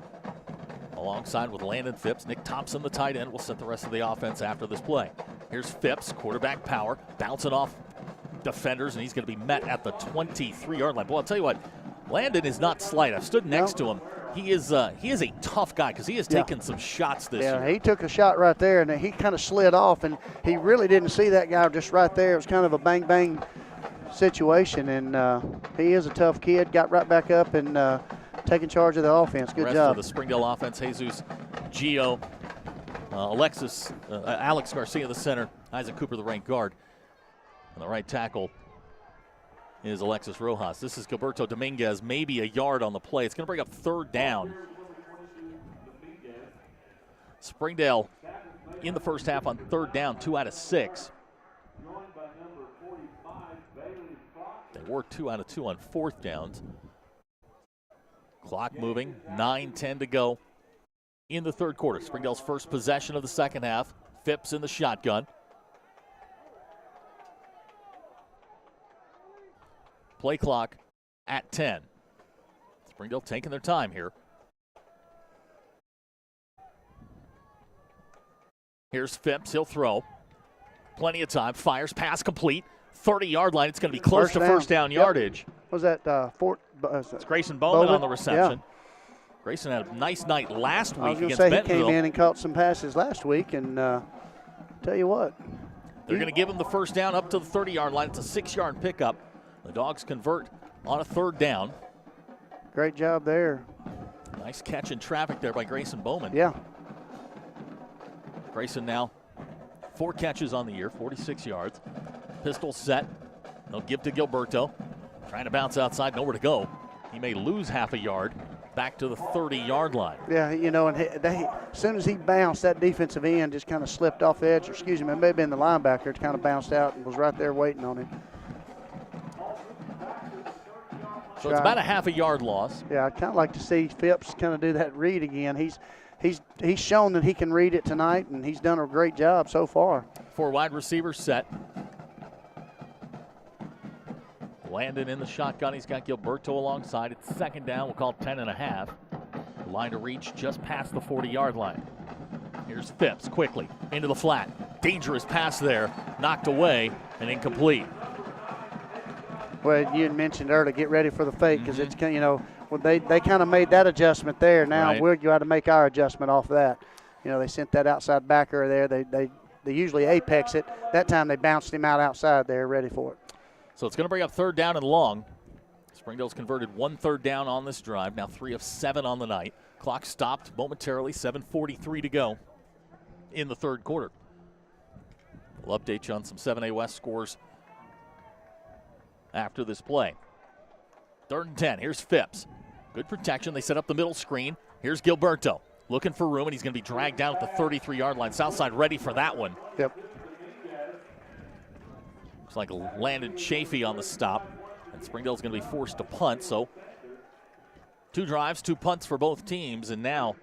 alongside with Landon Phipps. Nick Thompson, the tight end, will set the rest of the offense after this play. Here's Phipps, quarterback power, bouncing off defenders, and he's going to be met at the 23-yard line. Boy, I'll tell you what, Landon is not slight. I've stood next to him. He is a tough guy because he has taken some shots this year. Yeah, he took a shot right there, and he kind of slid off, and he really didn't see that guy just right there. It was kind of a bang-bang situation, and he is a tough kid. Got right back up and taking charge of the offense. Good job. Rest of the Springdale offense, Jesus, Gio, Alex Garcia, the center, Isaac Cooper, the right guard, and the right tackle is Alexis Rojas. This is Gilberto Dominguez, maybe a yard on the play. It's going to bring up 3rd down. Springdale in the first half on 3rd down, 2 out of 6. They were 2 out of 2 on 4th downs. Clock moving, 9:10 to go in the 3rd quarter. Springdale's first possession of the second half. Phipps in the shotgun. Play clock at 10. Springdale taking their time here. Here's Phipps. He'll throw. Plenty of time. Fires. Pass complete. 30-yard line. It's going to be close to first down yardage. Was that it's Grayson Bowman on the reception. Yeah. Grayson had a nice night last week against Bentonville. He came in and caught some passes last week, and tell you what. They're going to give him the first down up to the 30-yard line. It's a 6-yard pickup. The Dogs convert on a 3rd down. Great job there. Nice catch in traffic there by Grayson Bowman. Yeah. Grayson now 4 catches on the year, 46 yards. Pistol set. They'll give to Gilberto. Trying to bounce outside, nowhere to go. He may lose half a yard. Back to the 30-yard line. Yeah, and as soon as he bounced, that defensive end just kind of slipped off the edge. Excuse me, it may have been the linebacker. It kind of bounced out and was right there waiting on him. So it's about a half a yard loss. Yeah, I'd kind of like to see Phipps kind of do that read again. He's shown that he can read it tonight, and he's done a great job so far. 4 wide receivers set. Landon in the shotgun. He's got Gilberto alongside. It's second down. We'll call it 10.5. Line to reach just past the 40-yard line. Here's Phipps quickly into the flat. Dangerous pass there. Knocked away and incomplete. Well, you had mentioned earlier, get ready for the fake because it's, they kind of made that adjustment there. Now we're going to make our adjustment off of that. They sent that outside backer there. They usually apex it. That time they bounced him out outside there, ready for it. So it's going to bring up third down and long. Springdale's converted 1 third down on this drive, now 3 of 7 on the night. Clock stopped momentarily, 7:43 to go in the third quarter. We'll update you on some 7A West scores after this play. 3rd and 10, here's Phipps. Good protection, they set up the middle screen. Here's Gilberto, looking for room, and he's going to be dragged down at the 33-yard line. Southside ready for that one. Yep. Looks like Landon Chafee on the stop. And Springdale's going to be forced to punt, so 2 drives, 2 punts for both teams, and now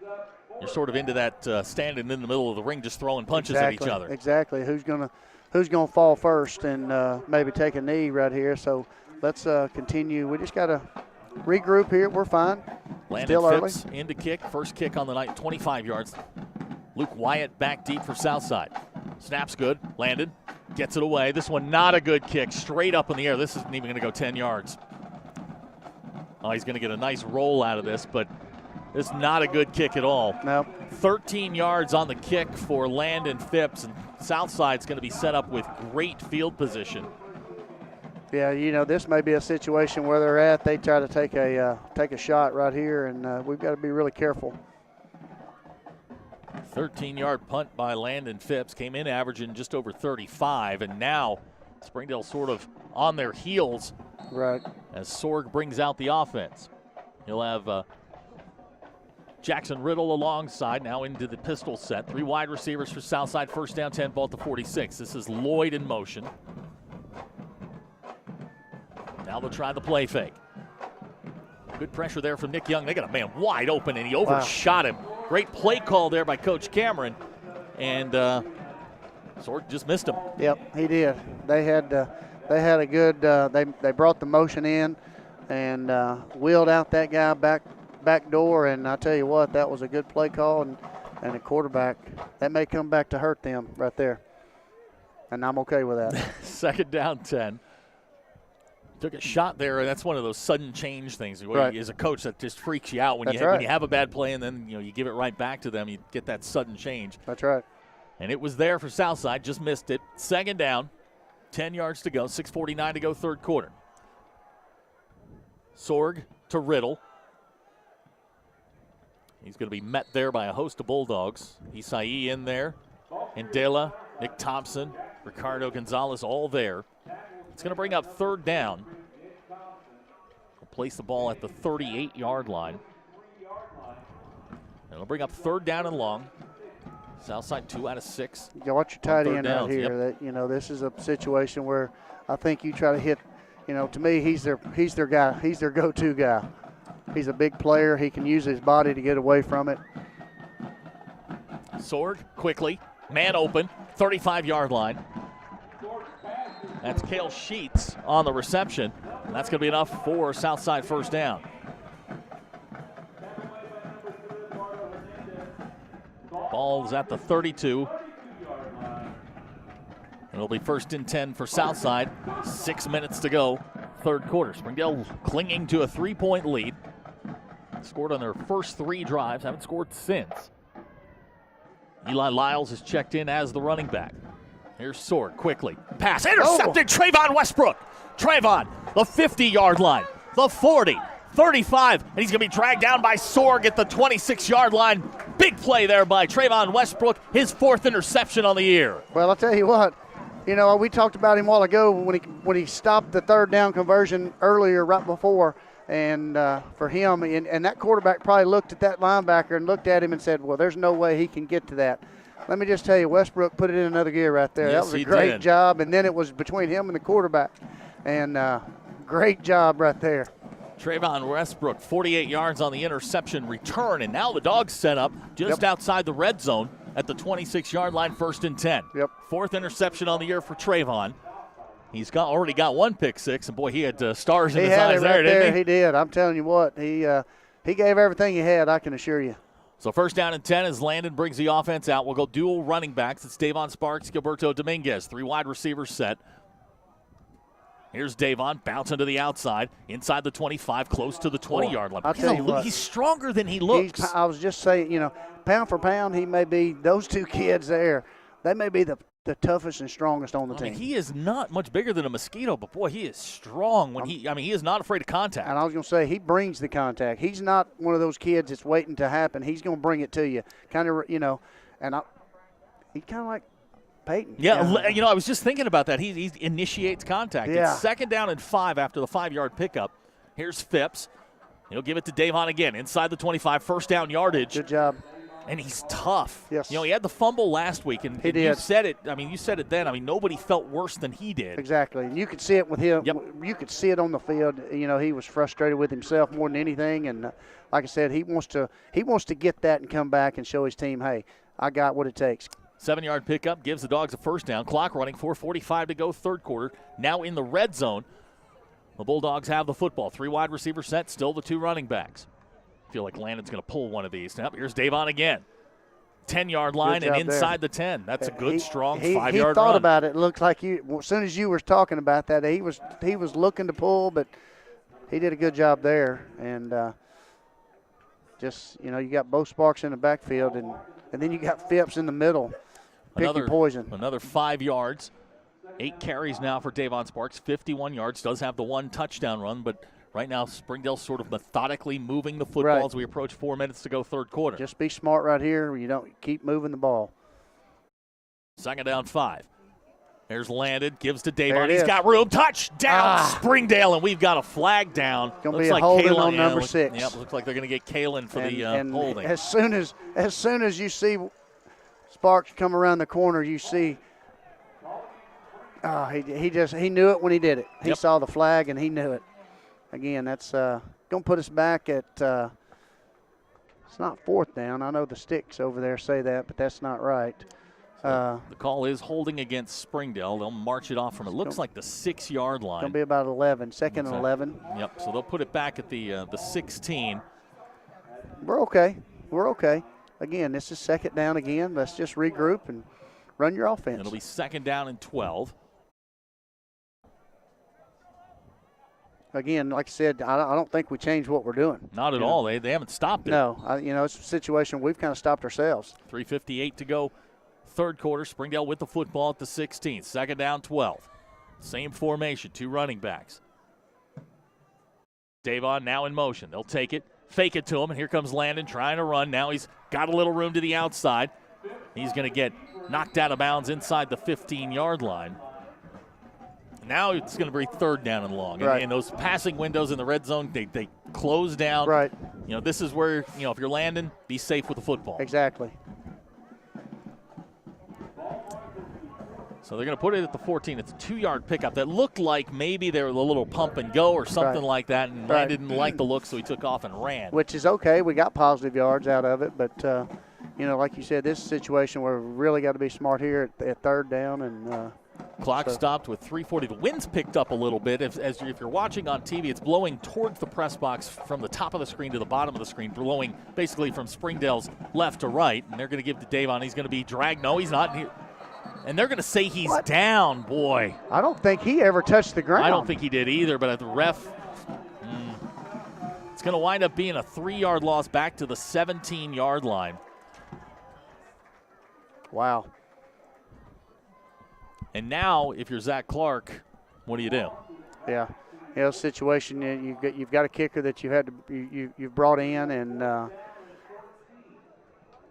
you're sort of into that standing in the middle of the ring just throwing punches at each other. Exactly. Who's gonna fall first and maybe take a knee right here? So let's continue. We just got to regroup here. We're fine. Landon Still Phipps early. into kick. First kick on the night, 25 yards. Luke Wyatt back deep for Southside. Snap's good. Landon gets it away. This one not a good kick. Straight up in the air. This isn't even going to go 10 yards. Oh, he's going to get a nice roll out of this, but it's not a good kick at all. Nope. 13 yards on the kick for Landon Phipps, and Southside's going to be set up with great field position. Yeah, this may be a situation where they're at. They try to take a shot right here, and we've got to be really careful. 13-yard punt by Landon Phipps, came in averaging just over 35, and now Springdale sort of on their heels. Right. As Sorg brings out the offense. He'll have Jackson Riddle alongside, now into the pistol set. 3 wide receivers for Southside, first down, 10, ball at the 46. This is Lloyd in motion. Now they'll try the play fake. Good pressure there from Nick Young. They got a man wide open, and he overshot him. Great play call there by Coach Cameron, and Sorg just missed him. Yep, he did. They had a good. They brought the motion in, and wheeled out that guy back door. And I tell you what, that was a good play call, and a quarterback that may come back to hurt them right there. And I'm okay with that. Second down, 10. Took a shot there, and that's one of those sudden change things. Where you, as a coach, that just freaks you out when when you have a bad play, and then you give it right back to them. You get that sudden change. That's right. And it was there for Southside, just missed it. Second down, 10 yards to go, 6:49 to go, third quarter. Sorg to Riddle. He's going to be met there by a host of Bulldogs. Isai in there, Indela, Nick Thompson, Ricardo Gonzalez, all there. It's going to bring up third down. We'll place the ball at the 38-yard line. And it'll bring up third down and long. Southside 2 out of 6. You watch your tight end out downs. here. That this is a situation where I think you try to hit. To me, he's their guy. He's their go-to guy. He's a big player. He can use his body to get away from it. Sorg quickly, man open, 35-yard line. That's Cale Sheets on the reception. And that's going to be enough for Southside first down. Ball's at the 32. It'll be first and 10 for Southside. 6 minutes to go, third quarter. Springdale clinging to a 3-point lead. Scored on their first 3 drives, haven't scored since. Eli Lyles is checked in as the running back. Here's Sorg quickly. Pass intercepted. Trayvon Westbrook. Trayvon, the 50-yard line, the 40, 35, and he's going to be dragged down by Sorg at the 26-yard line. Big play there by Trayvon Westbrook, his 4th interception on the year. Well, I'll tell you what. We talked about him a while ago when he stopped the third down conversion earlier, right before, and for him, and that quarterback probably looked at that linebacker and looked at him and said, well, there's no way he can get to that. Let me just tell you, Westbrook put it in another gear right there. Yes, that was a great job, and then it was between him and the quarterback. And great job right there. Trayvon Westbrook, 48 yards on the interception return, and now the Dogs set up just outside the red zone at the 26-yard line, first and 10. Yep. 4th interception on the year for Trayvon. He's already got one pick six, and boy, he had stars in his had eyes it right there, didn't he? He did. I'm telling you what, he gave everything he had, I can assure you. So first down and 10 as Landon brings the offense out. We'll go dual running backs. It's Davon Sparks, Gilberto Dominguez. 3 wide receivers set. Here's Davon, bouncing to the outside, inside the 25, close to the 20-yard line. I'll tell you what, he's stronger than he looks. I was just saying, pound for pound, he may be, those two kids there, they may be the toughest and strongest on the team. He is not much bigger than a mosquito, but boy, he is strong when he is not afraid of contact. And I was going to say, he brings the contact. He's not one of those kids that's waiting to happen. He's going to bring it to you. Kind of, and he's kind of like Peyton. Yeah, I was just thinking about that. He initiates contact. Yeah. It's second down and 5 after the 5-yard pickup. Here's Phipps. He'll give it to Davon again, inside the 25, first down yardage. Good job. And he's tough. Yes. He had the fumble last week, and he did. You said it. You said it then. Nobody felt worse than he did. Exactly. And you could see it with him. Yep. You could see it on the field. He was frustrated with himself more than anything. And like I said, he wants to get that and come back and show his team, hey, I got what it takes. 7-yard pickup gives the Dogs a first down. Clock running, 4:45 to go, third quarter. Now in the red zone. The Bulldogs have the football. 3 wide receiver set, still the 2 running backs. I feel like Landon's going to pull one of these. Now here's Davon again. 10-yard line and inside the 10. That's a good, strong 5-yard run. He thought about it. It looked like as soon as you were talking about that, he was looking to pull, but he did a good job there. And you got both Sparks in the backfield, and then you got Phipps in the middle, picking poison. Another 5 yards. 8 carries now for Davon Sparks, 51 yards. Does have the 1 touchdown run, but right now Springdale's sort of methodically moving the football as we approach 4 minutes to go, third quarter. Just be smart right here. You don't keep moving the ball. Second down 5. There's Landon, gives to Davon. He's got room. Touchdown, Springdale, and we've got a flag down. Going to be a holding on number 6. Yep, looks like they're going to get Kalen for the holding. As soon as you see Sparks come around the corner, you see he knew it when he did it. He saw the flag and he knew it. Again, that's going to put us back at it's not 4th down. I know the sticks over there say that, but that's not right. The call is holding against Springdale. They'll march it off from, it looks like the 6-yard line. It's going to be about 11, second and 11. Yep, so they'll put it back at the 16. We're okay. Again, this is second down again. Let's just regroup and run your offense. It'll be second down and 12. Again, like I said, I don't think we changed what we're doing. Not at all. They haven't stopped it. No, it's a situation we've kind of stopped ourselves. 3:58 to go, third quarter. Springdale with the football at the 16. Second down, 12. Same formation, 2 running backs. Davon now in motion. They'll take it, fake it to him, and here comes Landon trying to run. Now he's got a little room to the outside. He's going to get knocked out of bounds inside the 15-yard line. Now it's going to be third down and long. Right. And those passing windows in the red zone, they close down. Right. This is where, if you're Landon, be safe with the football. Exactly. So they're going to put it at the 14. It's a 2-yard pickup that looked like maybe they were a little pump and go or something like that, and Landon didn't like the look, so he took off and ran. Which is okay. We got positive yards out of it, but, like you said, this is a situation where we really got to be smart here at third down. And clock stopped with 3:40. The wind's picked up a little bit. If you're watching on TV, it's blowing towards the press box from the top of the screen to the bottom of the screen, blowing basically from Springdale's left to right, and they're going to give to Davon. He's going to be dragged. No, he's not here. And they're going to say he's down, boy. I don't think he ever touched the ground. I don't think he did either, but the ref, it's going to wind up being a 3-yard loss back to the 17-yard line. Wow. And now, if you're Zach Clark, what do you do? Yeah, situation you've got a kicker that you've brought in, and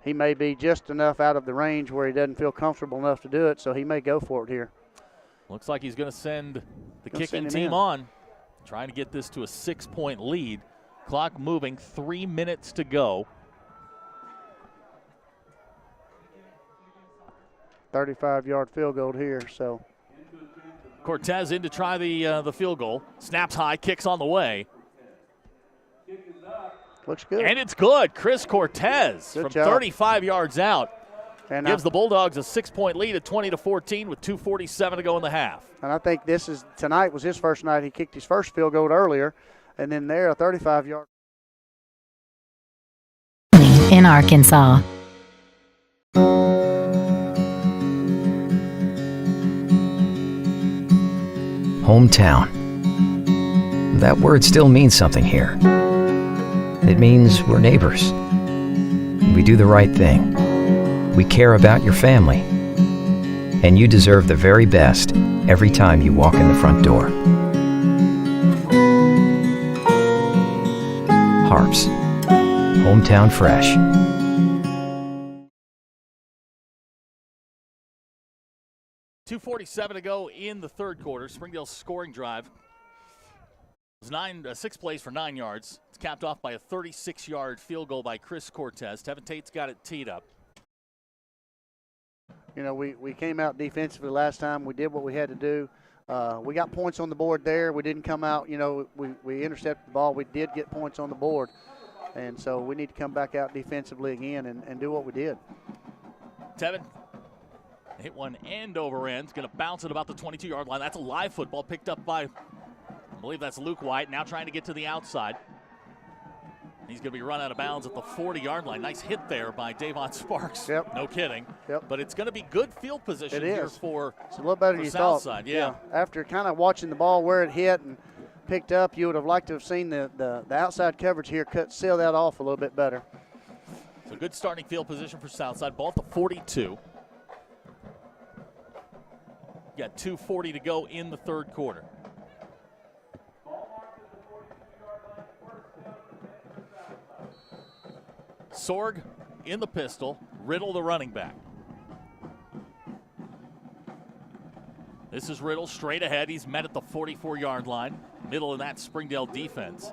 he may be just enough out of the range where he doesn't feel comfortable enough to do it, so he may go for it here. Looks like he's going to send the kicking team on, trying to get this to a 6-point lead. Clock moving, 3 minutes to go. 35-yard field goal here, so. Cortez in to try the field goal. Snaps high, kicks on the way. Looks good. And it's good. Chris Cortez from 35 yards out. And gives the Bulldogs a 6-point lead at 20-14 with 2:47 to go in the half. And I think tonight was his first night. He kicked his first field goal earlier, and then there a 35-yard. In Arkansas. Hometown. That word still means something here. It means we're neighbors. We do the right thing. We care about your family. And you deserve the very best every time you walk in the front door. Harps. Hometown fresh. .247 to go in the third quarter. Springdale's scoring drive was 6 plays for 9 yards. It's capped off by a 36-yard field goal by Chris Cortez. Tevin Tate's got it teed up. You know, we came out defensively last time. We did what we had to do. We got points on the board there. We didn't come out, you know, we intercepted the ball. We did get points on the board. And so we need to come back out defensively again and do what we did. Tevin hit one end over end. It's going to bounce at about the 22-yard line. That's a live football picked up by, I believe that's Luke White, now trying to get to the outside. He's going to be run out of bounds at the 40-yard line. Nice hit there by Davon Sparks. Yep. No kidding. Yep. But it's going to be good field position here for it's a little better than you thought. Southside. Yeah. After kind of watching the ball where it hit and picked up, you would have liked to have seen the outside coverage here seal that off a little bit better. So good starting field position for Southside. Ball at the 42. Got 2:40 to go in the third quarter. Sorg in the pistol, Riddle the running back. This is Riddle straight ahead. He's met at the 44-yard line, middle of that Springdale defense.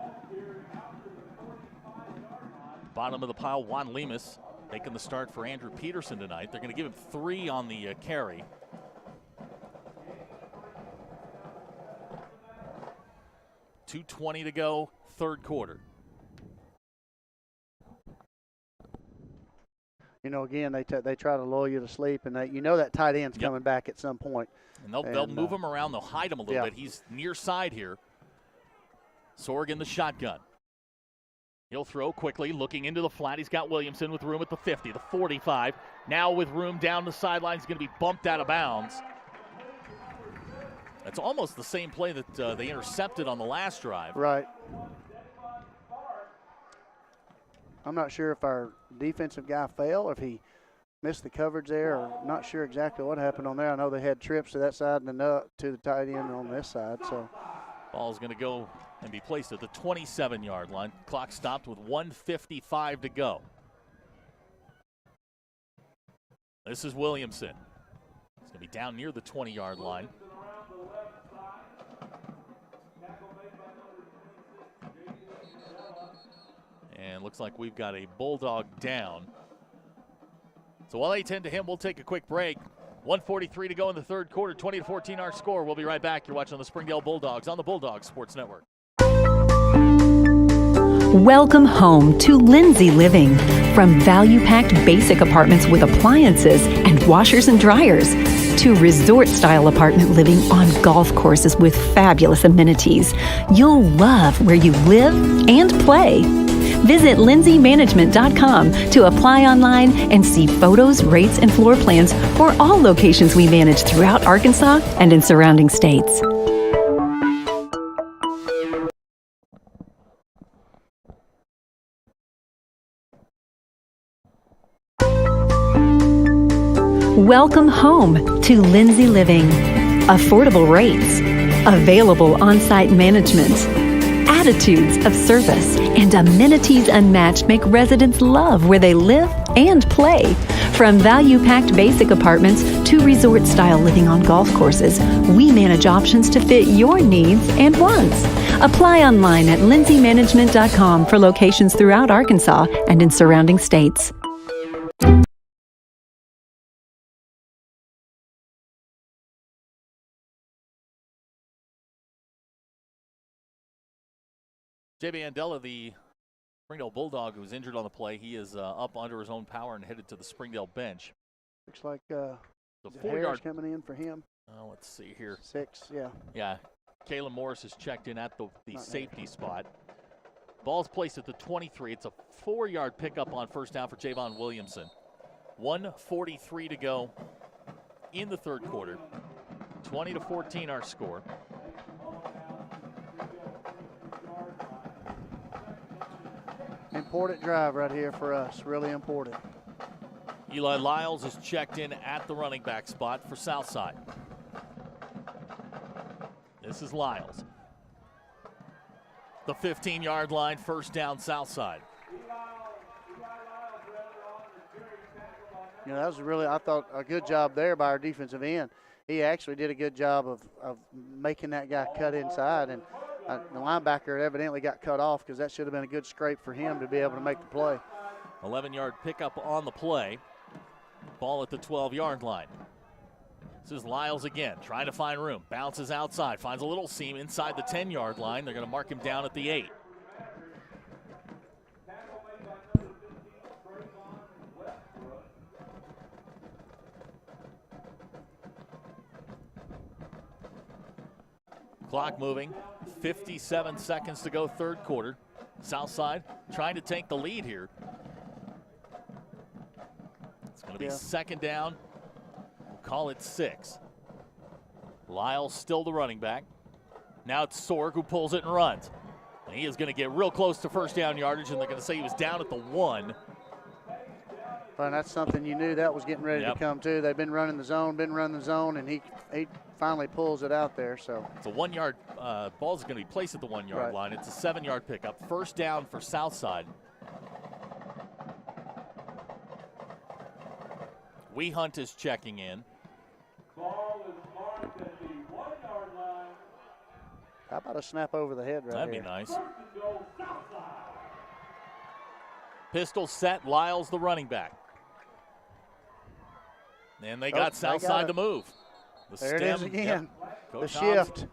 Bottom of the pile, Juan Lemus making the start for Andrew Peterson tonight. They're going to give him 3 on the carry. .220 to go, third quarter. You know, again, they try to lull you to sleep, and you know that tight end's coming back at some point. And they'll move him around. They'll hide him a little bit. He's near side here. Sorg in the shotgun. He'll throw quickly, looking into the flat. He's got Williamson with room at the 50, the 45. Now with room down the sideline, he's going to be bumped out of bounds. That's almost the same play that they intercepted on the last drive. Right. I'm not sure if our defensive guy fell or if he missed the coverage there, or not sure exactly what happened on there. I know they had trips to that side and then to the tight end on this side. So ball's going to go and be placed at the 27-yard line. Clock stopped with 1:55 to go. This is Williamson. He's going to be down near the 20-yard line. And looks like we've got a Bulldog down. So while they tend to him, we'll take a quick break. 1:43 to go in the third quarter, 20-14 our score. We'll be right back. You're watching the Springdale Bulldogs on the Bulldogs Sports Network. Welcome home to Lindsay Living. From value-packed basic apartments with appliances and washers and dryers to resort-style apartment living on golf courses with fabulous amenities, you'll love where you live and play. Visit lindsaymanagement.com to apply online and see photos, rates, and floor plans for all locations we manage throughout Arkansas and in surrounding states. Welcome home to Lindsay Living. Affordable rates, available on-site management, attitudes of service, and amenities unmatched make residents love where they live and play. From value-packed basic apartments to resort-style living on golf courses, we manage options to fit your needs and wants. Apply online at lindsaymanagement.com for locations throughout Arkansas and in surrounding states. J.B. Andela, the Springdale Bulldog, who's injured on the play, he is up under his own power and headed to the Springdale bench. Looks like The Harris 4-yard. coming in for him. Let's see here. 6, yeah. Yeah, Kalen Morris is checked in at the safety spot. Ball's placed at the 23. It's a 4-yard pickup on first down for Javon Williamson. 1:43 to go in the third quarter. 20-14 our score. Important drive right here for us, really important. Eli Lyles is checked in at the running back spot for Southside. This is Lyles. The 15-yard line, first down Southside. You know, that was really, I thought, a good job there by our defensive end. He actually did a good job of making that guy cut inside, and the linebacker evidently got cut off because that should have been a good scrape for him to be able to make the play. 11-yard pickup on the play. Ball at the 12-yard line. This is Lyles again, trying to find room. Bounces outside, finds a little seam inside the 10-yard line. They're going to mark him down at the 8. Clock moving, 57 seconds to go, third quarter. Southside trying to take the lead here. It's going to be second down. We'll call it 6. Lyles still the running back. Now it's Sorg who pulls it and runs. And he is going to get real close to first down yardage, and they're going to say he was down at the 1. But that's something you knew that was getting ready to come to. They've been running the zone, and he finally pulls it out there. So it's a 1-yard ball is going to be placed at the 1-yard line. It's a 7-yard pickup. First down for Southside. Hunt is checking in. How about a snap over the head right That'd here? be nice. Pistol set, Lyles the running back. And they got Southside to move. There it is again. The Coach shift. Hobbs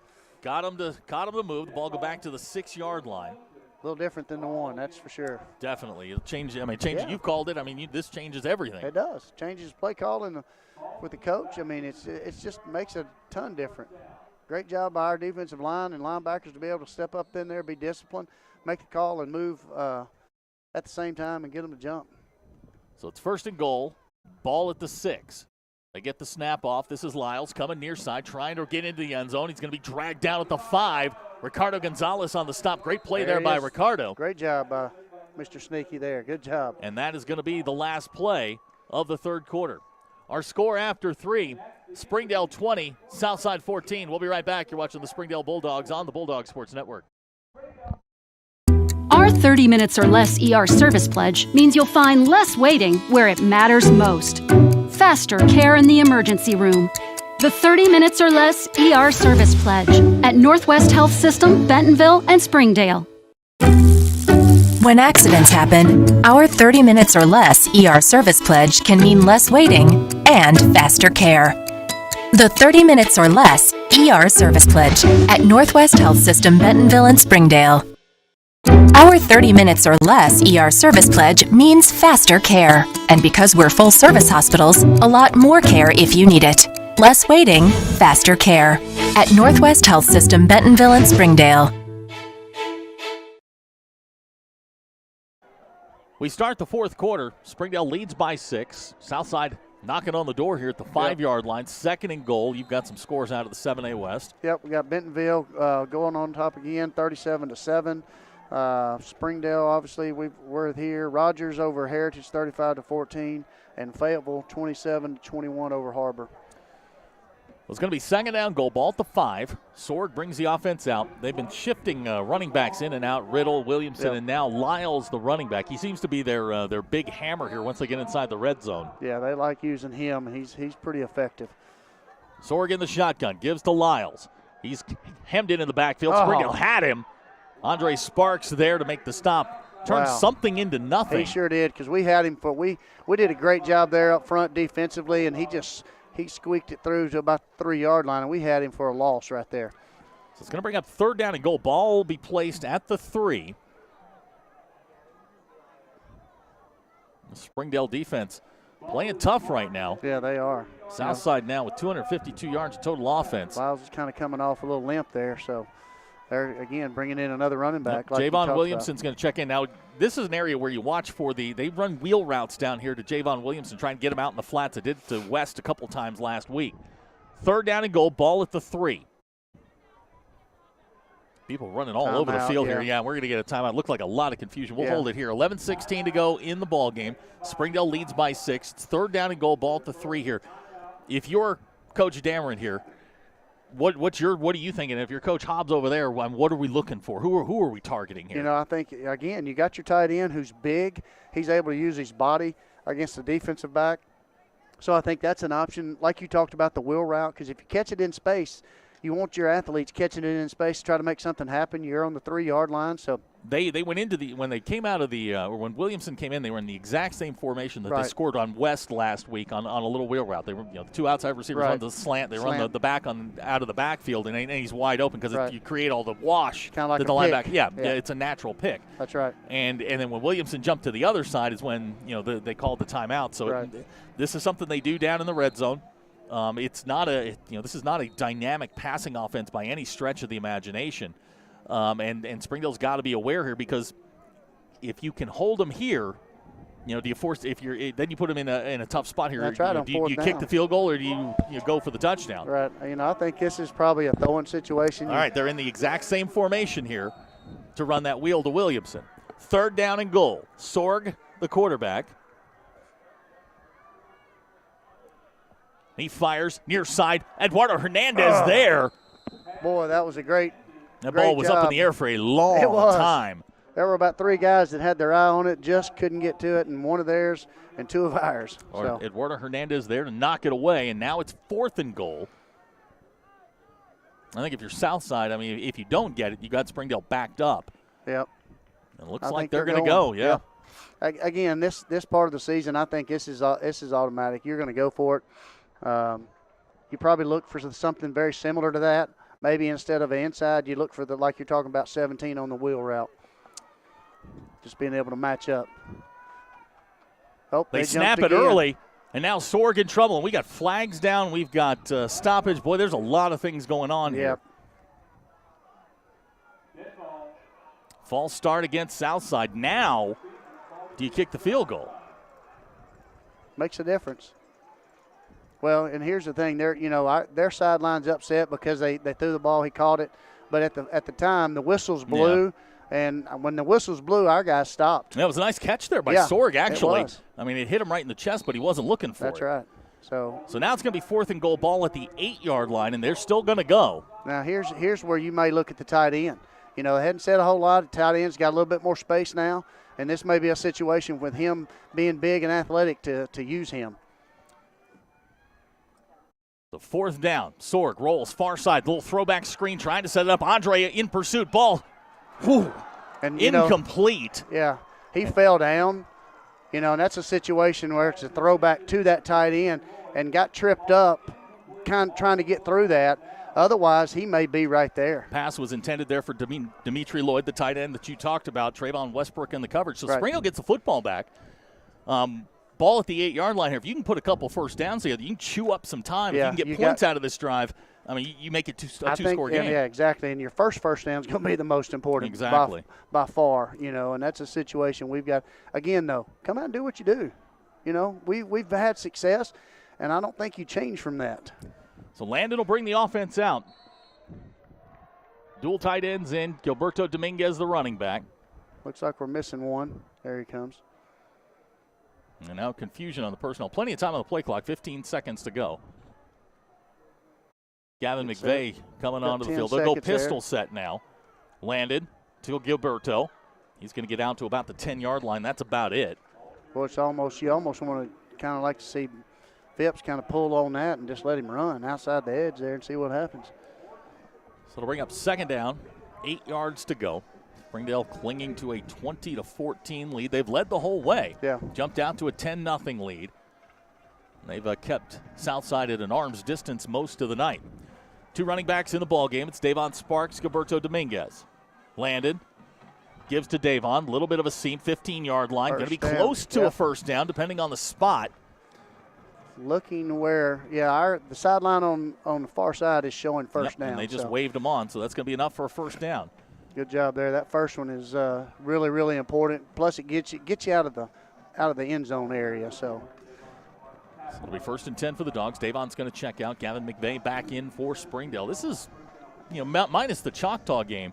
got him to move. The ball go back to the 6-yard line. A little different than the 1, that's for sure. Definitely. It'll change. I mean, you've called it. I mean, this changes everything. It does. Changes play calling with the coach. I mean, it's just makes a ton different. Great job by our defensive line and linebackers to be able to step up in there, be disciplined, make the call, and move at the same time and get them to jump. So it's first and goal. Ball at the 6. They get the snap off. This is Lyles coming near side, trying to get into the end zone. He's going to be dragged down at the 5. Ricardo Gonzalez on the stop. Great play there by Ricardo. Great job by Mr. Sneaky there. Good job. And that is going to be the last play of the third quarter. Our score after 3, Springdale 20, Southside 14. We'll be right back. You're watching the Springdale Bulldogs on the Bulldog Sports Network. Our 30 minutes or less ER service pledge means you'll find less waiting where it matters most. Faster care in the emergency room. The 30 minutes or less ER service pledge at Northwest Health System, Bentonville, and Springdale. When accidents happen, our 30 minutes or less ER service pledge can mean less waiting and faster care. The 30 minutes or less ER service pledge at Northwest Health System, Bentonville, and Springdale. Our 30 minutes or less ER service pledge means faster care. And because we're full service hospitals, a lot more care if you need it. Less waiting, faster care. At Northwest Health System, Bentonville, and Springdale. We start the fourth quarter. Springdale leads by 6. Southside knocking on the door here at the 5-yard line. Second and goal. You've got some scores out of the 7A West. Yep, we got Bentonville going on top again, 37-7. Springdale, obviously, we're here. Rogers over Heritage, 35-14, and Fayetteville, 27-21 over Harbor. It's going to be second down goal, ball at the 5. Sword brings the offense out. They've been shifting running backs in and out. Riddle, Williamson, and now Lyles, the running back. He seems to be their big hammer here once they get inside the red zone. Yeah, they like using him. He's pretty effective. Sorg in the shotgun, gives to Lyles. He's hemmed in the backfield. Springdale had him. Andre Sparks there to make the stop. Turned something into nothing. He sure did, because we had him for we did a great job there up front defensively, and he squeaked it through to about the 3-yard line, and we had him for a loss right there. So it's going to bring up third down and goal. Ball will be placed at the 3. The Springdale defense playing tough right now. Yeah, they are. Southside now with 252 yards of total offense. Lyles is kind of coming off a little limp there, so they're, again, bringing in another running back. Like Javon Williamson's going to check in. Now, this is an area where you watch for they run wheel routes down here to Javon Williamson, try and get him out in the flats. I did it to West a couple times last week. 3rd down and goal, ball at the 3. People running all over the field here. Yeah, we're going to get a timeout. Looked like a lot of confusion. We'll hold it here. 11:16 to go in the ball game. Springdale leads by 6. It's 3rd down and goal, ball at the 3 here. If you're Coach Dameron here, what are you thinking? If you're Coach Hobbs over there, what are we looking for? Who are we targeting here? I think, again, you got your tight end who's big. He's able to use his body against the defensive back. So I think that's an option. Like you talked about the wheel route, because if you catch it in space, you want your athletes catching it in space to try to make something happen. You're on the 3-yard line, so they went into when they came out of or when Williamson came in, they were in the exact same formation that they scored on West last week on a little wheel route. They were the 2 outside receivers run the slant. They run the back out of the backfield, and he's wide open because you create all the wash kind of like that the linebacker. Yeah, it's a natural pick. That's right. And then when Williamson jumped to the other side is when they called the timeout. So this is something they do down in the red zone. It's not this is not a dynamic passing offense by any stretch of the imagination, and Springdale's got to be aware here, because if you can hold them here, do you force then you put them in a tough spot here. That's right. Do you kick the field goal, or do you go for the touchdown? Right. I think this is probably a throwing situation. All right, they're in the exact same formation here to run that wheel to Williamson. 3rd down and goal. Sorg, the quarterback. He fires near side. Eduardo Hernandez there. Boy, that was a great ball was job. up in the air for a long time. There were about 3 guys that had their eye on it, just couldn't get to it, and 1 of theirs and 2 of ours. Eduardo Hernandez there to knock it away, and now it's 4th and goal. I think if you're Southside, if you don't get it, you got Springdale backed up. Yep. It looks like they're going to go, yeah. Again, this part of the season, I think this is automatic. You're going to go for it. You probably look for something very similar to that. Maybe instead of an inside, you look for like you're talking about 17 on the wheel route. Just being able to match up. Oh, they snap it early, and now Sorg in trouble. And we got flags down. We've got stoppage. Boy, there's a lot of things going on here. False start against Southside. Now, do you kick the field goal? Makes a difference. Well, and here's the thing: their sideline's upset because they threw the ball, he caught it, but at the time the whistles blew, and when the whistles blew, our guys stopped. That was a nice catch there by Sorg. Actually, it hit him right in the chest, but he wasn't looking for it. That's right. So now it's going to be 4th and goal, ball at the 8-yard line, and they're still going to go. Now here's where you may look at the tight end. They hadn't said a whole lot. The tight end's got a little bit more space now, and this may be a situation with him being big and athletic to use him. The 4th down. Sorg rolls far side. Little throwback screen trying to set it up. Andre in pursuit. Ball. Whew. And incomplete. He fell down. And that's a situation where it's a throwback to that tight end and got tripped up kind of trying to get through that. Otherwise, he may be right there. Pass was intended there for Dimitri Lloyd, the tight end that you talked about. Trayvon Westbrook in the coverage. So Springdale gets the football back. Ball at the 8-yard line here. If you can put a couple first downs together, you can chew up some time. If you can get points out of this drive, you make it a two-score game. Yeah, exactly. And your first down is going to be the most important by far, and that's a situation we've got. Again, though, come out and do what you do. We've had success, and I don't think you change from that. So Landon will bring the offense out. Dual tight ends in. Gilberto Dominguez, the running back. Looks like we're missing one. There he comes. And now confusion on the personnel. Plenty of time on the play clock. 15 seconds to go. Gavin McVeigh coming onto the field. They'll go pistol set now. Landed to Gilberto. He's going to get out to about the 10-yard line. That's about it. Well, you almost want to kind of like to see Phipps kind of pull on that and just let him run outside the edge there and see what happens. So it'll bring up 2nd down. 8 yards to go. Springdale clinging to a 20-14 lead. They've led the whole way. Jumped out to a 10-0 lead. They've kept Southside at an arm's distance most of the night. 2 running backs in the ball game. It's Davon Sparks, Gilberto Dominguez. Landed, gives to Davon. A little bit of a seam, 15-yard line. Going to be close to a first down, depending on the spot. looking where, the sideline on the far side is showing first down. And they just waved them on, so that's going to be enough for a first down. Good job there. That first one is really, really important. Plus, it gets you out of the end zone area. So it'll be 1st and 10 for the Dogs. Davon's going to check out. Gavin McVeigh back in for Springdale. This is, minus the Choctaw game.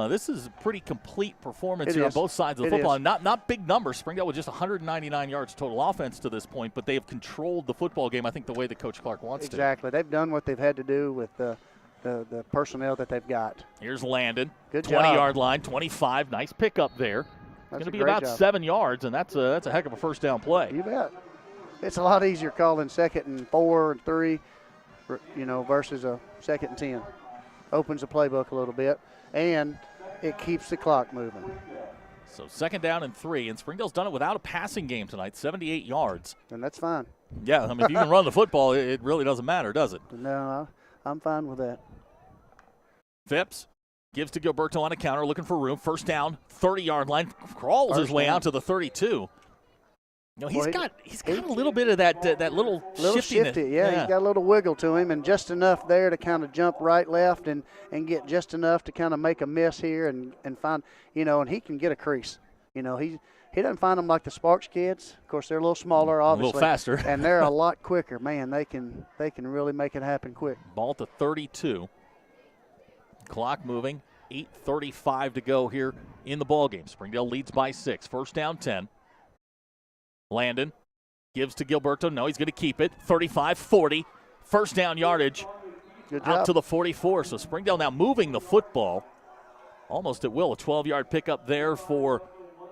This is a pretty complete performance here on both sides of the football. Not big numbers. Springdale with just 199 yards total offense to this point, but they have controlled the football game, I think, the way that Coach Clark wants to. Exactly. They've done what they've had to do with the personnel that they've got. Here's Landon. Good 20-yard line, 25. Nice pickup there. It's going to be about 7 yards, and that's a heck of a first down play. You bet. It's a lot easier calling 2nd and 4 and 3, versus a 2nd and 10. Opens the playbook a little bit, and it keeps the clock moving. So 2nd down and 3, and Springdale's done it without a passing game tonight, 78 yards. And that's fine. Yeah, I mean, if you can run the football, it really doesn't matter, does it? No, I'm fine with that. Phipps gives to Gilberto on a counter, looking for room. First down, 30-yard line, crawls his way out to the 32. He's got a little bit of that little shiftiness. Yeah, he's got a little wiggle to him, and just enough there to kind of jump right, left, and get just enough to kind of make a miss here and find, and he can get a crease. He doesn't find them like the Sparks kids. Of course, they're a little smaller, obviously. A little faster. And they're a lot quicker. Man, they can really make it happen quick. Ball to 32. Clock moving. 8:35 to go here in the ballgame. Springdale leads by 6. First down, 10. Landon gives to Gilberto. No, he's going to keep it. 35-40. First down yardage out to the 44. So Springdale now moving the football almost at will. A 12-yard pickup there for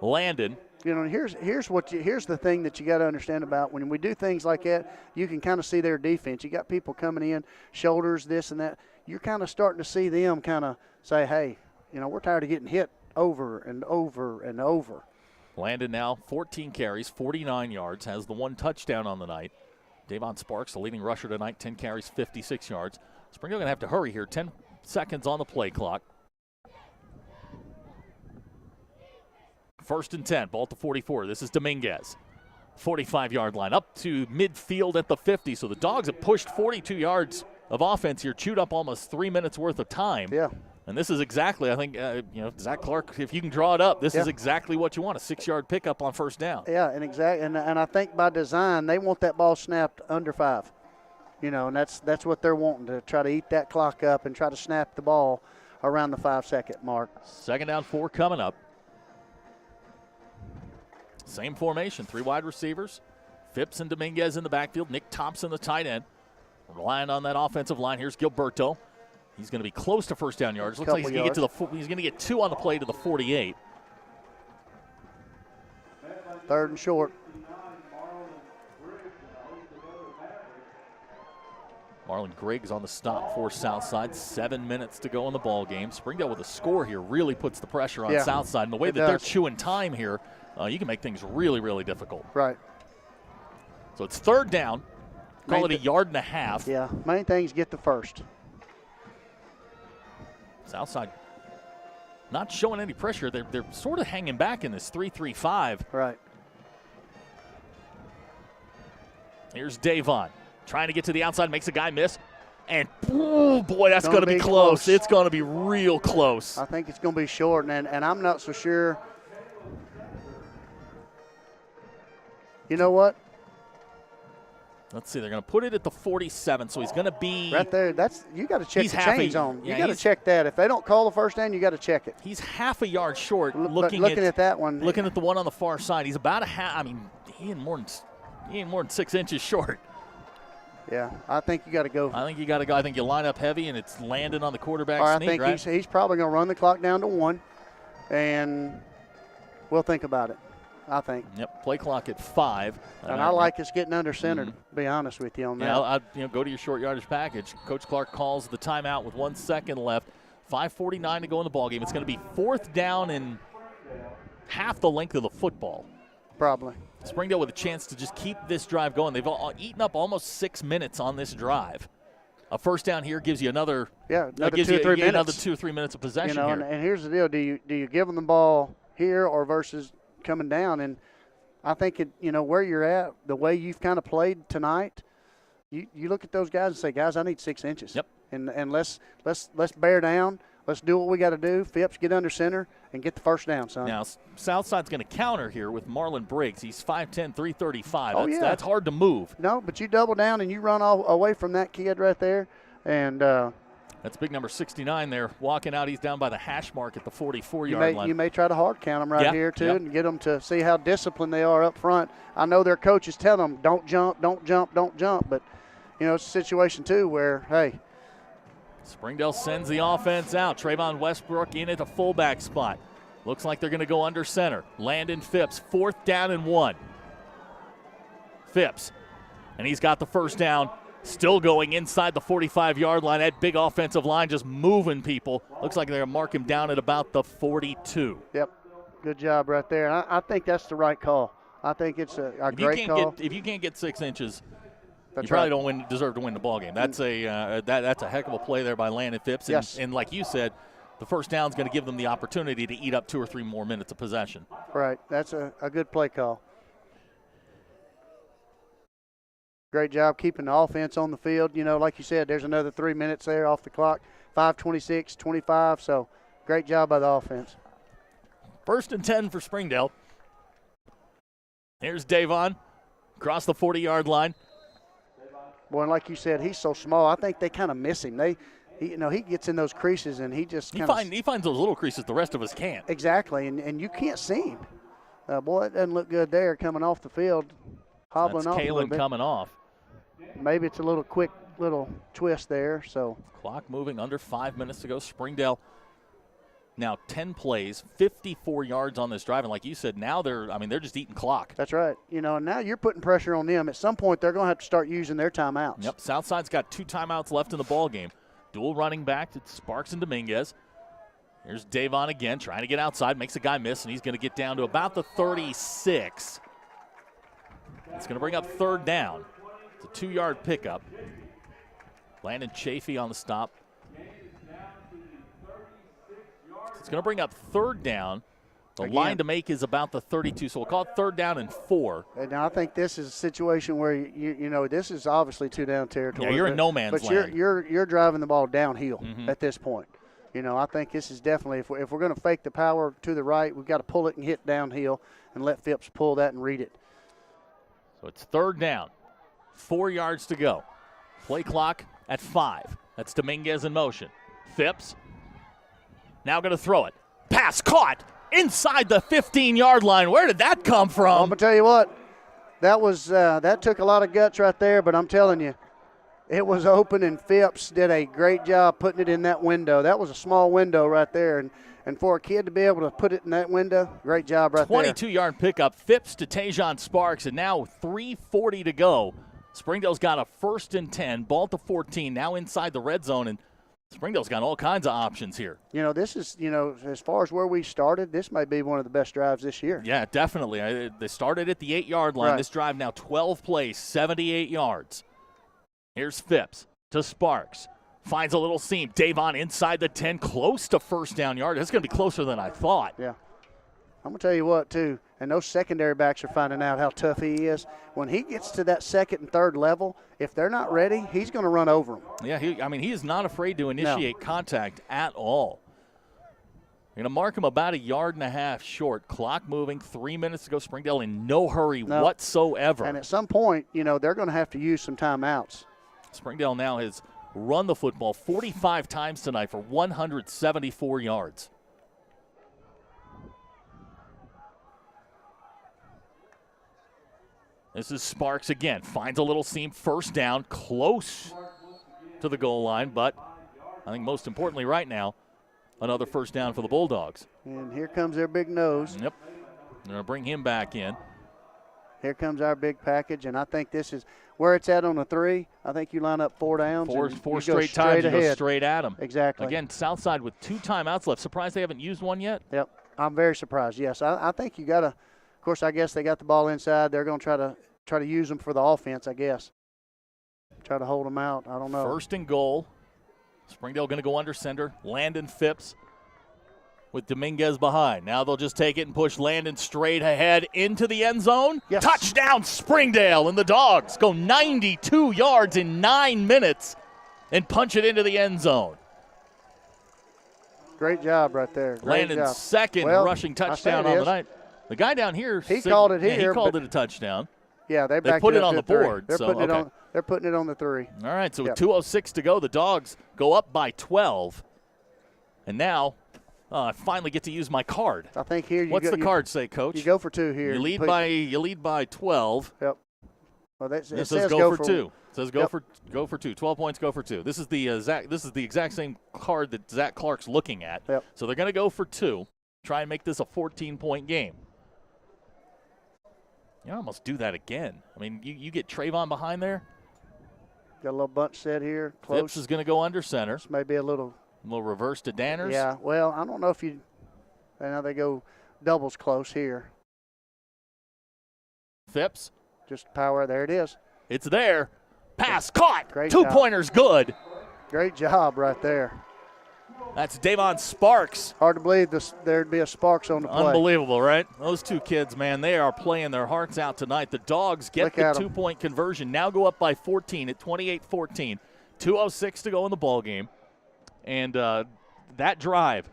Landon. Here's the thing that you got to understand about when we do things like that. You can kind of see their defense. You got people coming in, shoulders, this and that. You're kind of starting to see them kind of say, hey, we're tired of getting hit over and over and over. Landon now 14 carries, 49 yards, has the 1 touchdown on the night. Davon Sparks, the leading rusher tonight, 10 carries, 56 yards. Springdale going to have to hurry here. 10 seconds on the play clock. 1st and 10, ball to 44. This is Dominguez. 45-yard line up to midfield at the 50. So the Dogs have pushed 42 yards of offense here, chewed up almost 3 minutes worth of time. Yeah. And this is exactly, I think, Zach Clark, if you can draw it up, this is exactly what you want, a 6-yard pickup on first down. Yeah, and I think by design, they want that ball snapped under 5. And that's what they're wanting, to try to eat that clock up and try to snap the ball around the 5-second mark. 2nd down, 4 coming up. Same formation, 3 wide receivers. Phipps and Dominguez in the backfield. Nick Thompson, the tight end. Relying on that offensive line. Here's Gilberto. He's going to be close to first down yards. Looks like he's going to get 2 on the play to the 48. 3rd and short. Marlon Griggs on the stop for Southside. 7 minutes to go in the ball game. Springdale with a score here really puts the pressure on Southside. And the way that they're chewing time here, you can make things really, really difficult. Right. So it's 3rd down. Call it a yard and a half. Yeah, main thing is get the first. Southside not showing any pressure. They're sort of hanging back in this 3-3-5. Right. Here's Davon trying to get to the outside, makes a guy miss. And, oh, boy, that's going to be close. It's going to be real close. I think it's going to be short, and I'm not so sure. You know what? Let's see. They're going to put it at the 47, so he's going to be right there. You got to check the chains on. You got to check that. If they don't call the first down, you got to check it. He's half a yard short. Looking at that one, looking at the one on the far side, he's about a half. I mean, he ain't more than 6 inches short. Yeah, I think you got to go. I think you got to go. I think you line up heavy, and it's landing on the quarterback sneak, I think he's probably going to run the clock down to 1, and we'll think about it. I think. Yep, play clock at 5. And I like us getting under center, to be honest with you on that. Yeah, go to your short yardage package. Coach Clark calls the timeout with 1 second left. 5:49 to go in the ballgame. It's going to be 4th down and half the length of the football. Probably. Springdale with a chance to just keep this drive going. They've eaten up almost 6 minutes on this drive. A first down here gives you another 2 or 3 minutes. Another 2 or 3 minutes of possession here. And here's the deal. Do you give them the ball here or versus coming down? And I think where you're at, the way you've kind of played tonight, you look at those guys and say, guys, I need 6 inches. Yep. And let's bear down. Let's do what we got to do. Phipps, get under center and get the first down, son. Now, Southside's going to counter here with Marlon Briggs. He's 5'10", 335. Oh, That's hard to move. No, but you double down and you run all away from that kid right there. And that's big number 69 there. Walking out, he's down by the hash mark at the 44-yard line. You may try to hard count them right here, too, and get them to see how disciplined they are up front. I know their coaches tell them, don't jump, don't jump, don't jump. But, it's a situation, too, where, hey. Springdale sends the offense out. Trayvon Westbrook in at the fullback spot. Looks like they're going to go under center. Landon Phipps, 4th down and 1. Phipps, and he's got the first down. Still going inside the 45-yard line. That big offensive line just moving people. Looks like they're going to mark him down at about the 42. Yep, good job right there. I think that's the right call. I think it's a great call. If you can't get 6 inches, that's you probably don't deserve to win the ball game. That's that's a heck of a play there by Landon Phipps. Yes. And like you said, the first down is going to give them the opportunity to eat up 2 or 3 more minutes of possession. Right. That's a good play call. Great job keeping the offense on the field. Like you said, there's another 3 minutes there off the clock. 5:26, 25. So great job by the offense. 1st and 10 for Springdale. Here's Davon across the 40-yard line. Boy, and like you said, he's so small. I think they kind of miss him. He gets in those creases and he just he finds those little creases the rest of us can't. Exactly, and you can't see him. Boy, it doesn't look good there coming off the field, hobbling off. That's Kalen coming off. Maybe it's a little quick little twist there. So clock moving, under 5 minutes to go. Springdale now 10 plays, 54 yards on this drive, and like you said, now they're just eating clock. That's right. And now you're putting pressure on them. At some point, they're going to have to start using their timeouts. Yep. Southside's got 2 timeouts left in the ball game. Dual running back to Sparks and Dominguez. Here's Davon again, trying to get outside, makes a guy miss, and he's going to get down to about the 36. It's going to bring up 3rd down. It's a 2-yard pickup. Landon Chafee on the stop. It's going to bring up 3rd down. The line to make is about the 32, so we'll call it 3rd down and 4. And now I think this is a situation where this is obviously 2-down territory. Yeah, you're in no man's But land. you're driving the ball downhill at this point. I think this is definitely if we're going to fake the power to the right, we've got to pull it and hit downhill and let Phipps pull that and read it. So it's 3rd down, 4 yards to go. Play clock at 5. That's Dominguez in motion. Phipps now going to throw it. Pass caught inside the 15-yard line. Where did that come from? I'm going to tell you what, that took a lot of guts right there, but I'm telling you, it was open, and Phipps did a great job putting it in that window. That was a small window right there, and for a kid to be able to put it in that window, great job right there. 22-yard pickup, Phipps to Tajon Sparks, and now 3:40 to go. Springdale's got a 1st and 10, ball to 14, now inside the red zone, and Springdale's got all kinds of options here. This is, as far as where we started, this might be one of the best drives this year. Yeah, definitely. They started at the 8-yard line. Right. This drive now 12 plays, 78 yards. Here's Phipps to Sparks. Finds a little seam. Davon inside the 10, close to 1st down yard. That's going to be closer than I thought. Yeah. I'm going to tell you what, too, and those secondary backs are finding out how tough he is. When he gets to that 2nd and 3rd level, if they're not ready, he's going to run over them. Yeah, he is not afraid to initiate contact at all. You're going to mark him about 1.5 yards short. Clock moving, 3 minutes to go. Springdale in no hurry whatsoever. And at some point, they're going to have to use some timeouts. Springdale now has run the football 45 times tonight for 174 yards. This is Sparks again. Finds a little seam. 1st down, close to the goal line, but I think most importantly right now, another 1st down for the Bulldogs. And here comes their big nose. Yep. They're going to bring him back in. Here comes our big package, and I think this is where it's at on the 3. I think you line up 4 downs. Four straight times, you go straight at them. Exactly. Again, Southside with 2 timeouts left. Surprised they haven't used one yet? Yep. I'm very surprised, yes. I think you got to, of course, I guess they got the ball inside. They're going to try to use them for the offense, I guess. Try to hold them out. I don't know. 1st and goal. Springdale going to go under center. Landon Phipps with Dominguez behind. Now they'll just take it and push Landon straight ahead into the end zone. Yes. Touchdown, Springdale, and the Dogs go 92 yards in 9 minutes and punch it into the end zone. Great job right there. Great Landon's job. second rushing touchdown on the night. The guy down here, he called it here. He called it a touchdown. Yeah, they put it on the board. They're putting it on the 3. All right, so with 2:06 to go, the Dogs go up by 12. And now I finally get to use my card. I think here What's the card say, Coach? You go for 2 here. You lead by 12. Yep. Well, it says go for 2. It says go for 2. 12 points, go for 2. This is the exact same card that Zach Clark's looking at. Yep. So they're going to go for 2. Try and make this a 14-point game. You almost do that again. I mean, you get Trayvon behind there. Got a little bunch set here. Close. Phipps is going to go under center. This may be a little reverse to Danners. Yeah, well, I don't know if you – now they go doubles close here. Phipps. Just power. There it is. It's there. Pass caught. Great 2-pointers good. Great job right there. That's Davon Sparks. Hard to believe there'd be a Sparks on the play. Unbelievable, right? Those 2 kids, man, they are playing their hearts out tonight. The Dogs get the 2-point conversion. Now go up by 14 at 28-14. 2:06 to go in the ball game. And that drive,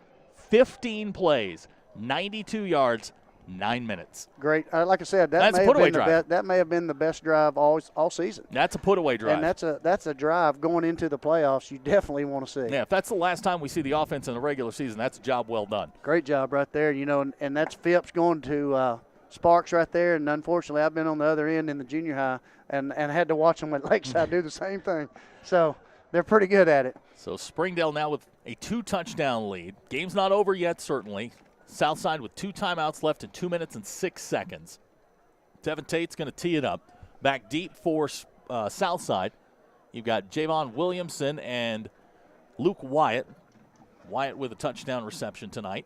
15 plays, 92 yards, 9 minutes. Great. Like I said, that may have been the best drive all season. That's a put-away drive. And that's a drive going into the playoffs you definitely want to see. Yeah, if that's the last time we see the offense in the regular season, that's a job well done. Great job right there. And that's Phipps going to Sparks right there. And unfortunately, I've been on the other end in the junior high and had to watch them at Lakeside do the same thing. So they're pretty good at it. So Springdale now with a 2-touchdown lead. Game's not over yet, certainly. Southside with 2 timeouts left in 2 minutes and 6 seconds. Tevin Tate's going to tee it up. Back deep for Southside. You've got Javon Williamson and Luke Wyatt. Wyatt with a touchdown reception tonight.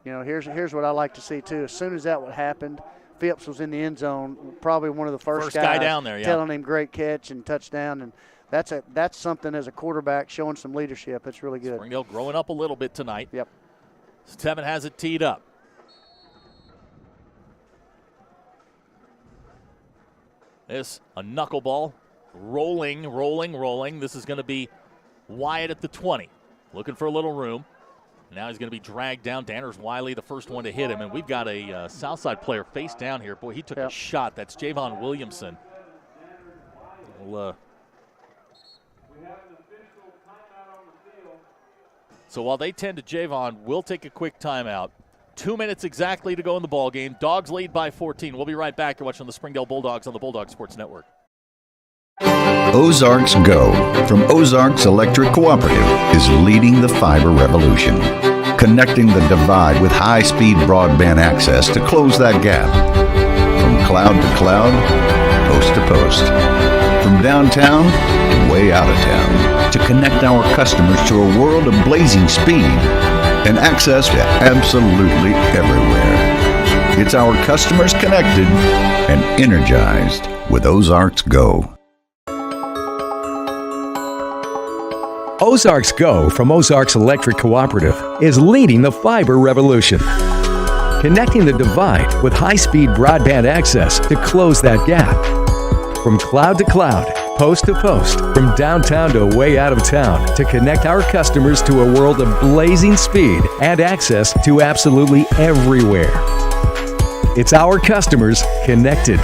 Here's what I like to see, too. As soon as that happened, Phipps was in the end zone, probably one of the first guy down there, telling him great catch and touchdown. And that's something as a quarterback showing some leadership. It's really good. Springdale growing up a little bit tonight. Yep. Tevin has it teed up. This, a knuckleball, rolling. This is going to be Wyatt at the 20. Looking for a little room. Now he's going to be dragged down. Danners Wiley, the first one to hit him. And we've got a Southside player face down here. Boy, he took a shot. That's Javon Williamson. So while they tend to Javon, we'll take a quick timeout. 2 minutes exactly to go in the ball game. Dogs lead by 14. We'll be right back. You're watching the Springdale Bulldogs on the Bulldog Sports Network. Ozarks Go from Ozarks Electric Cooperative is leading the fiber revolution, connecting the divide with high-speed broadband access to close that gap. From cloud to cloud, post to post, from downtown to way out of town, to connect our customers to a world of blazing speed and access to absolutely everywhere. It's our customers connected and energized with Ozarks Go. Ozarks Go from Ozarks Electric Cooperative is leading the fiber revolution, connecting the divide with high-speed broadband access to close that gap. From cloud to cloud, post to post, from downtown to way out of town, to connect our customers to a world of blazing speed and access to absolutely everywhere. It's our customers connected.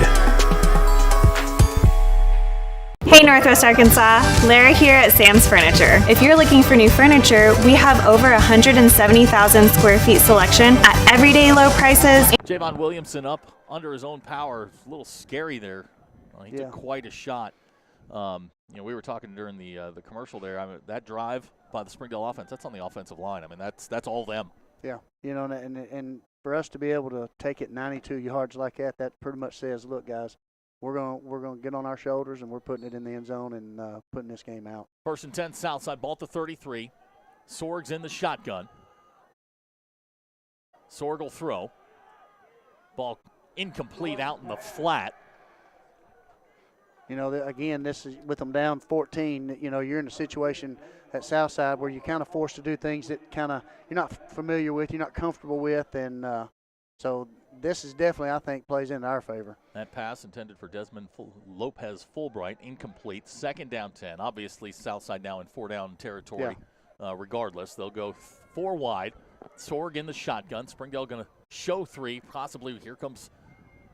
Hey Northwest Arkansas, Lara here at Sam's Furniture. If you're looking for new furniture, we have over 170,000 square feet selection at everyday low prices. Javon Williamson up under his own power. It's a little scary there. He took quite a shot. We were talking during the commercial there. I mean, that drive by the Springdale offense, that's on the offensive line. I mean, that's all them. Yeah, and for us to be able to take it 92 yards like that pretty much says, look, guys, we're gonna get on our shoulders and we're putting it in the end zone and putting this game out. 1st and 10, Southside, ball to 33. Sorg's in the shotgun. Sorg will throw. Ball incomplete out in the flat. You know, again, this is with them down 14. You know, you're in a situation at Southside where you're kind of forced to do things that kind of you're not familiar with, you're not comfortable with, and so this is definitely, I think, plays into our favor. That pass intended for Desmond Lopez Fulbright, incomplete. 2nd down 10. Obviously, Southside now in 4-down territory. Regardless, they'll go 4 wide. Sorg in the shotgun. Springdale going to show 3. Possibly here comes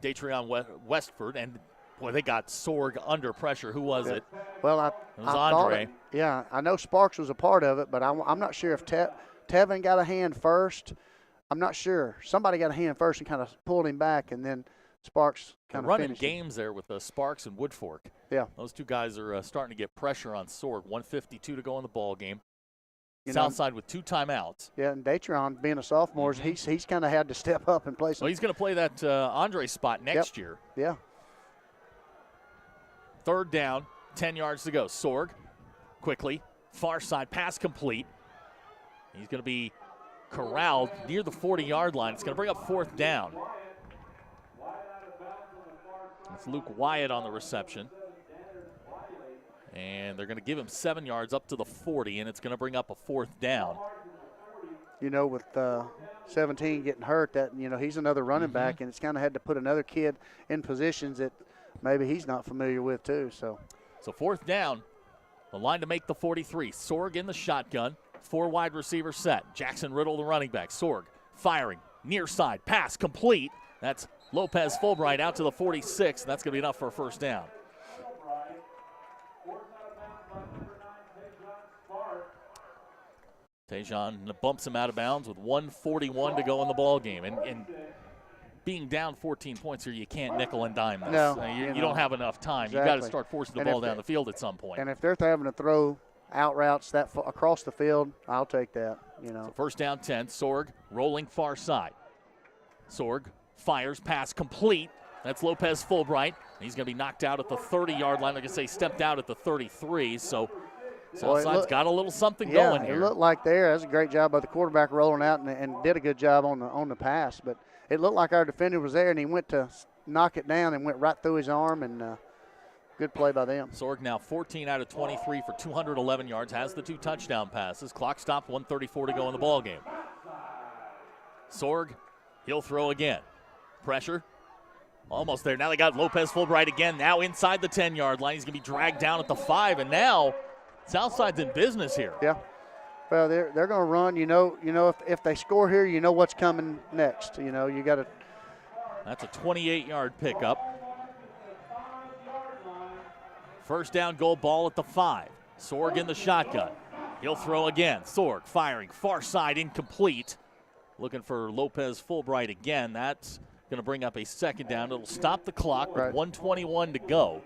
Datrion Westford, and boy, they got Sorg under pressure. Who was it? Well, it was Andre. I know Sparks was a part of it, but I'm not sure if Tevin got a hand first. I'm not sure. Somebody got a hand first and kind of pulled him back, and then Sparks kind of running games there with Sparks and Woodfork. Yeah. Those 2 guys are starting to get pressure on Sorg. 1:52 to go in the ball game. Southside with 2 timeouts. Yeah, and Datron, being a sophomore, he's kind of had to step up and play some. Well, he's going to play that Andre spot next year. Yeah. 3rd down, 10 yards to go. Sorg, quickly, far side, pass complete. He's going to be corralled near the 40-yard line. It's going to bring up 4th down. It's Luke Wyatt on the reception. And they're going to give him 7 yards up to the 40, and it's going to bring up a 4th down. You know, with 17 getting hurt, that he's another running back, and it's kind of had to put another kid in positions that maybe he's not familiar with too. So 4th down, the line to make the 43. Sorg in the shotgun, 4 wide receiver set. Jackson Riddle, the running back. Sorg firing, near side, pass complete. That's Lopez Fulbright out to the 46, and that's going to be enough for a 1st down. Tejan bumps him out of bounds with 1:41 to go in the ball game. And being down 14 points here, you can't nickel and dime this. No, you don't have enough time. Exactly. You've got to start forcing the ball down the field at some point. And if they're having to throw out routes that across the field, I'll take that. So 1st down 10, Sorg rolling far side. Sorg fires, pass complete. That's Lopez Fulbright. He's going to be knocked out at the 30-yard line. They're going to say stepped out at the 33, so Southside's got a little something going here. It looked like that's a great job by the quarterback rolling out and did a good job on the pass. But it looked like our defender was there, and he went to knock it down and went right through his arm, and good play by them. Sorg now 14 out of 23 for 211 yards, has the 2 touchdown passes. Clock stopped, 1:34 to go in the ball game. Sorg, he'll throw again. Pressure. Almost there. Now they got Lopez Fulbright again, now inside the 10-yard line. He's going to be dragged down at the 5, and now Southside's in business here. Yeah. Well, they're going to run. You know, if they score here, you know what's coming next. You got to. That's a 28-yard pickup. 1st down goal, ball at the 5. Sorg in the shotgun. He'll throw again. Sorg firing, far side, incomplete. Looking for Lopez Fulbright again. That's going to bring up a 2nd down. It'll stop the clock with 1:21 to go.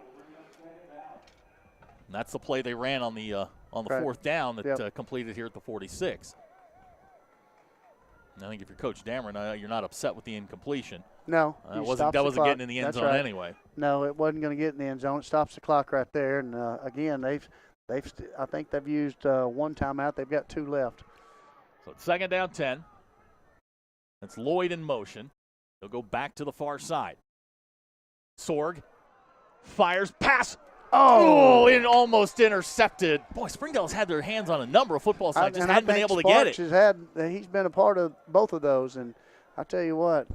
And that's the play they ran on the 4th down that completed here at the 46. And I think if you're Coach Dameron, you're not upset with the incompletion. No, that wasn't getting in the end zone anyway. No, it wasn't going to get in the end zone. It stops the clock right there. And again, I think they've used 1 timeout. They've got 2 left. So it's 2nd down 10. That's Lloyd in motion. He'll go back to the far side. Sorg fires, pass. Oh, it almost intercepted. Boy, Springdale's had their hands on a number of football sides, just hadn't been able to get it. He's been a part of both of those, and I tell you what,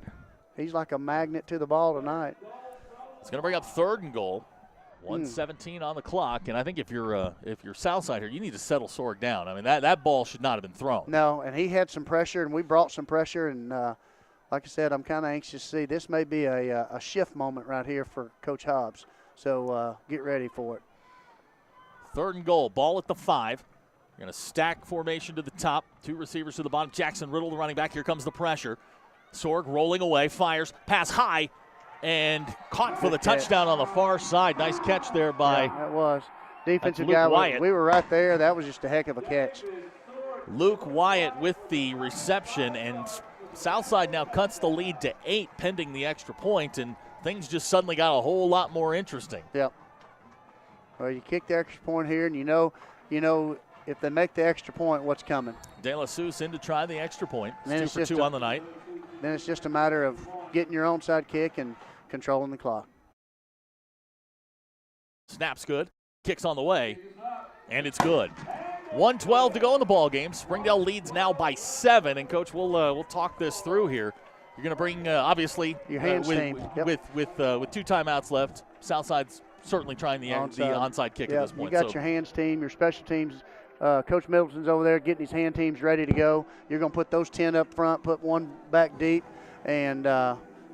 he's like a magnet to the ball tonight. It's going to bring up 3rd and goal. 1:17 on the clock, and I think if you're Southside here, you need to settle Sorg down. I mean, that ball should not have been thrown. No, and he had some pressure, and we brought some pressure, and like I said, I'm kind of anxious to see. This may be a shift moment right here for Coach Hobbs. So get ready for it. 3rd and goal, ball at the 5. You're going to stack formation to the top, 2 receivers to the bottom. Jackson Riddle, the running back. Here comes the pressure. Sorg rolling away, fires, pass high, and caught for the touchdown on the far side. Nice catch there by. Yeah, that was defensive Luke guy. Wyatt. We were right there. That was just a heck of a catch. Luke Wyatt with the reception, and Southside now cuts the lead to 8 pending the extra point, and things just suddenly got a whole lot more interesting. Yep. Well, you kick the extra point here, and you know if they make the extra point, what's coming. De La Souce in to try the extra point. It's 2 for 2 on the night. Then it's just a matter of getting your onside kick and controlling the clock. Snap's good. Kicks on the way, and it's good. 1:12 to go in the ball game. Springdale leads now by 7, and Coach, we'll talk this through here. You're going to bring obviously your hands team. With 2 timeouts left. Southside's certainly trying the onside kick at this point. You got your hands team, your special teams. Coach Middleton's over there getting his hand teams ready to go. You're going to put those 10 up front, put one back deep, and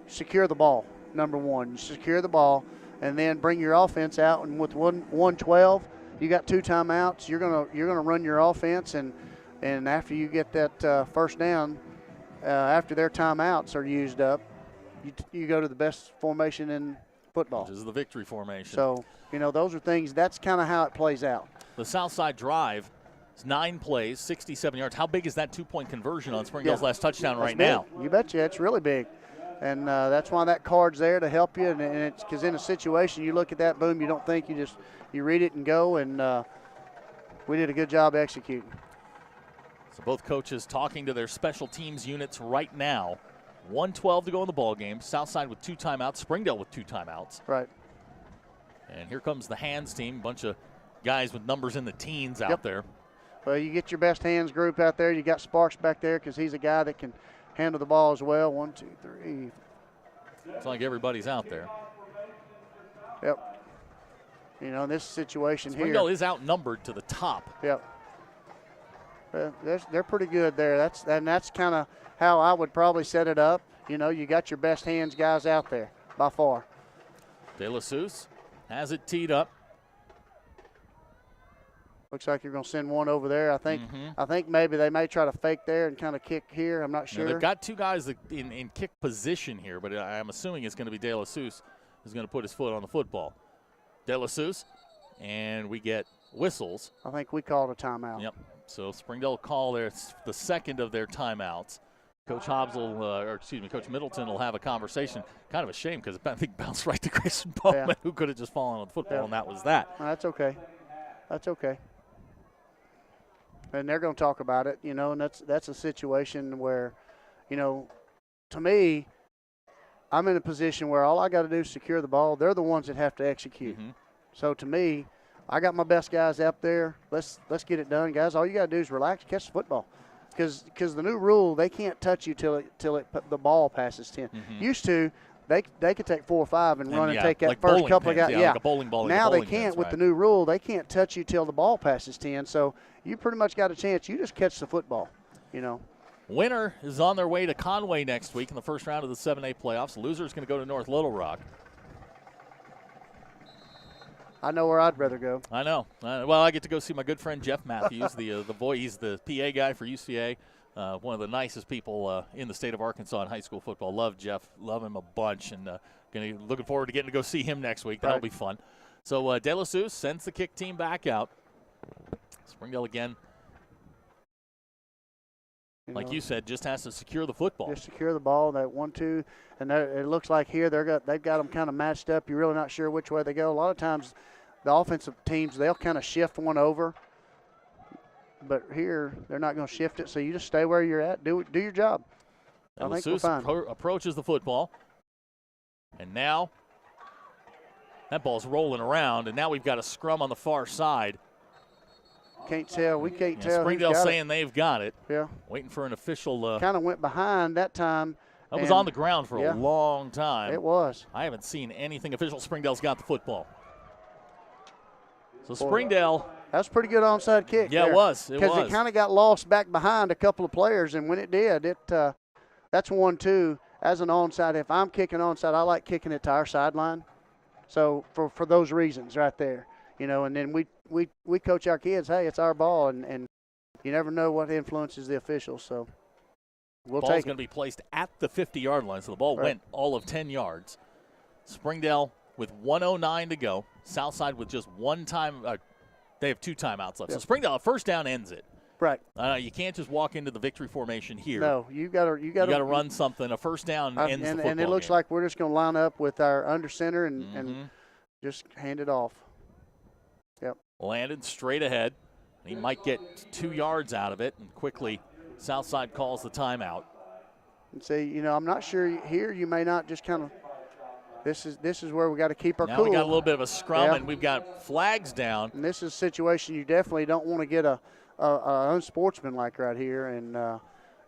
secure the ball. Number one, you secure the ball, and then bring your offense out. And with 1:12, you got 2 timeouts. You're gonna run your offense, and after you get that first down, after their timeouts are used up, you go to the best formation in football, which is the victory formation. So those are things. That's kind of how it plays out. The Southside drive is 9 plays, 67 yards. How big is that 2-point conversion on Springdale's last touchdown right now? You betcha, it's really big. And that's why that card's there to help you. And it's because in a situation, you look at that, boom, you don't think, you read it and go. And we did a good job executing. So both coaches talking to their special teams units right now. 1:12 to go in the ball game. Southside with 2 timeouts. Springdale with 2 timeouts. Right. And here comes the hands team. Bunch of guys with numbers in the teens out there. Well, you get your best hands group out there. You got Sparks back there because he's a guy that can handle the ball as well. 1, 2, 3. It's like everybody's out there. Yep. In this situation Springdale is outnumbered to the top. Yep. They're pretty good there. That's kind of how I would probably set it up. You got your best hands guys out there by far. De La Souza has it teed up. Looks like you're going to send one over there. I think maybe they may try to fake there and kind of kick here. I'm not sure. They've got 2 guys in kick position here, but I'm assuming it's going to be De La Souza who's going to put his foot on the football. De La Souza, and we get whistles. I think we called a timeout. Yep. So Springdale will call the second of their timeouts. Coach Coach Middleton will have a conversation. Kind of a shame because I think bounced right to Grayson Bowman, who could have just fallen on the football, and that was that. That's okay. That's okay. And they're going to talk about it, and that's a situation where, to me, I'm in a position where all I got to do is secure the ball. They're the ones that have to execute. So to me, I got my best guys up there. Let's get it done, guys. All you got to do is relax, catch the football, because the new rule, they can't touch you till the ball passes 10. Used to, they could take 4 or 5 and run and take that like first couple of guys. Like a bowling ball. Now they can't with the new rule. They can't touch you till the ball passes 10. So you pretty much got a chance. You just catch the football, Winner is on their way to Conway next week in the first round of the 7A playoffs. Loser is going to go to North Little Rock. I know where I'd rather go. I know. Well, I get to go see my good friend Jeff Matthews, the boy. He's the PA guy for UCA. One of the nicest people in the state of Arkansas in high school football. Love Jeff. Love him a bunch. And looking forward to getting to go see him next week. That'll be fun. So De La Souza sends the kick team back out. Springdale again, you said, just has to secure the football. Just secure the ball, that 1-2. And it looks like here they've got them kind of matched up. You're really not sure which way they go. A lot of times the offensive teams, they'll kind of shift one over. But here, they're not going to shift it, so you just stay where you're at. Do your job. I think we're fine. Approaches the football. And now that ball's rolling around, and now we've got a scrum on the far side. Can't tell. We can't tell. Springdale saying they've got it. Yeah. Waiting for an official. Kind of went behind that time. That was on the ground for a long time. It was. I haven't seen anything official. Springdale's got the football. So Springdale. That's a pretty good onside kick. Yeah, it was. Because it kind of got lost back behind a couple of players, and when it did, that's 1-2 as an onside. If I'm kicking onside, I like kicking it to our sideline. So for those reasons right there. And then we coach our kids, hey, it's our ball, and you never know what influences the officials. So we'll take it. Ball's going to be placed at the 50-yard line, so the ball went all of 10 yards. Springdale with 1:09 to go. Southside with just one time. They have 2 timeouts left. So Springdale, first down ends it. Right. You can't just walk into the victory formation here. No, you got to run something. A first down ends the football and it looks game. like we're just going to line up with our under center and just hand it off. Yep. Landed straight ahead. He might get 2 yards out of it, and quickly Southside calls the timeout. And see, I'm not sure here you may not just kind of This is where we got to keep our now cool. We got a little bit of a scrum, and we've got flags down. And this is a situation you definitely don't want to get a unsportsmanlike right here. And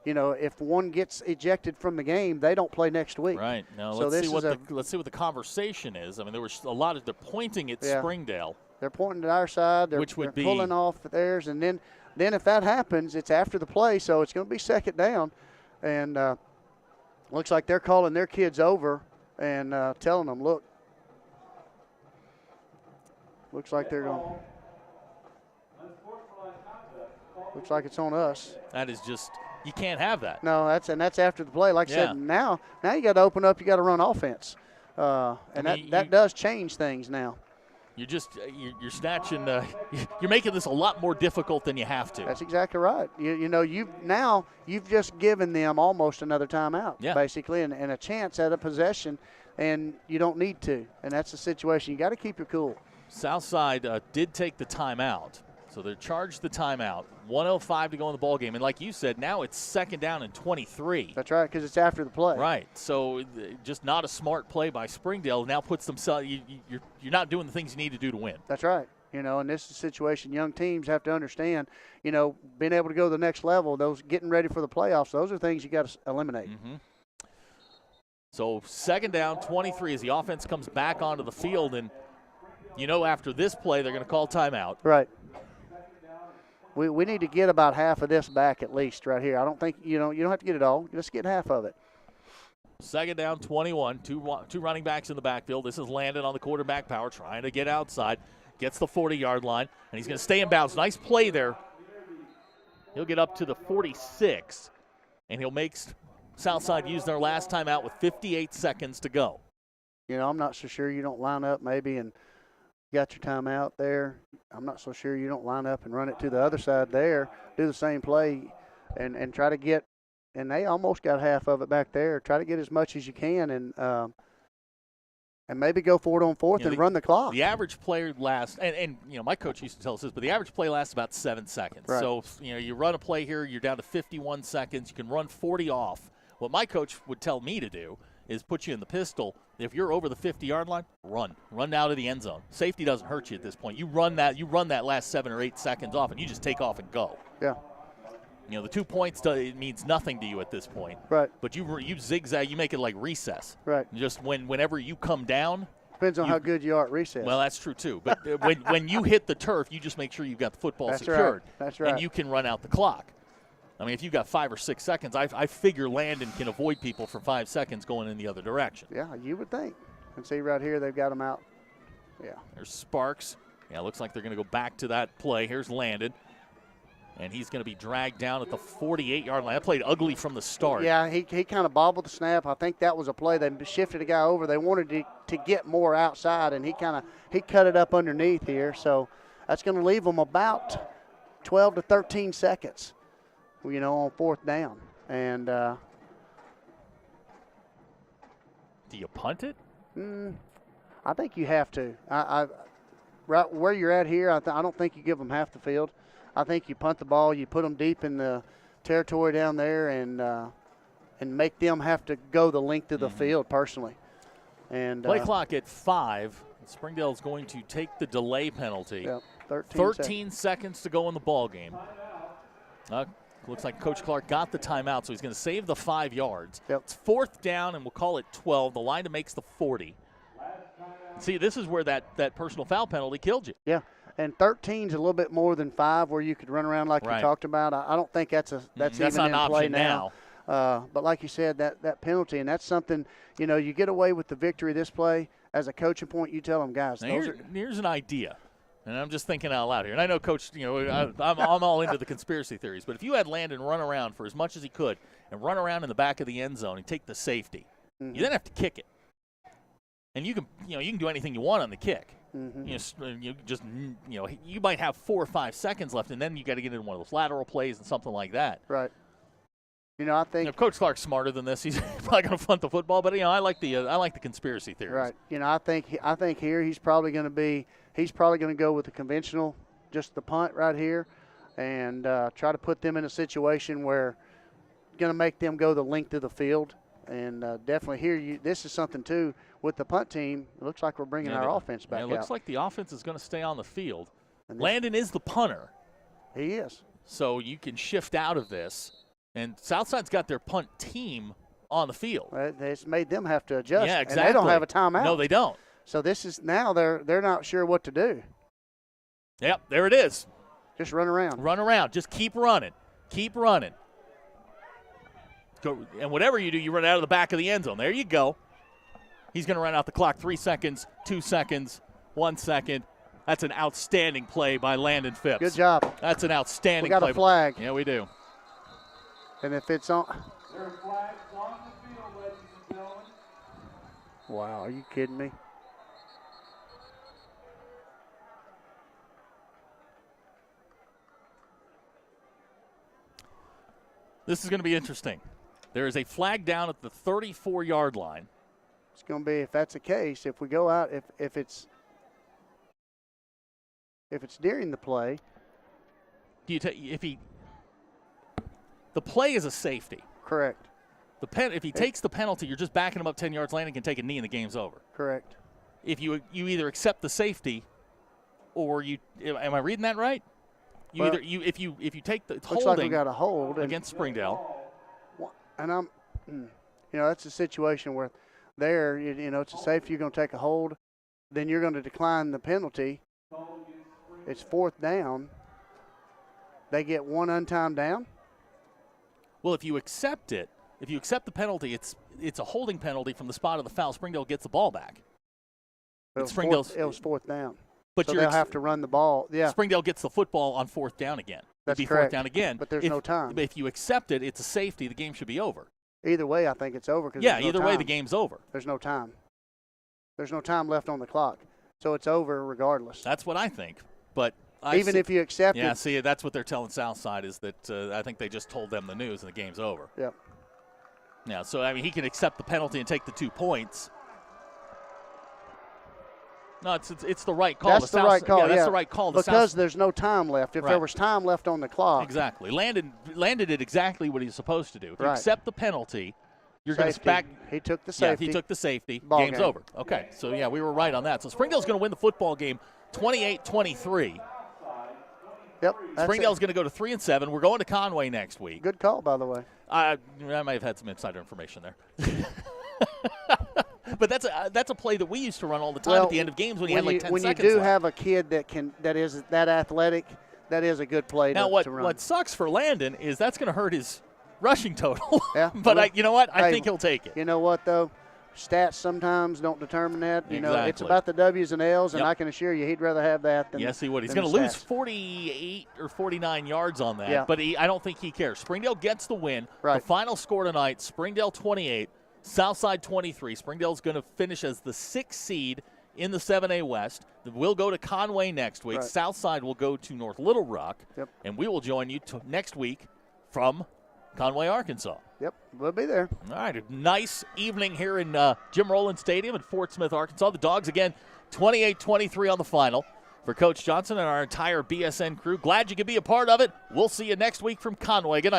if one gets ejected from the game, they don't play next week. Right. Now so let's see what the conversation is. I mean, there was a lot of they're pointing at Springdale. They're pointing at our side. They're pulling off theirs, and then if that happens, it's after the play, so it's going to be second down, and looks like they're calling their kids over and telling them, look, looks like they're going. Looks like it's on us. That is just. You can't have that. No, that's after the play. Like I said, now you got to open up. You got to run offense, that does change things now. You're snatching. You're making this a lot more difficult than you have to. That's exactly right. You've just given them almost another timeout, basically, and a chance at a possession, and you don't need to. And that's the situation. You got to keep your cool. Southside did take the timeout. So they're charged the timeout. 1:05 to go in the ball game. And like you said, now it's second down and 23. That's right, because it's after the play. Right. So just not a smart play by Springdale. Now puts themselves you're not doing the things you need to do to win. That's right. And this is a situation young teams have to understand, being able to go to the next level, those getting ready for the playoffs, those are things you got to eliminate. Mm-hmm. So second down, 23 as the offense comes back onto the field. And, after this play, they're going to call timeout. Right. We need to get about half of this back at least right here. I don't think, you don't have to get it all. Just get half of it. Second down, 21. Two running backs in the backfield. This is Landon on the quarterback power, trying to get outside. Gets the 40-yard line, and he's going to stay in bounds. Nice play there. He'll get up to the 46, and he'll make Southside use their last timeout with 58 seconds to go. I'm not so sure you don't line up maybe and got your timeout there. I'm not so sure you don't line up and run it to the other side there, do the same play, and try to get, and they almost got half of it back there. Try to get as much as you can and maybe go for it on fourth and run the clock. The average player lasts, and my coach used to tell us this, but the average play lasts about 7 seconds. Right. So, you run a play here, you're down to 51 seconds. You can run 40 off. What my coach would tell me to do is put you in the pistol. If you're over the 50-yard line, run out of the end zone. Safety doesn't hurt you at this point. You run that last 7 or 8 seconds off, and you just take off and go. Yeah. The 2 points it means nothing to you at this point. Right. But you zigzag, you make it like recess. Right. Just whenever you come down. Depends on how good you are at recess. Well, that's true too. But when you hit the turf, you just make sure you've got the football secured. Right. That's right. And you can run out the clock. I mean, if you've got 5 or 6 seconds, I figure Landon can avoid people for 5 seconds going in the other direction. Yeah, you would think. And see right here, they've got him out. Yeah. There's Sparks. Yeah, looks like they're going to go back to that play. Here's Landon. And he's going to be dragged down at the 48-yard line. That played ugly from the start. Yeah, he kind of bobbled the snap. I think that was a play. They shifted a guy over. They wanted to get more outside, and he cut it up underneath here. So that's going to leave them about 12 to 13 seconds, on fourth down. And do you punt it? I think you have to. Right where you're at here, I don't think you give them half the field. I think you punt the ball, you put them deep in the territory down there, and make them have to go the length of the field personally. And play clock at 5. Springdale is going to take the delay penalty. Yep, 13 seconds to go in the ball game. Looks like Coach Clark got the timeout, so he's going to save the 5 yards. Yep. It's fourth down, and we'll call it 12. The line makes the 40. See, this is where that personal foul penalty killed you. Yeah, and 13 is a little bit more than 5 where you could run around like you talked about. I don't think that's even not in an play option now. But like you said, that penalty, and that's something, you get away with the victory this play. As a coaching point, you tell them, guys. Here's an idea. And I'm just thinking out loud here. And I know, Coach, I'm all into the conspiracy theories. But if you had Landon run around for as much as he could and run around in the back of the end zone and take the safety, you then have to kick it. And you can do anything you want on the kick. You might have 4 or 5 seconds left, and then you got to get into one of those lateral plays and something like that. Right. I think Coach Clark's smarter than this. He's probably going to punt the football, but I like the conspiracy theories. Right. I think here he's probably going to go with the conventional, just the punt right here, and try to put them in a situation where going to make them go the length of the field And definitely here, this is something, too, with the punt team. It looks like we're bringing our offense back out. It looks like the offense is going to stay on the field. Landon is the punter. He is. So you can shift out of this. And Southside's got their punt team on the field. It's made them have to adjust. Yeah, exactly. And they don't have a timeout. No, they don't. So this is now they're not sure what to do. Yep, there it is. Just run around. Run around. Just keep running. Keep running. Go, and whatever you do, you run out of the back of the end zone. There you go. He's going to run out the clock. 3 seconds, 2 seconds, 1 second. That's an outstanding play by Landon Phipps. Good job. That's an outstanding play. play. We got a flag. Yeah, we do. And if it's on. Wow, are you kidding me? This is going to be interesting. There is a flag down at the 34-yard line. It's going to be, if that's the case, if we go out, if it's during the play. The play is a safety. Correct. If he takes the penalty, you're just backing him up 10 yards. Landon can take a knee and the game's over. Correct. If you either accept the safety, or you am I reading that right? If you take the holding, like we got a hold against Springdale. And that's a situation where it's a safety. You're going to take a hold, then you're going to decline the penalty. It's 4th down. They get one untimed down. Well, if you accept it, if you accept the penalty, it's a holding penalty from the spot of the foul. Springdale gets the ball back. It was 4th down. But so they'll have to run the ball. Yeah. Springdale gets the football on 4th down again. That's It'd be correct. 4th down again. But there's no time. If you accept it, it's a safety. The game should be over. Either way, I think it's over. Yeah, either way, the game's over. There's no time. There's no time left on the clock. So it's over regardless. That's what I think. But even if you accept it. Yeah, see, that's what they're telling Southside is that I think they just told them the news and the game's over. Yep. Yeah, so, I mean, he can accept the penalty and take the 2 points. No, it's the right call. That's the right call. Yeah, that's the right call. Because there's no time left. If there was time left on the clock. Exactly. Landon did exactly what he's supposed to do. If you Right. accept the penalty, you're going to back. He took the Yeah, safety. he took the safety. Ball Game's game. over. Okay, so, yeah, we were right on that. So Springdale's going to win the football game 28-23. Yep. Springdale's going to go to 3-7. We're going to Conway next week. Good call, by the way. I might have had some insider information there. But that's a play that we used to run all the time at the end of games when you had like 10 seconds When you do left. have a kid that is that athletic, that is a good play now, to run. what sucks for Landon is that's going to hurt his rushing total. Yeah, But you know what? I think he'll take it. You know what, though? Stats sometimes don't determine that. You know, it's Exactly. about the W's and L's, and Yep. I can assure you he'd rather have that than Yes, he would. He's than going the to lose stats. 48 or 49 yards on that, Yeah. but I don't think he cares. Springdale gets the win. Right. The final score tonight, Springdale 28, Southside 23. Springdale's going to finish as the 6th seed in the 7A West. We'll go to Conway next week. Right. Southside will go to North Little Rock, Yep. and we will join you next week from Conway, Arkansas. Yep, we'll be there. All right, a nice evening here in Jim Rowland Stadium in Fort Smith, Arkansas. The Dogs, again, 28-23 on the final. For Coach Johnson and our entire BSN crew, glad you could be a part of it. We'll see you next week from Conway. Good night.